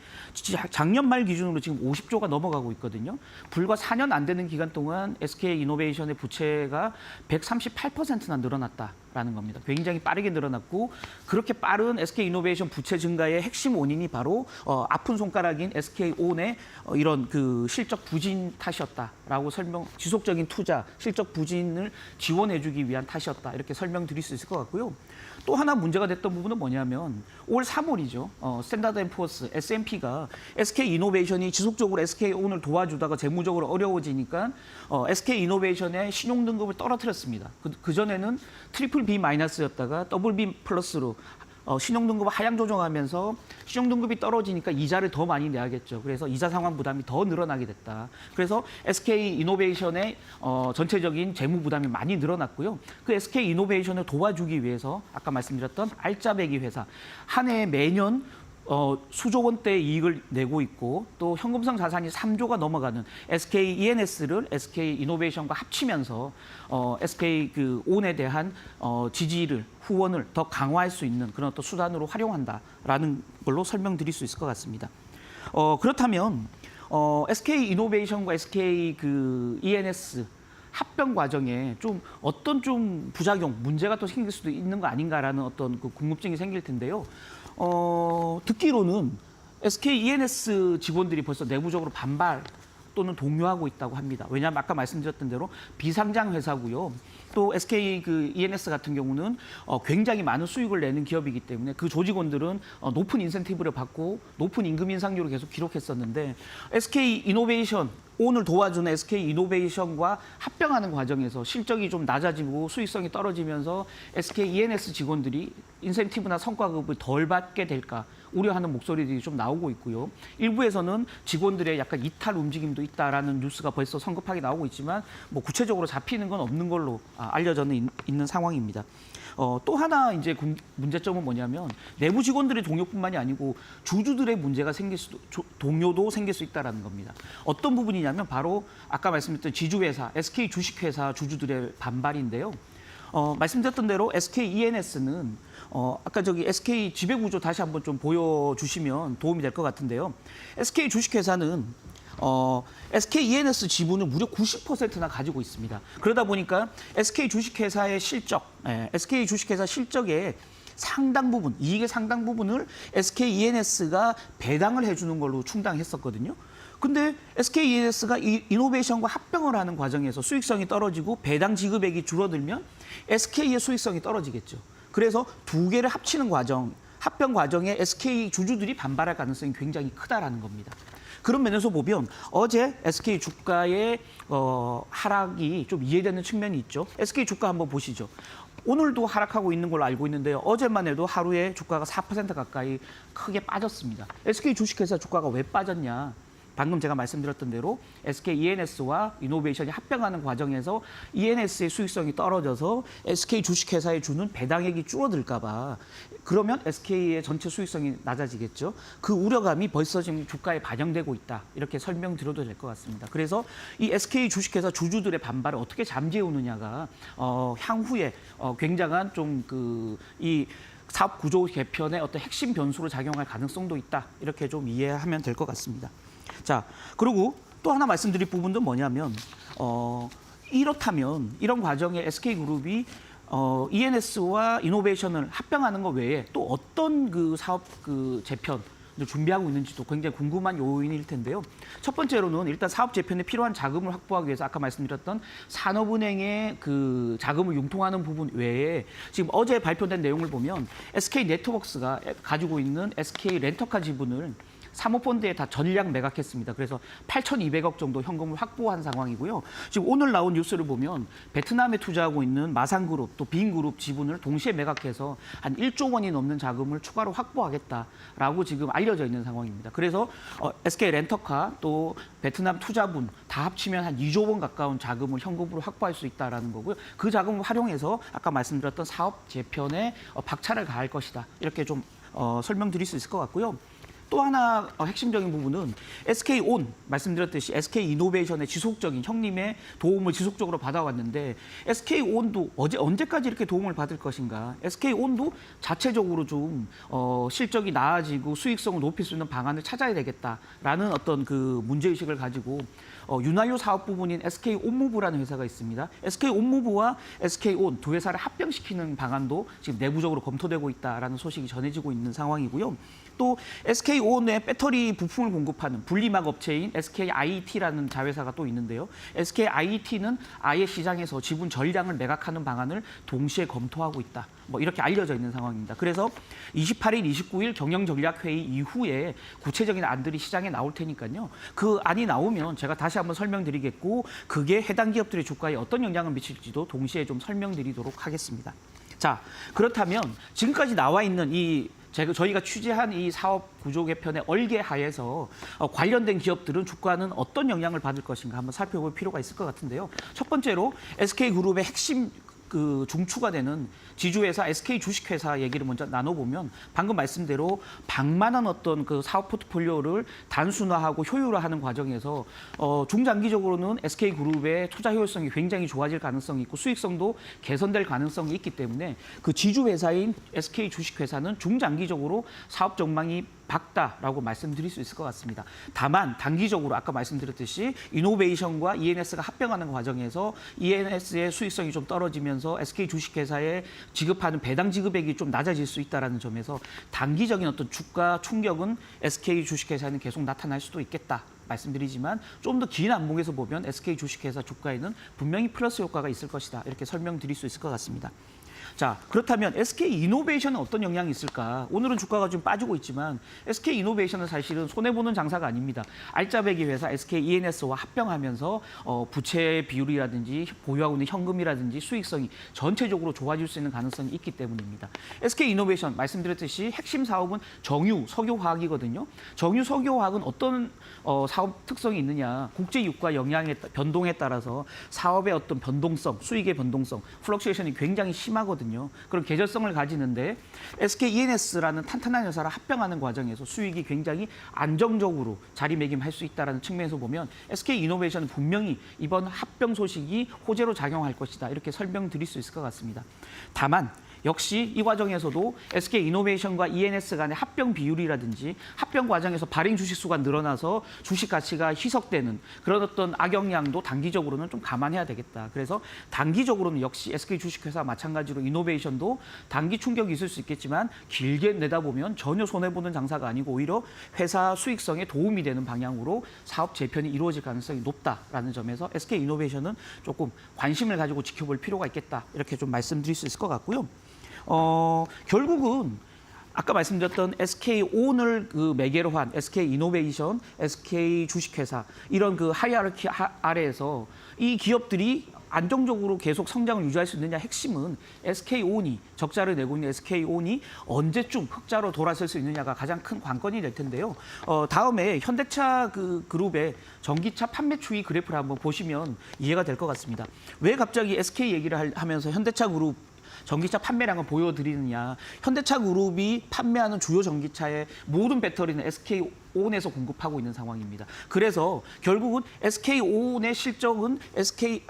Speaker 5: 작년 말 기준으로 지금 50조가 넘어가고 있거든요. 불과 4년 안 되는 기간 동안 SK이노베이션의 부채가 138%나 늘어났다라는 겁니다. 굉장히 빠르게 늘어났고 그렇게 빠른 SK이노베이션 부채 증가의 핵심 원인이 바로 아픈 손가락인 SK온의 이런 그 실적 부진 탓이었다라고 있다라고 지속적인 투자, 실적 부진을 지원해주기 위한 탓이었다 이렇게 설명드릴 수 있을 것 같고요. 또 하나 문제가 됐던 부분은 뭐냐면 올 3월이죠. 스탠다드앤푸어스 S&P가 SK 이노베이션이 지속적으로 SK온을 도와주다가 재무적으로 어려워지니까 SK 이노베이션의 신용 등급을 떨어뜨렸습니다. 그 전에는 트리플 B 마이너스였다가 더블 B 플러스로 신용 등급을 하향 조정하면서 신용 등급이 떨어지니까 이자를 더 많이 내야겠죠. 그래서 이자 상환 부담이 더 늘어나게 됐다. 그래서 SK 이노베이션의 전체적인 재무 부담이 많이 늘어났고요. 그 SK 이노베이션을 도와주기 위해서 아까 말씀드렸던 알짜배기 회사 한 해 매년 수조 원대의 이익을 내고 있고 또 현금성 자산이 3조가 넘어가는 SK E&S를 SK 이노베이션과 합치면서 SK 그 온에 대한 지지를 후원을 더 강화할 수 있는 그런 어떤 수단으로 활용한다라는 걸로 설명드릴 수 있을 것 같습니다. 그렇다면 SK 이노베이션과 SK 그 E&S 합병 과정에 좀 어떤 좀 부작용, 문제가 또 생길 수도 있는 거 아닌가라는 어떤 그 궁금증이 생길 텐데요. 듣기로는 SK E&S 직원들이 벌써 내부적으로 반발 또는 동요하고 있다고 합니다. 왜냐하면 아까 말씀드렸던 대로 비상장 회사고요. 또 SK 그 E&S 같은 경우는 굉장히 많은 수익을 내는 기업이기 때문에 그 조직원들은 높은 인센티브를 받고 높은 임금 인상률을 계속 기록했었는데 SK 이노베이션 오늘 도와주는 SK 이노베이션과 합병하는 과정에서 실적이 좀 낮아지고 수익성이 떨어지면서 SK E&S 직원들이 인센티브나 성과급을 덜 받게 될까 우려하는 목소리들이 좀 나오고 있고요. 일부에서는 직원들의 약간 이탈 움직임도 있다라는 뉴스가 벌써 성급하게 나오고 있지만 뭐 구체적으로 잡히는 건 없는 걸로 알려져는 있는 상황입니다. 또 하나 이제 문제점은 뭐냐면 내부 직원들의 동요뿐만이 아니고 주주들의 문제가 생길 수도 동요도 생길 수 있다라는 겁니다. 어떤 부분이냐면 바로 아까 말씀드렸던 지주회사 SK 주식회사 주주들의 반발인데요. 말씀드렸던 대로 SK E&S는 아까 저기 SK 지배구조 다시 한번 좀 보여주시면 도움이 될 것 같은데요. SK 주식회사는 SK E&S 지분을 무려 90%나 가지고 있습니다. 그러다 보니까 SK 주식회사의 실적, SK 주식회사 실적의 상당 부분, 이익의 상당 부분을 SK E&S가 배당을 해주는 걸로 충당했었거든요. 근데 SK E&S가 이노베이션과 합병을 하는 과정에서 수익성이 떨어지고 배당 지급액이 줄어들면 SK의 수익성이 떨어지겠죠. 그래서 두 개를 합치는 과정, 합병 과정에 SK 주주들이 반발할 가능성이 굉장히 크다라는 겁니다. 그런 면에서 보면 어제 SK 주가의 하락이 좀 이해되는 측면이 있죠. SK 주가 한번 보시죠. 오늘도 하락하고 있는 걸로 알고 있는데요. 어제만 해도 하루에 주가가 4% 가까이 크게 빠졌습니다. SK 주식회사 주가가 왜 빠졌냐? 방금 제가 말씀드렸던 대로 SK E&S와 이노베이션이 합병하는 과정에서 E&S의 수익성이 떨어져서 SK 주식회사에 주는 배당액이 줄어들까 봐 그러면 SK의 전체 수익성이 낮아지겠죠. 그 우려감이 벌써 지금 주가에 반영되고 있다. 이렇게 설명드려도 될 것 같습니다. 그래서 이 SK 주식회사 주주들의 반발을 어떻게 잠재우느냐가 향후에 굉장한 좀 이 사업 구조 개편의 어떤 핵심 변수로 작용할 가능성도 있다. 이렇게 좀 이해하면 될 것 같습니다. 자, 그리고 또 하나 말씀드릴 부분도 뭐냐면 이렇다면 이런 과정에 SK그룹이 E&S와 이노베이션을 합병하는 것 외에 또 어떤 그 사업 그 재편을 준비하고 있는지도 굉장히 궁금한 요인일 텐데요. 첫 번째로는 일단 사업 재편에 필요한 자금을 확보하기 위해서 아까 말씀드렸던 산업은행의 그 자금을 융통하는 부분 외에 지금 어제 발표된 내용을 보면 SK 네트워크스가 가지고 있는 SK 렌터카 지분을 사모펀드에 다 전량 매각했습니다. 그래서 8,200억 정도 현금을 확보한 상황이고요. 지금 오늘 나온 뉴스를 보면 베트남에 투자하고 있는 마산그룹 또 빈그룹 지분을 동시에 매각해서 한 1조 원이 넘는 자금을 추가로 확보하겠다라고 지금 알려져 있는 상황입니다. 그래서 SK 렌터카 또 베트남 투자분 다 합치면 한 2조 원 가까운 자금을 현금으로 확보할 수 있다라는 거고요. 그 자금을 활용해서 아까 말씀드렸던 사업 재편에 박차를 가할 것이다. 이렇게 좀 설명드릴 수 있을 것 같고요. 또 하나 핵심적인 부분은 SK온 말씀드렸듯이 SK이노베이션의 지속적인 형님의 도움을 지속적으로 받아왔는데 SK온도 언제까지 이렇게 도움을 받을 것인가? SK온도 자체적으로 좀 실적이 나아지고 수익성을 높일 수 있는 방안을 찾아야 되겠다라는 어떤 그 문제의식을 가지고 윤활유 사업 부분인 SK온무브라는 회사가 있습니다. SK온무브와 SK온 두 회사를 합병시키는 방안도 지금 내부적으로 검토되고 있다라는 소식이 전해지고 있는 상황이고요. 또 SK SK온의 배터리 부품을 공급하는 분리막 업체인 SKIT라는 자회사가 또 있는데요. SKIT는 아예 시장에서 지분 전량을 매각하는 방안을 동시에 검토하고 있다. 뭐 이렇게 알려져 있는 상황입니다. 그래서 28일, 29일 경영전략회의 이후에 구체적인 안들이 시장에 나올 테니까요. 그 안이 나오면 제가 다시 한번 설명드리겠고 그게 해당 기업들의 주가에 어떤 영향을 미칠지도 동시에 좀 설명드리도록 하겠습니다. 자, 그렇다면 지금까지 나와 있는 저희가 취재한 이 사업 구조 개편의 얼개 하에서 관련된 기업들은 주가는 어떤 영향을 받을 것인가 한번 살펴볼 필요가 있을 것 같은데요. 첫 번째로 SK그룹의 핵심 중추가 되는 지주회사 SK 주식회사 얘기를 먼저 나눠보면 방금 말씀대로 방만한 어떤 그 사업 포트폴리오를 단순화하고 효율화하는 과정에서 중장기적으로는 SK그룹의 투자 효율성이 굉장히 좋아질 가능성이 있고 수익성도 개선될 가능성이 있기 때문에 그 지주회사인 SK 주식회사는 중장기적으로 사업 전망이 밝다라고 말씀드릴 수 있을 것 같습니다. 다만 단기적으로 아까 말씀드렸듯이 이노베이션과 ENS가 합병하는 과정에서 ENS의 수익성이 좀 떨어지면서 SK 주식회사에 지급하는 배당 지급액이 좀 낮아질 수 있다는 점에서 단기적인 어떤 주가 충격은 SK 주식회사에는 계속 나타날 수도 있겠다. 말씀드리지만 좀 더 긴 안목에서 보면 SK 주식회사 주가에는 분명히 플러스 효과가 있을 것이다. 이렇게 설명드릴 수 있을 것 같습니다. 자, 그렇다면 SK이노베이션은 어떤 영향이 있을까? 오늘은 주가가 좀 빠지고 있지만 SK이노베이션은 사실은 손해보는 장사가 아닙니다. 알짜배기 회사 SKENS와 합병하면서 부채 비율이라든지 보유하고 있는 현금이라든지 수익성이 전체적으로 좋아질 수 있는 가능성이 있기 때문입니다. SK이노베이션 말씀드렸듯이 핵심 사업은 정유, 석유화학이거든요. 정유, 석유화학은 어떤 사업 특성이 있느냐. 국제유가 영향의 변동에 따라서 사업의 어떤 변동성, 수익의 변동성, 플럭슈에이션이 굉장히 심하거든요. 그런 계절성을 가지는데 SKENS라는 탄탄한 회사를 합병하는 과정에서 수익이 굉장히 안정적으로 자리매김할 수 있다는 측면에서 보면 SK이노베이션은 분명히 이번 합병 소식이 호재로 작용할 것이다. 이렇게 설명드릴 수 있을 것 같습니다. 다만 역시 이 과정에서도 SK이노베이션과 ENS 간의 합병 비율이라든지 합병 과정에서 발행 주식 수가 늘어나서 주식 가치가 희석되는 그런 어떤 악영향도 단기적으로는 좀 감안해야 되겠다. 그래서 단기적으로는 역시 SK 주식회사 마찬가지로 이노베이션도 단기 충격이 있을 수 있겠지만 길게 내다보면 전혀 손해보는 장사가 아니고 오히려 회사 수익성에 도움이 되는 방향으로 사업 재편이 이루어질 가능성이 높다라는 점에서 SK이노베이션은 조금 관심을 가지고 지켜볼 필요가 있겠다. 이렇게 좀 말씀드릴 수 있을 것 같고요. 결국은 아까 말씀드렸던 SK온을 그 매개로 한 SK이노베이션, SK 주식회사 이런 그 하이라키 아래에서 이 기업들이 안정적으로 계속 성장을 유지할 수 있느냐 핵심은 SK온이 적자를 내고 있는 SK온이 언제쯤 흑자로 돌아설 수 있느냐가 가장 큰 관건이 될 텐데요. 다음에 현대차 그룹의 전기차 판매 추이 그래프를 한번 보시면 이해가 될 것 같습니다. 왜 갑자기 SK 얘기를 하면서 현대차 그룹 전기차 판매량을 보여드리느냐. 현대차 그룹이 판매하는 주요 전기차의 모든 배터리는 SK온에서 공급하고 있는 상황입니다. 그래서 결국은 SK온의 실적은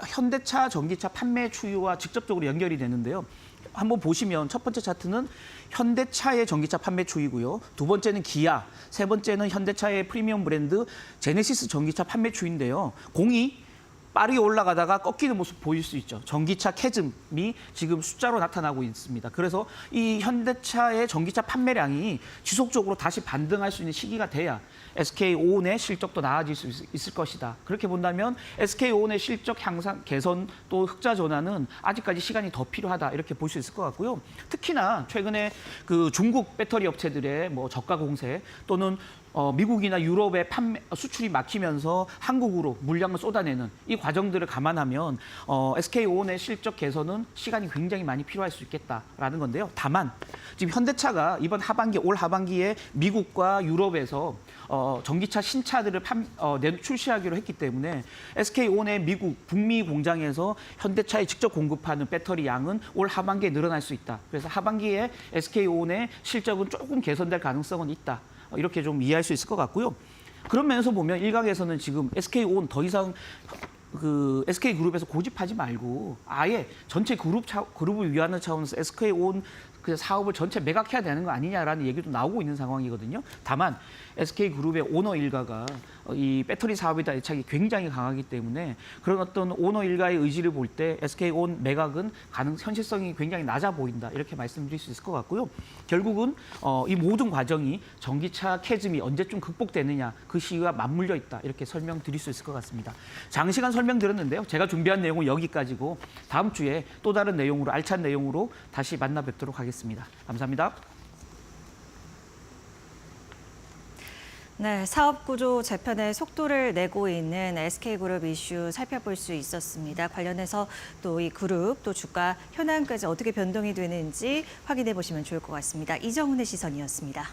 Speaker 5: 현대차 전기차 판매 추이와 직접적으로 연결이 되는데요. 한번 보시면 첫 번째 차트는 현대차의 전기차 판매 추이고요. 두 번째는 기아, 세 번째는 현대차의 프리미엄 브랜드 제네시스 전기차 판매 추이인데요. 공이 빠르게 올라가다가 꺾이는 모습 보일 수 있죠. 전기차 캐즘이 지금 숫자로 나타나고 있습니다. 그래서 이 현대차의 전기차 판매량이 지속적으로 다시 반등할 수 있는 시기가 돼야 SK온의 실적도 나아질 수 있을 것이다. 그렇게 본다면 SK온의 실적 향상, 개선 또 흑자 전환은 아직까지 시간이 더 필요하다. 이렇게 볼 수 있을 것 같고요. 특히나 최근에 그 중국 배터리 업체들의 뭐 저가 공세 또는 미국이나 유럽의 수출이 막히면서 한국으로 물량을 쏟아내는 이 과정들을 감안하면 SK온의 실적 개선은 시간이 굉장히 많이 필요할 수 있겠다라는 건데요. 다만 지금 현대차가 이번 올 하반기에 미국과 유럽에서 전기차 신차들을 출시하기로 했기 때문에 SK온의 미국 북미 공장에서 현대차에 직접 공급하는 배터리 양은 올 하반기에 늘어날 수 있다. 그래서 하반기에 SK온의 실적은 조금 개선될 가능성은 있다. 이렇게 좀 이해할 수 있을 것 같고요. 그런 면에서 보면 일각에서는 지금 SK온 더 이상 그 SK그룹에서 고집하지 말고 아예 전체 그룹을 위하는 차원에서 SK온 그 사업을 전체 매각해야 되는 거 아니냐라는 얘기도 나오고 있는 상황이거든요. 다만 SK그룹의 오너 일가가 이 배터리 사업에 대한 애착이 굉장히 강하기 때문에 그런 어떤 오너 일가의 의지를 볼 때 SK온 매각은 현실성이 굉장히 낮아 보인다. 이렇게 말씀드릴 수 있을 것 같고요. 결국은 이 모든 과정이 전기차 캐즘이 언제쯤 극복되느냐 그 시기가 맞물려 있다. 이렇게 설명드릴 수 있을 것 같습니다. 장시간 설명드렸는데요. 제가 준비한 내용은 여기까지고 다음 주에 또 다른 내용으로 알찬 내용으로 다시 만나 뵙도록 하겠습니다. 감사합니다.
Speaker 2: 네, 사업 구조 재편에 속도를 내고 있는 SK그룹 이슈 살펴볼 수 있었습니다. 관련해서 또 이 그룹 또 주가 현황까지 어떻게 변동이 되는지 확인해 보시면 좋을 것 같습니다. 이정훈의 시선이었습니다.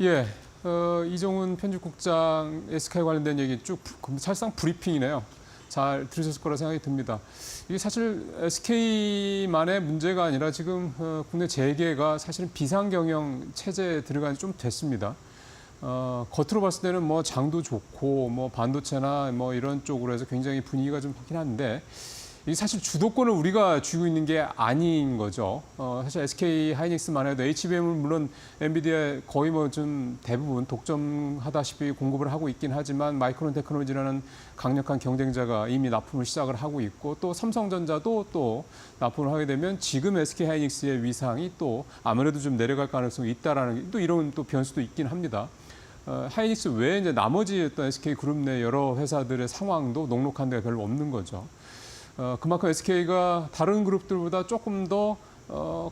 Speaker 1: 예, 이정훈 편집국장 SK 관련된 얘기 쭉 사실상 브리핑이네요. 잘 들으셨을 거라 생각이 듭니다. 이게 사실 SK만의 문제가 아니라 지금 국내 재계가 사실은 비상경영 체제에 들어간 지 좀 됐습니다. 겉으로 봤을 때는 뭐 장도 좋고 뭐 반도체나 뭐 이런 쪽으로 해서 굉장히 분위기가 좀 좋긴 한데 이 사실 주도권을 우리가 쥐고 있는 게 아닌 거죠. 사실 SK 하이닉스만 해도 HBM은 물론 엔비디아 거의 뭐 좀 대부분 독점하다시피 공급을 하고 있긴 하지만 마이크론 테크놀로지라는 강력한 경쟁자가 이미 납품을 시작을 하고 있고 또 삼성전자도 또 납품을 하게 되면 지금 SK 하이닉스의 위상이 또 아무래도 좀 내려갈 가능성이 있다라는 또 이런 또 변수도 있긴 합니다. 하이닉스 외에 이제 나머지 어떤 SK 그룹 내 여러 회사들의 상황도 녹록한 데가 별로 없는 거죠. 그만큼 SK가 다른 그룹들보다 조금 더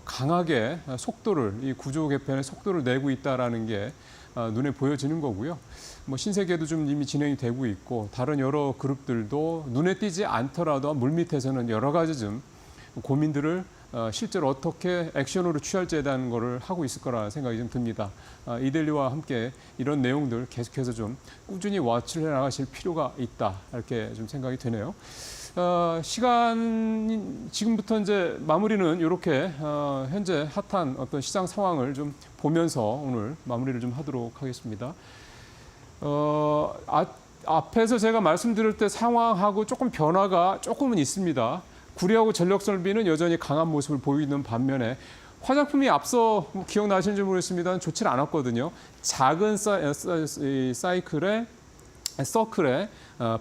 Speaker 1: 강하게 속도를 이 구조 개편의 속도를 내고 있다라는 게 눈에 보여지는 거고요. 뭐 신세계도 좀 이미 진행이 되고 있고 다른 여러 그룹들도 눈에 띄지 않더라도 물밑에서는 여러 가지 좀 고민들을 실제로 어떻게 액션으로 취할지에 대한 거를 하고 있을 거라 생각이 좀 듭니다. 이데일리와 함께 이런 내용들 계속해서 좀 꾸준히 워치를 해나가실 필요가 있다 이렇게 좀 생각이 되네요. 시간 지금부터 이제 마무리는 이렇게 현재 핫한 어떤 시장 상황을 좀 보면서 오늘 마무리를 좀 하도록 하겠습니다. 앞에서 제가 말씀드릴 때 상황하고 조금 변화가 조금은 있습니다. 구리하고 전력설비는 여전히 강한 모습을 보이는 반면에 화장품이 앞서 기억나시는지 모르겠습니다. 좋지 않았거든요. 작은 사이클의 서클에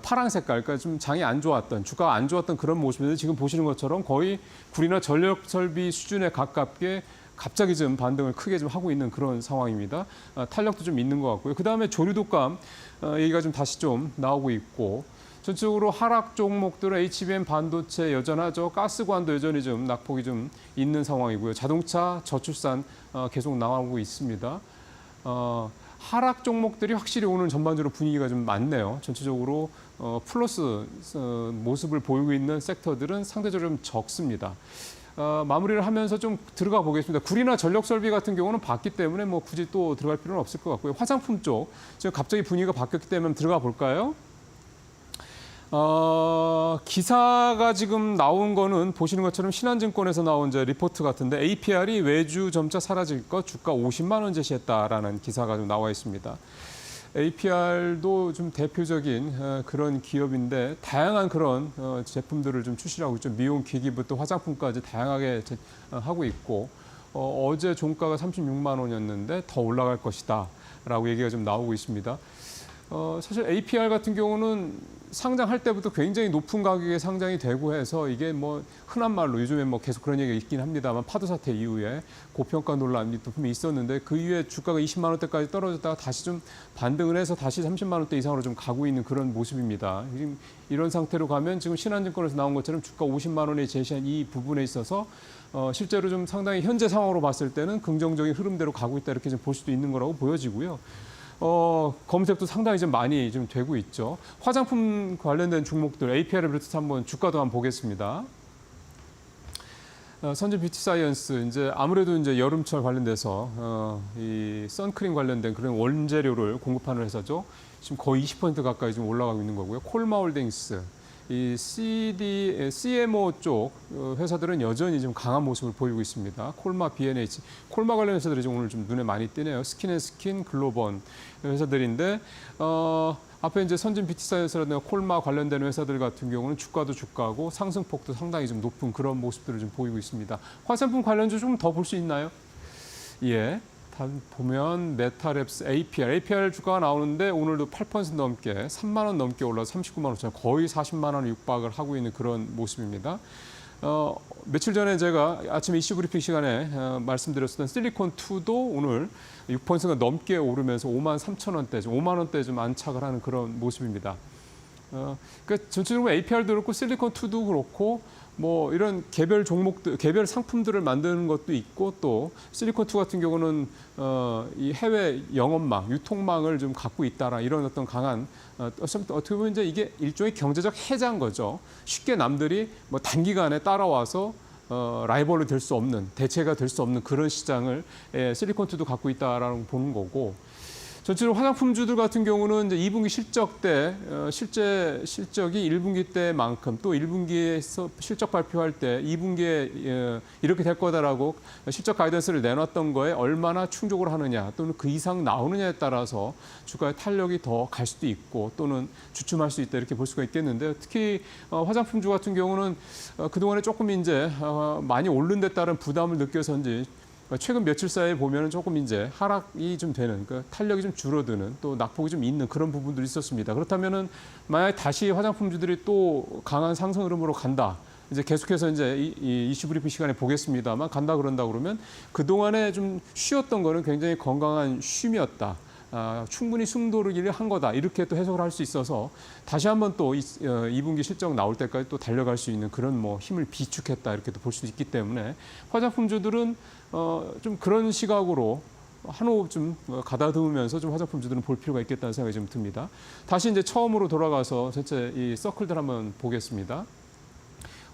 Speaker 1: 파란 색깔, 그러니까 좀 장이 안 좋았던, 주가가 안 좋았던 그런 모습인데 지금 보시는 것처럼 거의 구리나 전력 설비 수준에 가깝게 갑자기 좀 반등을 크게 좀 하고 있는 그런 상황입니다. 탄력도 좀 있는 것 같고요. 그 다음에 조류독감 얘기가 좀 다시 좀 나오고 있고 전체적으로 하락 종목들은 HBM 반도체 여전하죠. 가스관도 여전히 좀 낙폭이 좀 있는 상황이고요. 자동차, 저출산 계속 나오고 있습니다. 하락 종목들이 확실히 오늘 전반적으로 분위기가 좀 많네요. 전체적으로 플러스 모습을 보이고 있는 섹터들은 상대적으로 좀 적습니다. 마무리를 하면서 좀 들어가 보겠습니다. 구리나 전력 설비 같은 경우는 봤기 때문에 뭐 굳이 또 들어갈 필요는 없을 것 같고요. 화장품 쪽 지금 갑자기 분위기가 바뀌었기 때문에 들어가 볼까요? 기사가 지금 나온 거는 보시는 것처럼 신한증권에서 나온 이제 리포트 같은데 APR이 외주 점차 사라질 것 주가 50만 원 제시했다라는 기사가 좀 나와 있습니다. APR도 좀 대표적인 그런 기업인데 다양한 그런 제품들을 좀 출시하고 있죠. 미용 기기부터 화장품까지 다양하게 하고 있고 어제 종가가 36만 원이었는데 더 올라갈 것이다라고 얘기가 좀 나오고 있습니다. 사실 APR 같은 경우는 상장할 때부터 굉장히 높은 가격에 상장이 되고 해서 이게 뭐 흔한 말로 요즘에 뭐 계속 그런 얘기가 있긴 합니다만 파도 사태 이후에 고평가 논란이 또 분명히 있었는데 그 이후에 주가가 20만 원대까지 떨어졌다가 다시 좀 반등을 해서 다시 30만 원대 이상으로 좀 가고 있는 그런 모습입니다. 지금 이런 상태로 가면 지금 신한증권에서 나온 것처럼 주가 50만 원에 제시한 이 부분에 있어서 실제로 좀 상당히 현재 상황으로 봤을 때는 긍정적인 흐름대로 가고 있다 이렇게 좀 볼 수도 있는 거라고 보여지고요. 검색도 상당히 좀 많이 좀 되고 있죠. 화장품 관련된 종목들 APR을 비롯해서 한번 주가도 한번 보겠습니다. 선진 뷰티 사이언스 이제 아무래도 이제 여름철 관련돼서 이 선크림 관련된 그런 원재료를 공급하는 회사죠. 지금 거의 20% 가까이 좀 올라가고 있는 거고요. 콜마홀딩스 이 CMO 쪽 회사들은 여전히 좀 강한 모습을 보이고 있습니다. 콜마, B&H, 콜마 관련 회사들이 좀 오늘 좀 눈에 많이 띄네요. 스킨앤스킨, 글로번 회사들인데 앞에 이제 선진 뷰티 사이언스라든가 콜마 관련된 회사들 같은 경우는 주가도 주가고 상승폭도 상당히 좀 높은 그런 모습들을 좀 보이고 있습니다. 화장품 관련주 좀 더 볼 수 있나요? 예. 보면 메타랩스 APR 주가가 나오는데 오늘도 8% 넘게 3만 원 넘게 올라서 39만 5천 거의 40만 원을 육박을 하고 있는 그런 모습입니다. 며칠 전에 제가 아침 이슈 브리핑 시간에 말씀드렸던 실리콘2도 오늘 6%가 넘게 오르면서 5만 3천 원대, 5만 원대 좀 안착을 하는 그런 모습입니다. 그러니까 전체적으로 APR도 그렇고 실리콘2도 그렇고 뭐 이런 개별 종목들, 개별 상품들을 만드는 것도 있고 또 실리콘2 같은 경우는 이 해외 영업망, 유통망을 좀 갖고 있다라 이런 어떤 강한 어떻게 보면 이제 이게 일종의 경제적 해자인 거죠. 쉽게 남들이 뭐 단기간에 따라와서 라이벌로 될 수 없는 대체가 될 수 없는 그런 시장을 실리콘2도 갖고 있다라는 보는 거고. 전체적으로 화장품주들 같은 경우는 이제 2분기 실적 때 실제 실적이 1분기 때만큼 또 1분기에서 실적 발표할 때 2분기에 이렇게 될 거다라고 실적 가이던스를 내놨던 거에 얼마나 충족을 하느냐 또는 그 이상 나오느냐에 따라서 주가의 탄력이 더 갈 수도 있고 또는 주춤할 수 있다 이렇게 볼 수가 있겠는데 특히 화장품주 같은 경우는 그동안에 조금 이제 많이 오른 데 따른 부담을 느껴서인지 최근 며칠 사이에 보면 조금 이제 하락이 좀 되는, 그러니까 탄력이 좀 줄어드는 또 낙폭이 좀 있는 그런 부분들이 있었습니다. 그렇다면은 만약 다시 화장품주들이 또 강한 상승 흐름으로 간다. 이제 계속해서 이제 이 이슈 브리핑 시간에 보겠습니다만 간다 그런다 그러면 그동안에 좀 쉬었던 거는 굉장히 건강한 쉼이었다. 충분히 숨도르기를 한 거다. 이렇게 또 해석을 할 수 있어서 다시 한번 또 2분기 실적 나올 때까지 또 달려갈 수 있는 그런 뭐 힘을 비축했다. 이렇게 또 볼 수 있기 때문에 화장품주들은 좀 그런 시각으로 한 호흡 좀 가다듬으면서 좀 화장품주들은 볼 필요가 있겠다는 생각이 좀 듭니다. 다시 이제 처음으로 돌아가서 전체 이 서클들 한번 보겠습니다.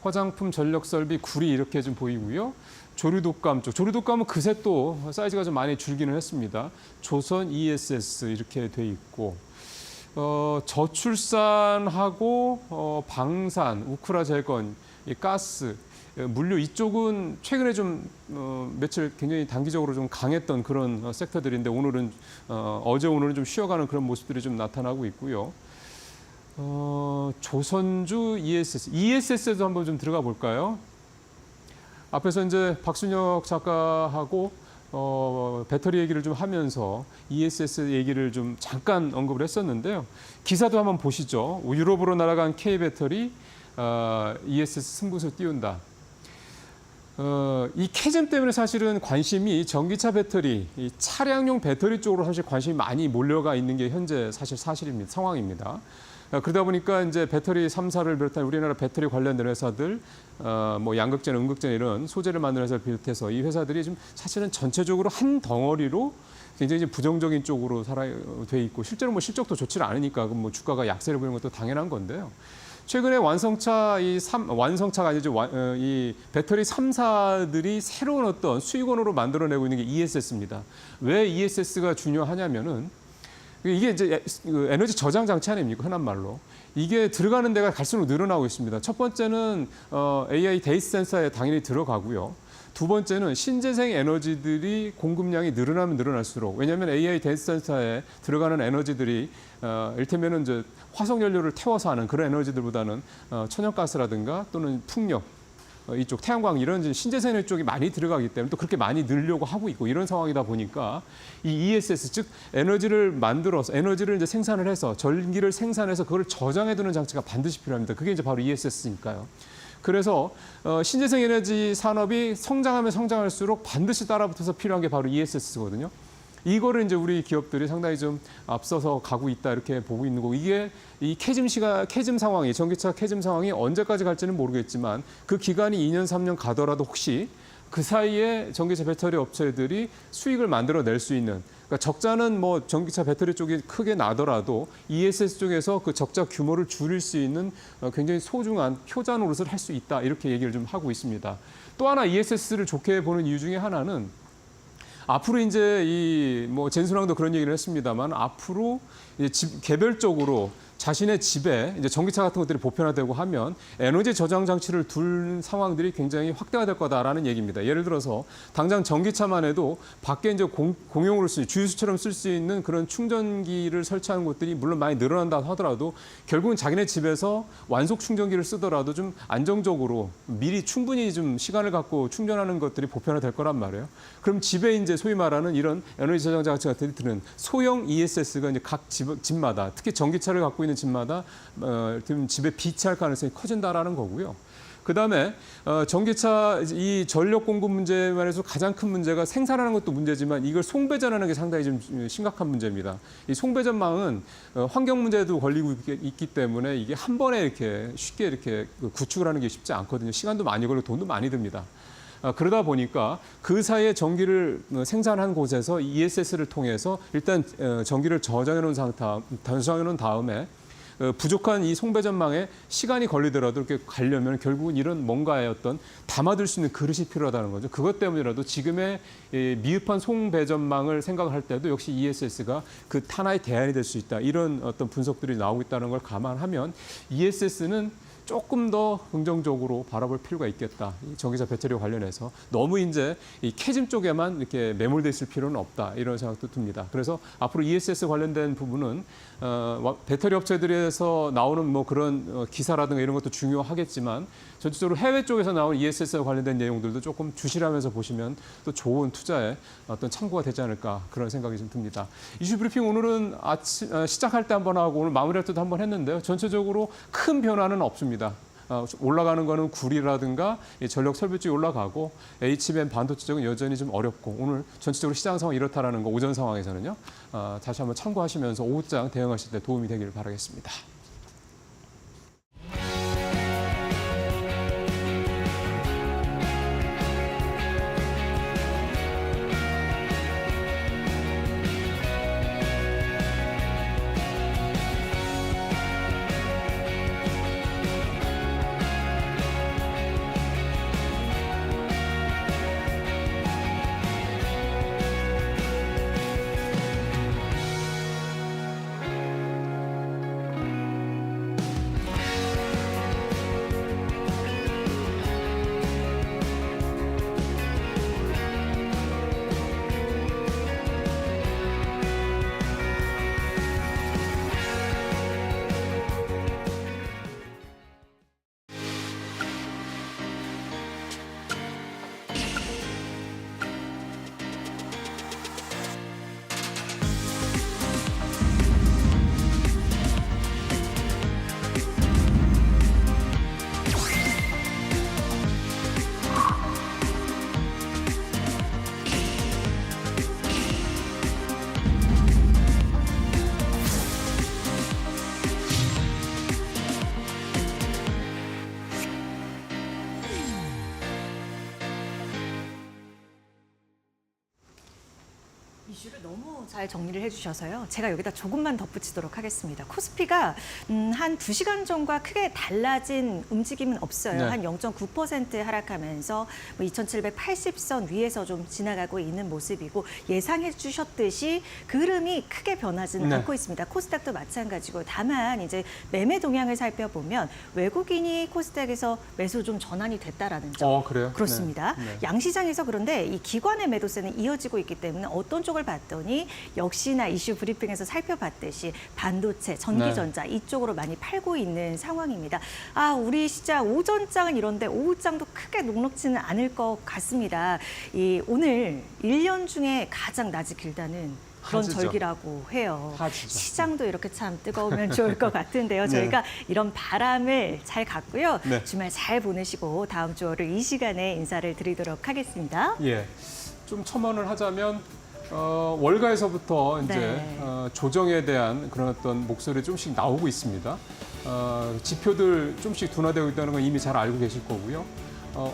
Speaker 1: 화장품, 전력 설비, 구리 이렇게 좀 보이고요. 조류독감 쪽, 조류독감은 그새 또 사이즈가 좀 많이 줄기는 했습니다. 조선, ESS 이렇게 돼 있고 저출산하고 방산, 우크라 재건, 이 가스, 물류 이쪽은 최근에 좀 며칠 굉장히 단기적으로 좀 강했던 그런 섹터들인데 오늘은 어제 오늘은 좀 쉬어가는 그런 모습들이 좀 나타나고 있고요. 조선주 ESS에도 한번 좀 들어가 볼까요? 앞에서 이제 박순혁 작가하고 배터리 얘기를 좀 하면서 ESS 얘기를 좀 잠깐 언급을 했었는데요. 기사도 한번 보시죠. 유럽으로 날아간 K배터리 ESS 승부수 띄운다. 이 캐즘 때문에 사실은 관심이 전기차 배터리, 이 차량용 배터리 쪽으로 사실 관심이 많이 몰려가 있는 게 현재 사실입니다. 상황입니다. 그러다 보니까 이제 배터리 3사를 비롯한 우리나라 배터리 관련된 회사들, 뭐 양극재나 음극재 이런 소재를 만드는 회사를 비롯해서 이 회사들이 좀 사실은 전체적으로 한 덩어리로 굉장히 이제 부정적인 쪽으로 돼 있고 실제로 뭐 실적도 좋지 않으니까 뭐 주가가 약세를 보이는 것도 당연한 건데요. 최근에 완성차가 아니죠. 이 배터리 3사들이 새로운 어떤 수익원으로 만들어내고 있는 게 ESS입니다. 왜 ESS가 중요하냐면은 이게 이제 에너지 저장 장치 아닙니까? 흔한 말로. 이게 들어가는 데가 갈수록 늘어나고 있습니다. 첫 번째는 AI 데이터 센서에 당연히 들어가고요. 두 번째는 신재생 에너지들이 공급량이 늘어나면 늘어날수록, 왜냐하면 AI 데이터 센터에 들어가는 에너지들이 이를테면은 이제 화석 연료를 태워서 하는 그런 에너지들보다는 천연가스라든가 또는 풍력, 이쪽 태양광 이런 이제 신재생 에너지 쪽이 많이 들어가기 때문에 또 그렇게 많이 늘려고 하고 있고 이런 상황이다 보니까 이 ESS 즉 에너지를 만들어서 에너지를 이제 생산을 해서 전기를 생산해서 그걸 저장해 두는 장치가 반드시 필요합니다. 그게 이제 바로 ESS니까요. 그래서 신재생 에너지 산업이 성장하면 성장할수록 반드시 따라붙어서 필요한 게 바로 ESS거든요. 이거를 이제 우리 기업들이 상당히 좀 앞서서 가고 있다 이렇게 보고 있는 거고, 이게 이 캐즘 상황이, 전기차 캐즘 상황이 언제까지 갈지는 모르겠지만 그 기간이 2년 3년 가더라도 혹시 그 사이에 전기차 배터리 업체들이 수익을 만들어낼 수 있는, 그러니까 적자는 뭐 전기차 배터리 쪽이 크게 나더라도 ESS 쪽에서 그 적자 규모를 줄일 수 있는 굉장히 소중한 효자 노릇을 할 수 있다 이렇게 얘기를 좀 하고 있습니다. 또 하나 ESS를 좋게 보는 이유 중에 하나는 앞으로 이제 이 뭐 젠순왕도 그런 얘기를 했습니다만 앞으로 이제 집 개별적으로 자신의 집에 이제 전기차 같은 것들이 보편화되고 하면 에너지 저장 장치를 둘 상황들이 굉장히 확대가 될 거다라는 얘기입니다. 예를 들어서 당장 전기차만 해도 밖에 이제 공용으로 주유소처럼 쓸 수 있는 그런 충전기를 설치하는 곳들이 물론 많이 늘어난다 하더라도 결국은 자기네 집에서 완속 충전기를 쓰더라도 좀 안정적으로 미리 충분히 좀 시간을 갖고 충전하는 것들이 보편화될 거란 말이에요. 그럼 집에 이제 소위 말하는 이런 에너지 저장 장치 같은 데 드는 소형 ESS가 이제 각 집마다 특히 전기차를 갖고 있는 집마다 집에 비치할 가능성이 커진다라는 거고요. 그다음에 전기차 이 전력 공급 문제만 해서 가장 큰 문제가 생산하는 것도 문제지만 이걸 송배전하는 게 상당히 좀 심각한 문제입니다. 이 송배전망은 환경 문제도 걸리고 있기 때문에 이게 한 번에 이렇게 쉽게 이렇게 구축을 하는 게 쉽지 않거든요. 시간도 많이 걸리고 돈도 많이 듭니다. 그러다 보니까 그 사이에 전기를 생산한 곳에서 ESS를 통해서 일단 전기를 저장해 놓은 다음에 부족한 이 송배전망에 시간이 걸리더라도 이렇게 가려면 결국은 이런 뭔가의 어떤 담아둘 수 있는 그릇이 필요하다는 거죠. 그것 때문이라도 지금의 미흡한 송배전망을 생각할 때도 역시 ESS가 그 하나의 대안이 될 수 있다. 이런 어떤 분석들이 나오고 있다는 걸 감안하면 ESS는 조금 더 긍정적으로 바라볼 필요가 있겠다. 이 전기차 배터리 관련해서 너무 이제 이 캐즘 쪽에만 이렇게 매몰돼 있을 필요는 없다. 이런 생각도 듭니다. 그래서 앞으로 ESS 관련된 부분은 배터리 업체들에서 나오는 뭐 그런 기사라든가 이런 것도 중요하겠지만 전체적으로 해외 쪽에서 나온 ESS와 관련된 내용들도 조금 주시하면서 보시면 또 좋은 투자에 어떤 참고가 되지 않을까 그런 생각이 좀 듭니다. 이슈 브리핑 오늘은 시작할 때 한번 하고 오늘 마무리할 때도 한번 했는데요. 전체적으로 큰 변화는 없습니다. 올라가는 거는 구리라든가 전력 설비 쪽이 올라가고 HBM 반도체 쪽은 여전히 좀 어렵고 오늘 전체적으로 시장 상황이 이렇다라는 거 오전 상황에서는요. 다시 한번 참고하시면서 오후장 대응하실 때 도움이 되기를 바라겠습니다.
Speaker 2: 이슈를 너무 잘 정리를 해주셔서요. 제가 여기다 조금만 덧붙이도록 하겠습니다. 코스피가 한 2시간 전과 크게 달라진 움직임은 없어요.
Speaker 1: 네.
Speaker 2: 한 0.9% 하락하면서 2780선 위에서 좀 지나가고 있는 모습이고 예상해 주셨듯이 그 흐름이 크게 변하지는
Speaker 1: 네.
Speaker 2: 않고 있습니다. 코스닥도 마찬가지고 다만 이제 매매 동향을 살펴보면 외국인이 코스닥에서 매수 좀 전환이 됐다라는 점.
Speaker 1: 그래요?
Speaker 2: 그렇습니다.
Speaker 1: 네. 네.
Speaker 2: 양시장에서 그런데 이 기관의 매도세는 이어지고 있기 때문에 어떤 쪽을 봤더니 역시나 이슈 브리핑에서 살펴봤듯이 반도체, 전기전자 이쪽으로 많이 팔고 있는 상황입니다. 우리 시장 오전장은 이런데 오후장도 크게 녹록지는 않을 것 같습니다. 오늘 1년 중에 가장 낮이 길다는 그런
Speaker 1: 하지죠.
Speaker 2: 절기라고 해요.
Speaker 1: 하지죠.
Speaker 2: 시장도 이렇게 참 뜨거우면 좋을 것 같은데요. 저희가 이런 바람을 잘 갔고요.
Speaker 1: 네.
Speaker 2: 주말 잘 보내시고 다음 주 월요일 이 시간에 인사를 드리도록 하겠습니다.
Speaker 1: 예, 좀 첨언을 하자면 월가에서부터 이제
Speaker 2: 네.
Speaker 1: 조정에 대한 그런 어떤 목소리 좀씩 나오고 있습니다. 지표들 좀씩 둔화되고 있다는 건 이미 잘 알고 계실 거고요.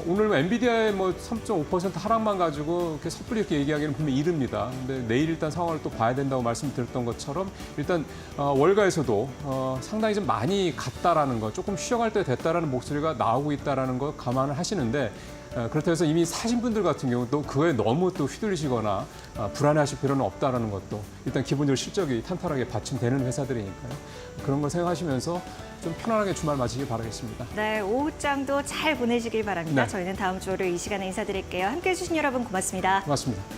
Speaker 1: 오늘 엔비디아의 3.5% 하락만 가지고 이렇게 섣불리 이렇게 얘기하기는 분명히 이릅니다. 근데 내일 일단 상황을 또 봐야 된다고 말씀드렸던 것처럼 일단 월가에서도 상당히 좀 많이 갔다라는 거, 조금 쉬어갈 때 됐다라는 목소리가 나오고 있다라는 거 감안을 하시는데 그렇다고 해서 이미 사신 분들 같은 경우도 그거에 너무 또 휘둘리시거나 불안해하실 필요는 없다라는 것도 일단 기본적으로 실적이 탄탄하게 받침되는 회사들이니까요. 그런 걸 생각하시면서 좀 편안하게 주말 마치길 바라겠습니다.
Speaker 2: 네, 오후장도 잘 보내시길 바랍니다.
Speaker 1: 네.
Speaker 2: 저희는 다음 주 월요일 이 시간에 인사드릴게요. 함께해 주신 여러분 고맙습니다.
Speaker 1: 고맙습니다.